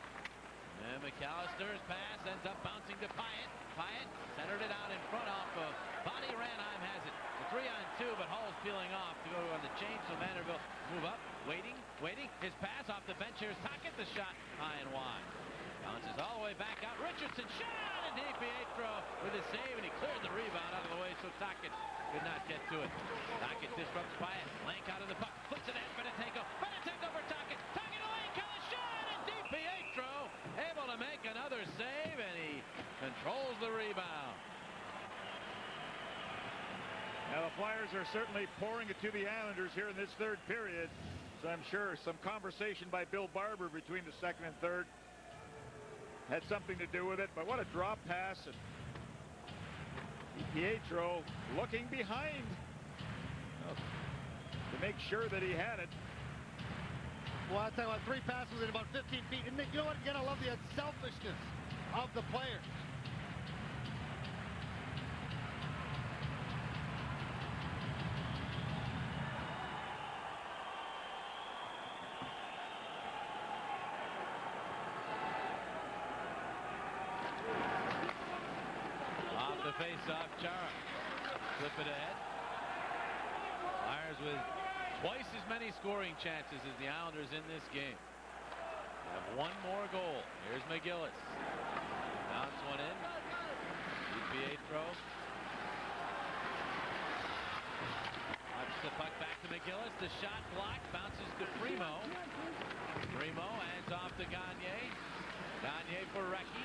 A: And McAllister's pass ends up bouncing to Pyatt. Pyatt centered it out in front off of body. Ranheim has it. The 3-on-2, but Hull's peeling off to go on the change. So Vanderbilt move up. Waiting. His pass off the bench. Here's Tocchet. The shot high and wide. Bounces all the way back out. Richardson shot, and DiPietro with a save, and he cleared the rebound out of the way, so Tocchet could not get to it. Tocchet disrupts Pyatt. Lank out of the puck. Flips it in. Beneteko for Tocchet. Tocchet to Lank. A shot, and DiPietro able to make another save, and he controls the rebound.
I: Well, Flyers are certainly pouring it to the Islanders here in this third period. So I'm sure some conversation by Bill Barber between the second and third had something to do with it. But what a drop pass. And Pietro looking behind to make sure that he had it.
C: Well, I'll tell you what, 3 passes in about 15 feet. And you know what? Again, I love the unselfishness of the players.
A: Off the face-off, Chara. Flip it ahead. Flyers with twice as many scoring chances as the Islanders in this game. They have one more goal. Here's McGillis. Bounce one in. Pietro. Watch the puck back to McGillis. The shot blocked. Bounces to Primo. Primo hands off to Gagne. Gagne for Recchi.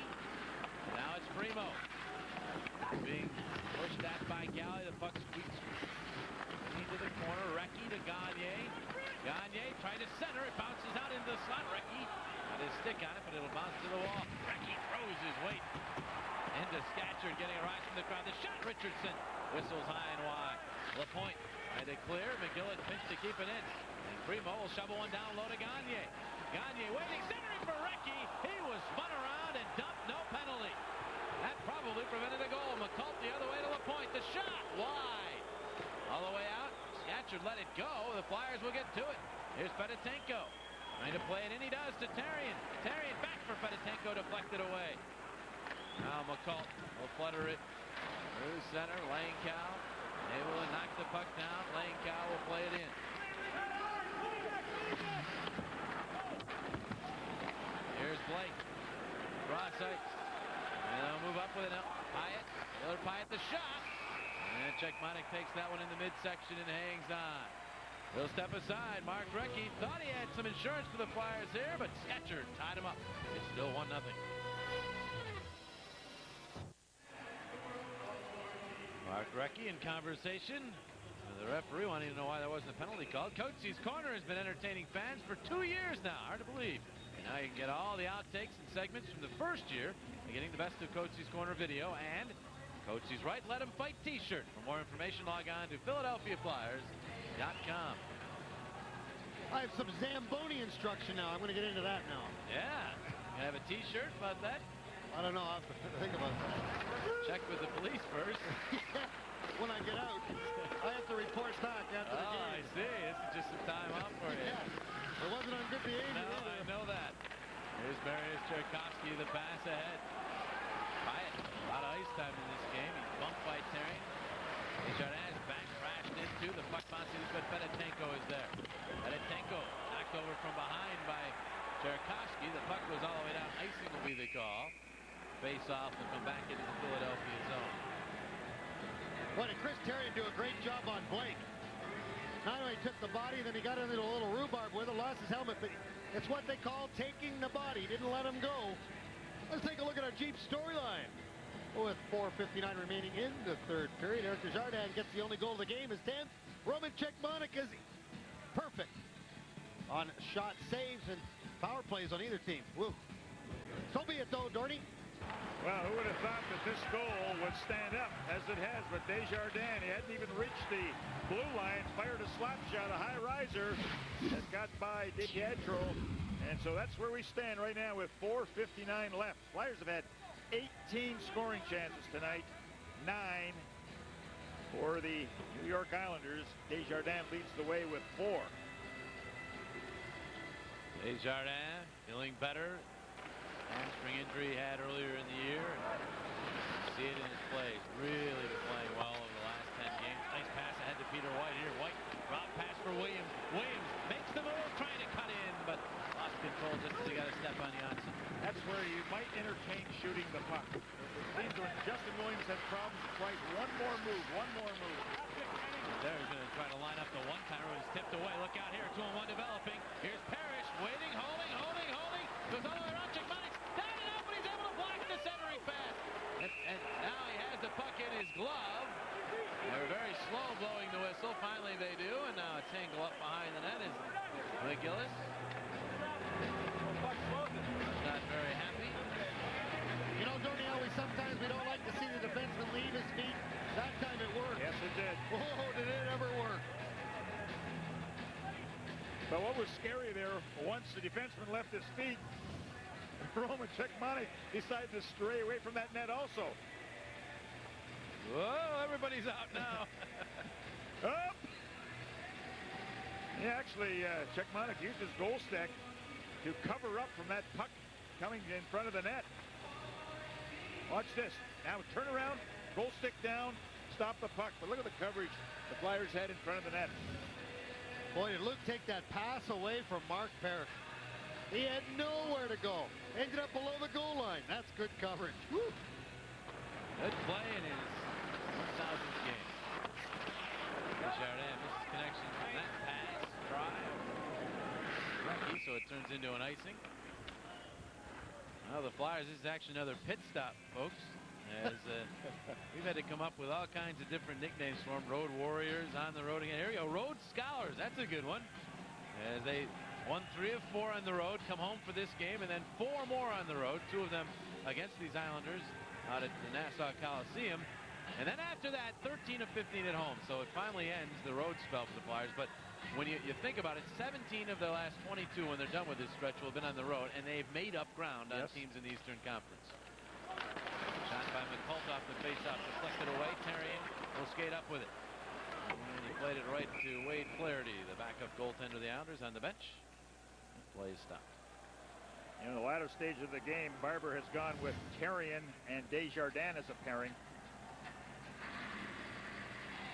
A: Now it's Primo. Being pushed at by Galley. The puck squeaks into the corner. Recchi to Gagne. Gagne trying to center. It bounces out into the slot. Recchi got his stick on it, but it'll bounce to the wall. Recchi throws his weight into Scatchard, getting a rise from the crowd. The shot, Richardson. Whistles high and wide. LaPointe trying to clear. McGillis pinch to keep it in. And Primo will shovel one down low to Gagne. Gagne waiting, centering for Recchi. He was spun around and dumped. No penalty. That probably prevented a goal. McCult the other way to LaPointe. The shot wide. All the way out. Scatchard let it go. The Flyers will get to it. Here's Fedotenko. Trying to play it in. He does to Therrien. Therrien back for Fedotenko, deflected away. Now McCult will flutter it through center. Langkow able to knock the puck down. Langkow will play it in. Here's Blake. Cross ice. And they'll move up with it. Pyatt. Miller Pyatt the shot. And Czechmanek takes that one in the midsection and hangs on. He'll step aside. Mark Recchi thought he had some insurance for the Flyers here, but Scatchard tied him up. It's still 1-0. Mark Recchi in conversation. The referee wanting to know why there wasn't a penalty called. Coates's Corner has been entertaining fans for 2 years now. Hard to believe. And now you can get all the outtakes and segments from the first year, getting the best of Coates's Corner video and Coates's Right Let 'Em Fight t-shirt. For more information, log on to PhiladelphiaFlyers.com.
C: I have some Zamboni instruction now. I'm going to get into that now.
A: Yeah. You have a t-shirt about that?
C: I don't know. I'll have to think about that.
A: Check with the police first.
C: When I get out, I have to report back after the game.
A: I see. This is just some time off for you.
C: Yeah. It wasn't on good behavior.
A: No, I know that. Here's Marius Cherkovsky, the pass ahead. Pyatt, a lot of ice time in this game. He's bumped by Therrien. Desjardins back crashed into. The puck bounces, but Fedotenko is there. Fedotenko knocked over from behind by Cherkovsky. The puck goes all the way down. Icing will be the call. Face off will come back into the Philadelphia zone.
C: Boy, did Chris Therrien do a great job on Blake. Not only took the body, then he got into a little rhubarb with it, lost his helmet, but it's what they call taking the body. Didn't let him go. Let's take a look at our Jeep storyline. With 4:59 remaining in the third period, Eric Desjardins gets the only goal of the game, his 10th. Roman Czechmanek is perfect on shot saves and power plays on either team. Woo. So be it, though, Dorney.
I: Well, who would have thought that this goal would stand up as it has, but Desjardins, he hadn't even reached the blue line, fired a slap shot, a high riser that got by DiPietro, and so that's where we stand right now with 4:59 left. Flyers have had 18 scoring chances tonight, 9 for the New York Islanders. Desjardins leads the way with 4.
A: Desjardins feeling better. Hamstring injury he had earlier in the year. See it in his play. He's really been playing well over the last 10 games. Nice pass ahead to Peter White here. White, drop pass for Williams. Williams makes the move, trying to cut in, but lost control just as he got a step on Janssen.
I: That's where you might entertain shooting the puck. It seems when Justin Williams has problems, try one more move.
A: There he's going to try to line up the one-timer. He's tipped away. Look out here. 2-on-1 developing. Here's Parrish waiting, holding. Goes all the way around. Czechmanek down and out, but he's able to block the centering pass. And now he has the puck in his glove. They were very slow blowing the whistle. Finally they do, and now a tangle up behind the net is McGillis. Not very happy.
C: You know, Dornielli, sometimes we don't like to see the defenseman leave his feet. That time it worked.
I: Yes, it did.
C: Oh, did it ever work?
I: But what was scary there, once the defenseman left his feet, Roman Cechmanek decided to stray away from that net also.
A: Whoa, everybody's out now.
I: Up! Yeah, actually, Cechmanek used his goal stick to cover up from that puck coming in front of the net. Watch this. Now turn around, goal stick down, stop the puck. But look at the coverage the Flyers had in front of the net.
C: Boy, did Luke take that pass away from Mark Parrish. He had nowhere to go. Ended up below the goal line. That's good coverage. Woo.
A: Good play in his 1000th game. Desjardins misses connection from that pass. Drive. Lucky, so it turns into an icing. Well, the Flyers, this is actually another pit stop, folks. As we've had to come up with all kinds of different nicknames for them. Road Warriors, on the road again. Here we go, Road Scholars. That's a good one. As they won 3 of 4 on the road, come home for this game, and then 4 more on the road. 2 of them against these Islanders out at the Nassau Coliseum. And then after that, 13 of 15 at home. So it finally ends the road spell for the Flyers. But when you think about it, 17 of their last 22 when they're done with this stretch will have been on the road, and they've made up ground on teams in the Eastern Conference. Shot by McCult off the faceoff, deflected away. Terrien will skate up with it. And he played it right to Wade Flaherty, the backup goaltender of the Islanders, on the bench. Play stopped.
I: In the latter stage of the game, Barber has gone with Terrien and Desjardins as a pairing.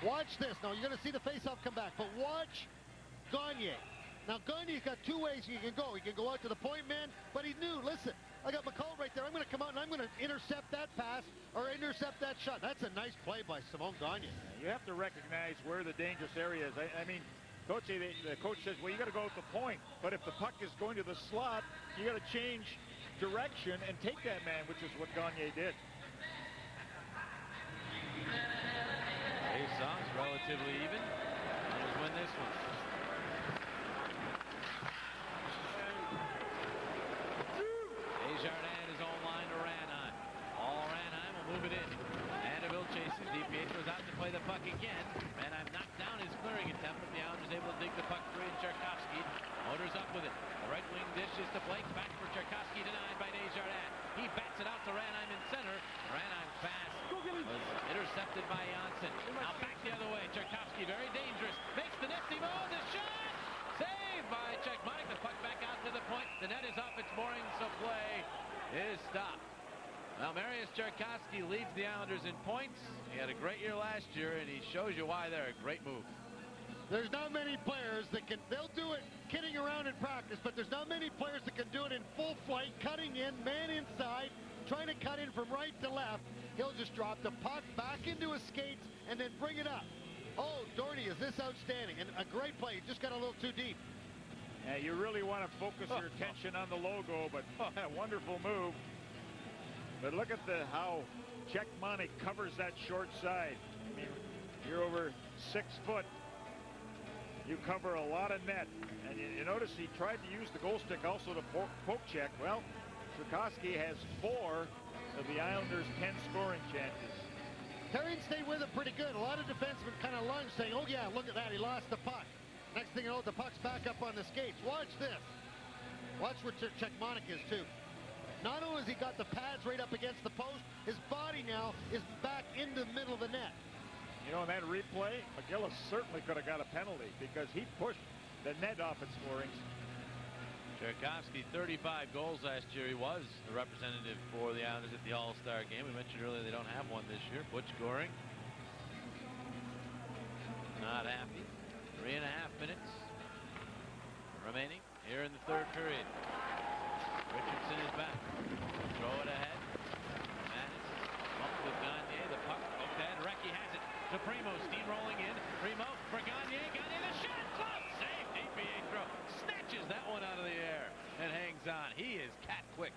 C: Watch this. Now, you're going to see the faceoff come back, but watch Gagne. Now, Gagne's got 2 ways he can go. He can go out to the point man, but he knew, listen, I got McCall right there. I'm going to come out and I'm going to intercept that pass or intercept that shot. That's a nice play by Simon Gagne.
I: You have to recognize where the dangerous area is. I mean, the coach says, well, you got to go at the point. But if the puck is going to the slot, you got to change direction and take that man, which is what Gagne did.
A: Faceoffs relatively even. Islanders win this one. Desjardins is on line to Ranheim. All Ranheim will move it in. Andeville chases. DiPietro's out to play the puck again. Ranheim knocked down his clearing attempt, but the Islanders able to dig the puck free, and Tchaikovsky motors up with it. The right wing dishes to Blake. Back for Tchaikovsky, denied by Desjardins. He bats it out to Ranheim in center. Ranheim's pass was intercepted by Janssen. Now back the other way. Tchaikovsky, very dangerous. Makes the nifty move. The shot! Saved by Cechmanek. The puck back out to the point. The net is up. It's mooring, so play is stopped. Well, Marius Tchaikovsky leads the Islanders in points. He had a great year last year, and he shows you why they're a great move.
C: There's not many players that can, they'll do it kidding around in practice, but there's not many players that can do it in full flight, cutting in, man inside, trying to cut in from right to left. He'll just drop the puck back into his skates and then bring it up. Oh, Dorney, is this outstanding? And a great play. He just got a little too deep.
I: Yeah, you really want to focus your attention on the logo, but wonderful move. But look at how Cechmanek covers that short side. I mean, you're over 6 foot. You cover a lot of net. And you notice he tried to use the goal stick also to poke check. Well, Tchaikovsky has 4 of the Islanders' 10 scoring chances.
C: Terrien stayed with it pretty good. A lot of defensemen kind of lunged, saying, oh yeah, look at that, he lost the puck. Next thing you know, the puck's back up on the skates. Watch this. Watch where Cechmanek is too. Not only has he got the pads right up against the post, his body now is back into the middle of the net.
I: You know, in that replay, McGillis certainly could have got a penalty because he pushed the net off its moorings.
A: Tchaikovsky, 35 goals last year. He was the representative for the Islanders at the All-Star game. We mentioned earlier they don't have one this year. Butch Goring, not happy. 3.5 minutes remaining here in the third period. Richardson is back. Throw it ahead. Mattis bumped with Gagne. The puck poked ahead. Recchi has it to Primo. Steamrolling in. Primo for Gagne. Gagne the shot. Close. Save. DiPietro snatches that one out of the air and hangs on. He is cat quick.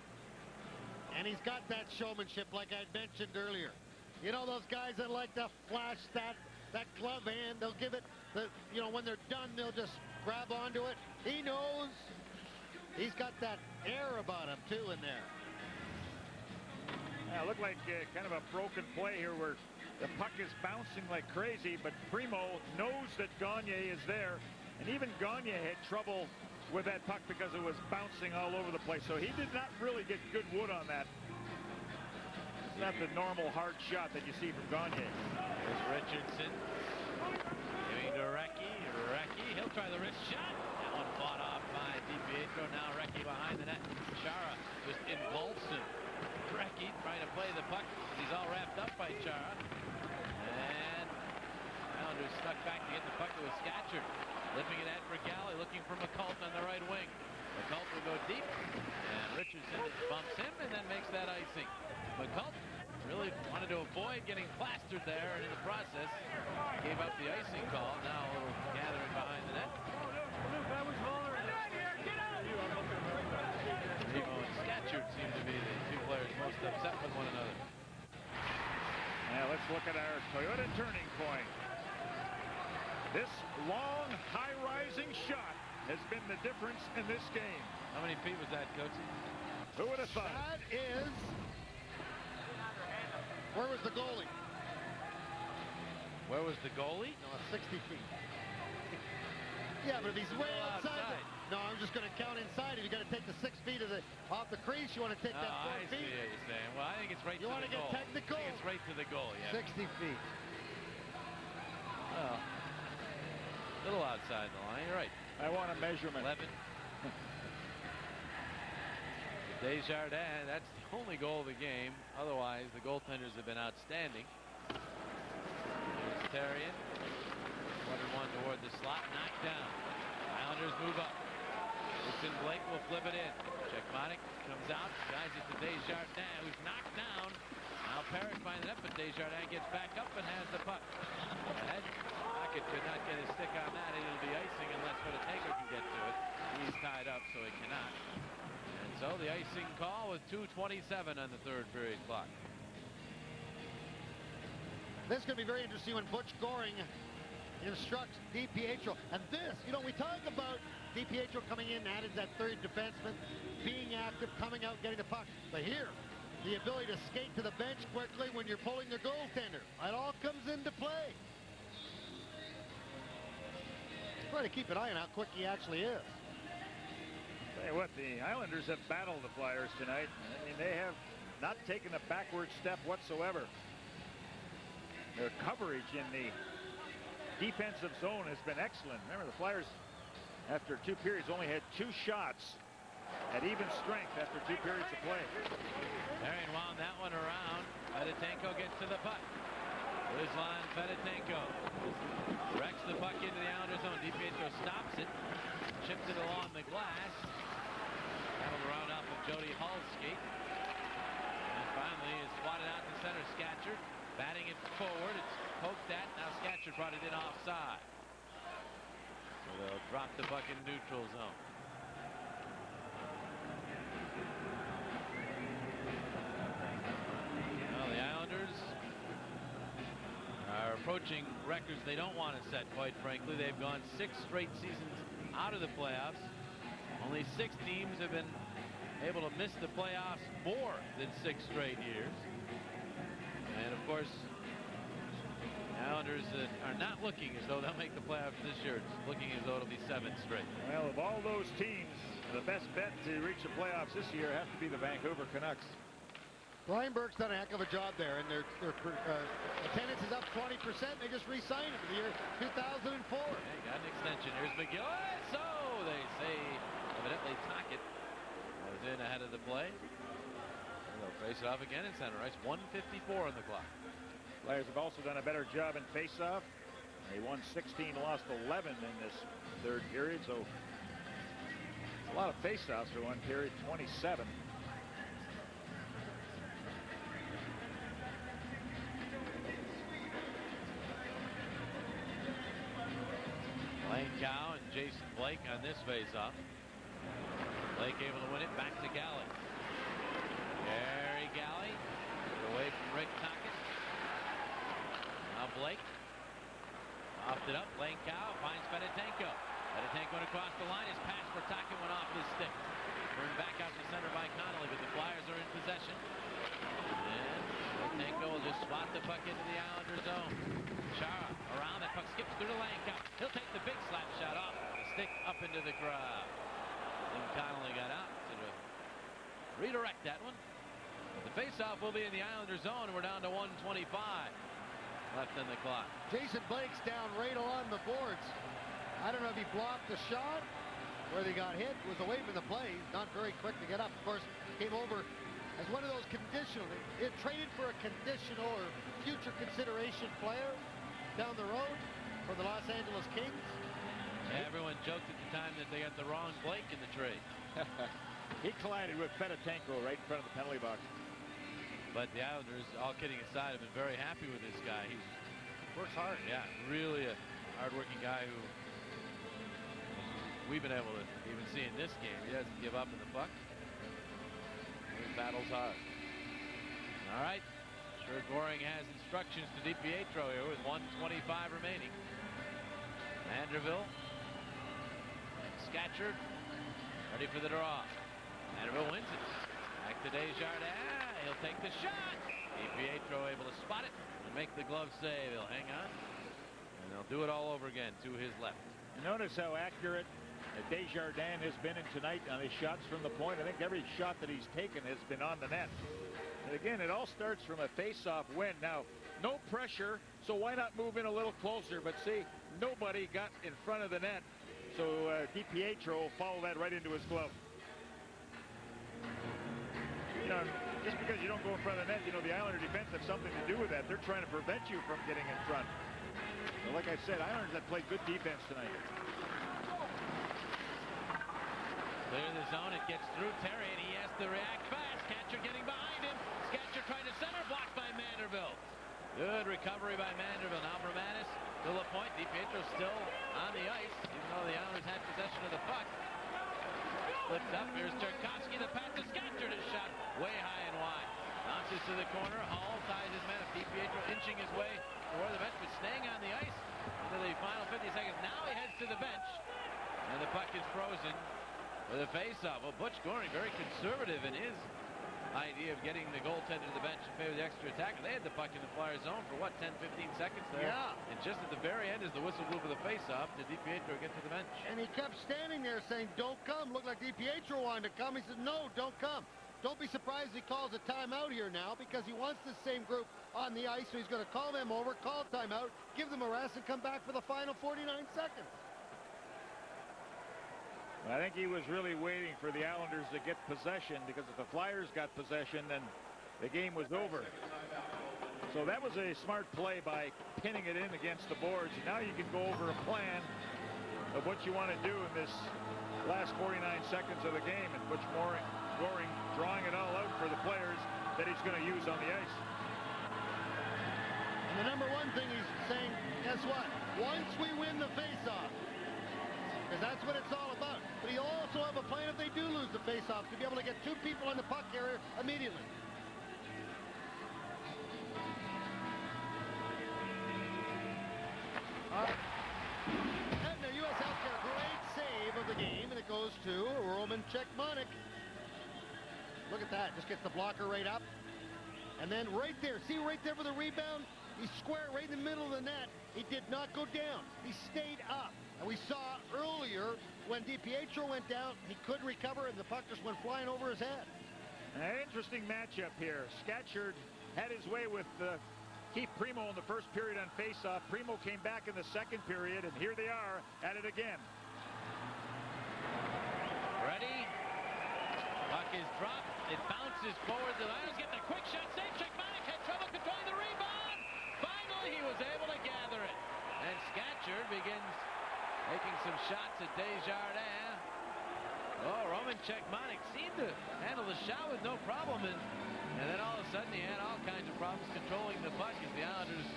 C: And he's got that showmanship like I mentioned earlier. You know those guys that like to flash that that glove hand. They'll give it, when they're done, they'll just grab onto it. He knows. He's got that air about him, too, in there.
B: Yeah, it looked like kind of a broken play here where the puck is bouncing like crazy, but Primo knows that Gagne is there, and even Gagne had trouble with that puck because it was bouncing all over the place, so he did not really get good wood on that. It's not the normal hard shot that you see from Gagne.
A: There's Richardson giving to Recchi. He'll try the wrist shot. That one fought off by DiPietro. Now Recchi behind the net. Chara just engulfs him. Recchi trying to play the puck. He's all wrapped up by Chara. And Islanders stuck back to get the puck. It was Scatchard lipping it at Galley, looking for McCult on the right wing. McCult will go deep, and Richardson bumps him and then makes that icing. McCult really wanted to avoid getting plastered there, and in the process gave up the icing call. Now a little gathering behind the net. Primo and Scatchard seem to be the two players most upset with one another.
B: Now let's look at our Toyota turning point. This long, high-rising shot has been the difference in this game.
A: How many feet was that, Coach?
B: Who would have thought?
C: That is... Where was the goalie?
A: Where was the goalie?
C: No, 60 feet. Yeah, but if he's way outside. No, I'm just going to count inside. If you got to take the 6 feet off the crease, you want to take that 4
A: I
C: feet.
A: see what you're saying. Well, I think it's right to the goal.
C: You want to get technical?
A: I think it's right to the goal, yeah.
C: 60 feet.
A: Well, a little outside the line. You're right.
B: I want a measurement.
A: 11. Desjardins, that's the only goal of the game. Otherwise, the goaltenders have been outstanding. There's Therrien. 1-1 toward the slot. Knocked down. Islanders move up. Dixon Blake will flip it in. Czechmanek comes out. Guys it to Desjardins, who's knocked down. Now Parrish finds it up, but Desjardins gets back up and has the puck. Ahead. Rocket could not get his stick on that. It'll be icing unless Whittaker can get to it. He's tied up, so he cannot. And so the icing call with 2:27 on the third period clock.
C: This is going to be very interesting when Butch Goring instructs DiPietro. And this, we talk about DiPietro coming in, added that third defenseman, being active, coming out, getting the puck. But here, the ability to skate to the bench quickly when you're pulling the goaltender. That all comes into play. Try to keep an eye on how quick he actually is.
B: Tell you what, the Islanders have battled the Flyers tonight. I mean, they have not taken a backward step whatsoever. Their coverage in the defensive zone has been excellent. Remember, the Flyers, after 2 periods, only had 2 shots at even strength after 2 periods of play.
A: Therrien wound that one around. Fedotenko gets to the puck. Ruslan Fedotenko wrecks the puck into the Islanders zone. DiPietro stops it, chips it along the glass. That'll round off of Jody Hull's skate. And finally is swatted out to center. Scatchard batting it forward. It's poked at. Now Scatchard brought it in offside. So they'll drop the puck in neutral zone. Well, the Islanders are approaching records they don't want to set, quite frankly. They've gone 6 straight seasons out of the playoffs. Only 6 teams have been able to miss the playoffs more than 6 straight years. And of course, the Islanders are not looking as though they'll make the playoffs this year. It's looking as though it'll be 7 straight.
B: Well, of all those teams, the best bet to reach the playoffs this year has to be the Vancouver Canucks.
C: Brian Burke's done a heck of a job there, and their attendance is up 20%. They just re-signed him for the year 2004.
A: Okay, got an extension. Here's McGill. So they say evidently Tocchet was in ahead of the play. And they'll face it off again in center ice. 1:54 on the clock.
B: Flyers have also done a better job in face-off. They won 16, lost 11 in this third period, so a lot of face-offs for one period, 27.
A: Lane Cow and Jason Blake on this face-off. Blake able to win it back to Galley. Gary Galley away from Rick Tocchet. Now Blake it up. Langkow finds Fedotenko. Fedotenko went across the line. His pass for Taka went off his stick. Turned back out to center by Connolly, but the Flyers are in possession. And Fedotenko will just swat the puck into the Islander zone. Chara around. That puck skips through to Langkow. He'll take the big slap shot off. The stick up into the crowd. And Connolly got out to redirect that one. But the faceoff will be in the Islander zone, and we're down to 1:25 left in the clock.
C: Jason Blake's down right along the boards. I don't know if he blocked the shot, where they got hit, was away from the play. Not very quick to get up. Of course, came over as one of those conditional. It traded for a conditional or future consideration player down the road for the Los Angeles Kings.
A: Yeah, everyone joked at the time that they got the wrong Blake in the trade.
B: He collided with Fedotenko right in front of the penalty box.
A: But the Islanders, all kidding aside, have been very happy with this guy. He
C: Works hard.
A: Yeah, really a hard-working guy who we've been able to even see in this game. He doesn't give up in the puck. He battles hard. All right. Sure, Goring has instructions to DiPietro here with 1:25 remaining. Vanderbilt. Scatchard ready for the draw. Vanderbilt wins it. Back to Desjardins. He'll take the shot. DiPietro able to spot it and make the glove save. He'll hang on. And they'll do it all over again to his left.
B: Notice how accurate Desjardins has been in tonight on his shots from the point. I think every shot that he's taken has been on the net. And again, it all starts from a face-off win. Now, no pressure, so why not move in a little closer? But see, nobody got in front of the net. So DiPietro will follow that right into his glove. You know, just because you don't go in front of the net, you know, the Islander defense has something to do with that. They're trying to prevent you from getting in front. So like I said, Islanders have played good defense tonight.
A: Clear the zone. It gets through Terry, and he has to react fast. Skatcher getting behind him. Skatcher trying to center, blocked by Vanderbilt. Good recovery by Vanderbilt. Now Bramanis to the point. DiPietro still on the ice, even though the Islanders had possession of the puck. Flips up. Here's Tchaikovsky. The pass to Skatcher. His shot way high and wide. Bounces to the corner. Hall ties his man up. DiPietro inching his way toward the bench, but staying on the ice into the final 50 seconds. Now he heads to the bench, and the puck is frozen with a face-off. Well, Butch Goring very conservative in his idea of getting the goaltender to the bench in favor of the extra attacker. They had the puck in the Flyers zone for what, 10-15 seconds there?
C: Yeah.
A: And just at the very end, as the whistle blew for the face-off, did DiPietro get to the bench?
C: And he kept standing there saying, "Don't come." Looked like DiPietro wanted to come. He said, "No, don't come." Don't be surprised he calls a timeout here now, because he wants the same group on the ice, so he's going to call them over, call timeout, give them a rest, and come back for the final 49 seconds.
B: I think he was really waiting for the Islanders to get possession, because if the Flyers got possession, then the game was over. So that was a smart play by pinning it in against the boards. And now you can go over a plan of what you want to do in this last 49 seconds of the game, and Butch Goring drawing it all out for the players that he's going to use on the ice.
C: And the number one thing he's saying, guess what? Once we win the face-off, because that's what it's all about. But he'll also have a plan if they do lose the face-off, to be able to get two people in the puck carrier immediately. And the U.S. Healthcare, great save of the game, and it goes to Roman Cechmanek. Look at that, just gets the blocker right up. And then right there, see right there for the rebound? He's square right in the middle of the net. He did not go down. He stayed up. And we saw earlier when DiPietro went down, he couldn't recover, and the puck just went flying over his head.
B: An interesting matchup here. Scatchard had his way with Keith Primo in the first period on faceoff. Primo came back in the second period, and here they are at it again.
A: Ready? Puck is dropped. It bounces forward. The Islanders getting a quick shot. Save. Cechmanek had trouble controlling the rebound. Finally, he was able to gather it. And Scatchard begins making some shots at Desjardins. Oh, Roman Cechmanek seemed to handle the shot with no problem. And then all of a sudden, he had all kinds of problems controlling the puck as the Islanders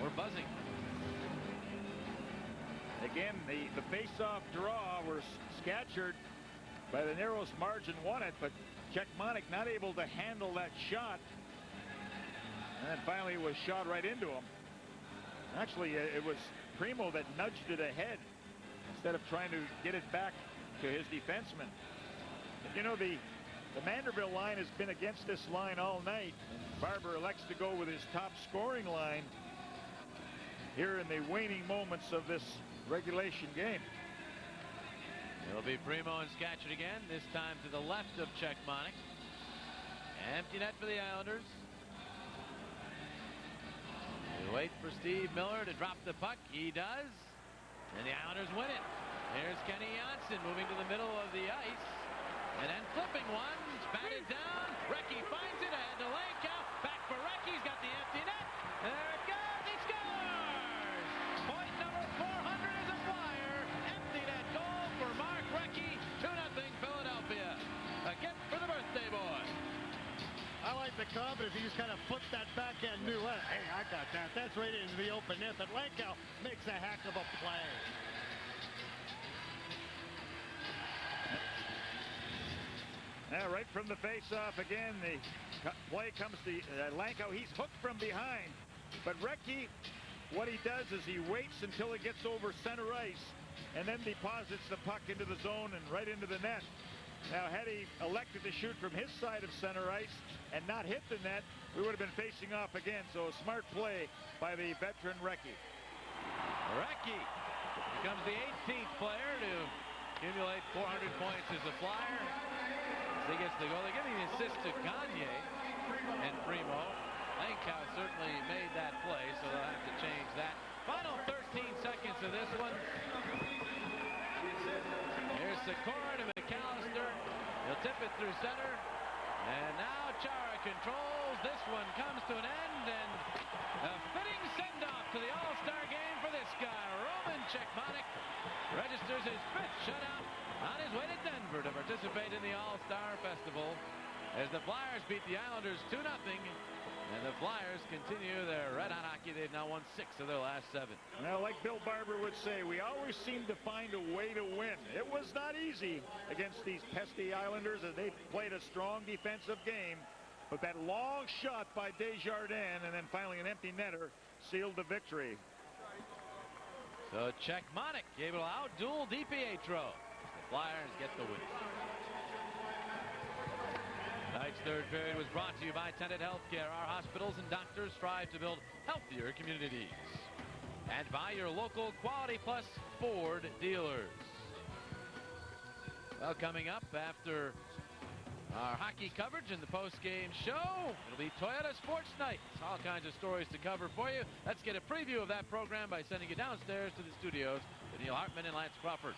A: were buzzing.
B: Again, the face-off draw where Scatchard, by the narrowest margin, won it, but Cechmanek not able to handle that shot. And then finally it was shot right into him. Actually, it was Primo that nudged it ahead instead of trying to get it back to his defenseman. You know, the Manderville line has been against this line all night. Barber elects to go with his top scoring line here in the waning moments of this regulation game.
A: It'll be Primo and Scatcherd again, this time to the left of Czechmonic. Empty net for the Islanders. We wait for Steve Miller to drop the puck. He does. And the Islanders win it. Here's Kenny Janssen moving to the middle of the ice. And then flipping one. Batted down. Recchi finds it ahead to Lankow. Back for Recchi. He's got the empty net. There it goes. He scores! Point number 400 is a Flyer. Empty net goal for Mark Recchi. 2-0 Philadelphia. A gift for the birthday boy.
C: I like the confidence. He just kind of puts that backhand new. Hey, I got that. That's right into the open net. But Lankow makes a heck of a play.
B: Now, right from the face-off again, the play comes to Lankow. He's hooked from behind. But Recchi, what he does is he waits until it gets over center ice and then deposits the puck into the zone and right into the net. Now, had he elected to shoot from his side of center ice and not hit the net, we would have been facing off again. So a smart play by the veteran Recchi.
A: Recchi becomes the 18th player to accumulate 400 points as a Flyer. As he gets the goal, they're giving the assist to Gagne and Primo. Lankow certainly made that play, so they'll have to change that. Final 13 seconds of this one. Here's Sikora to McAllister. He'll tip it through center. And now Chara controls. This one comes to an end, and a fitting send-off to the All-Star game for this guy. Roman Czechmonic registers his 5th shutout on his way to Denver to participate in the All-Star Festival as the Flyers beat the Islanders 2-0. And the Flyers continue their red-hot hockey. They've now won 6 of their last 7.
B: Well, like Bill Barber would say, we always seem to find a way to win. It was not easy against these pesky Islanders as they played a strong defensive game. But that long shot by Desjardins and then finally an empty netter sealed the victory.
A: So Czechmonic able to outduel DiPietro. The Flyers get the win. Tonight's third period was brought to you by Tenet Healthcare. Our hospitals and doctors strive to build healthier communities. And by your local Quality Plus Ford dealers. Well, coming up after our hockey coverage and the post-game show, it'll be Toyota Sports Night. All kinds of stories to cover for you. Let's get a preview of that program by sending you downstairs to the studios with Neil Hartman and Lance Crawford.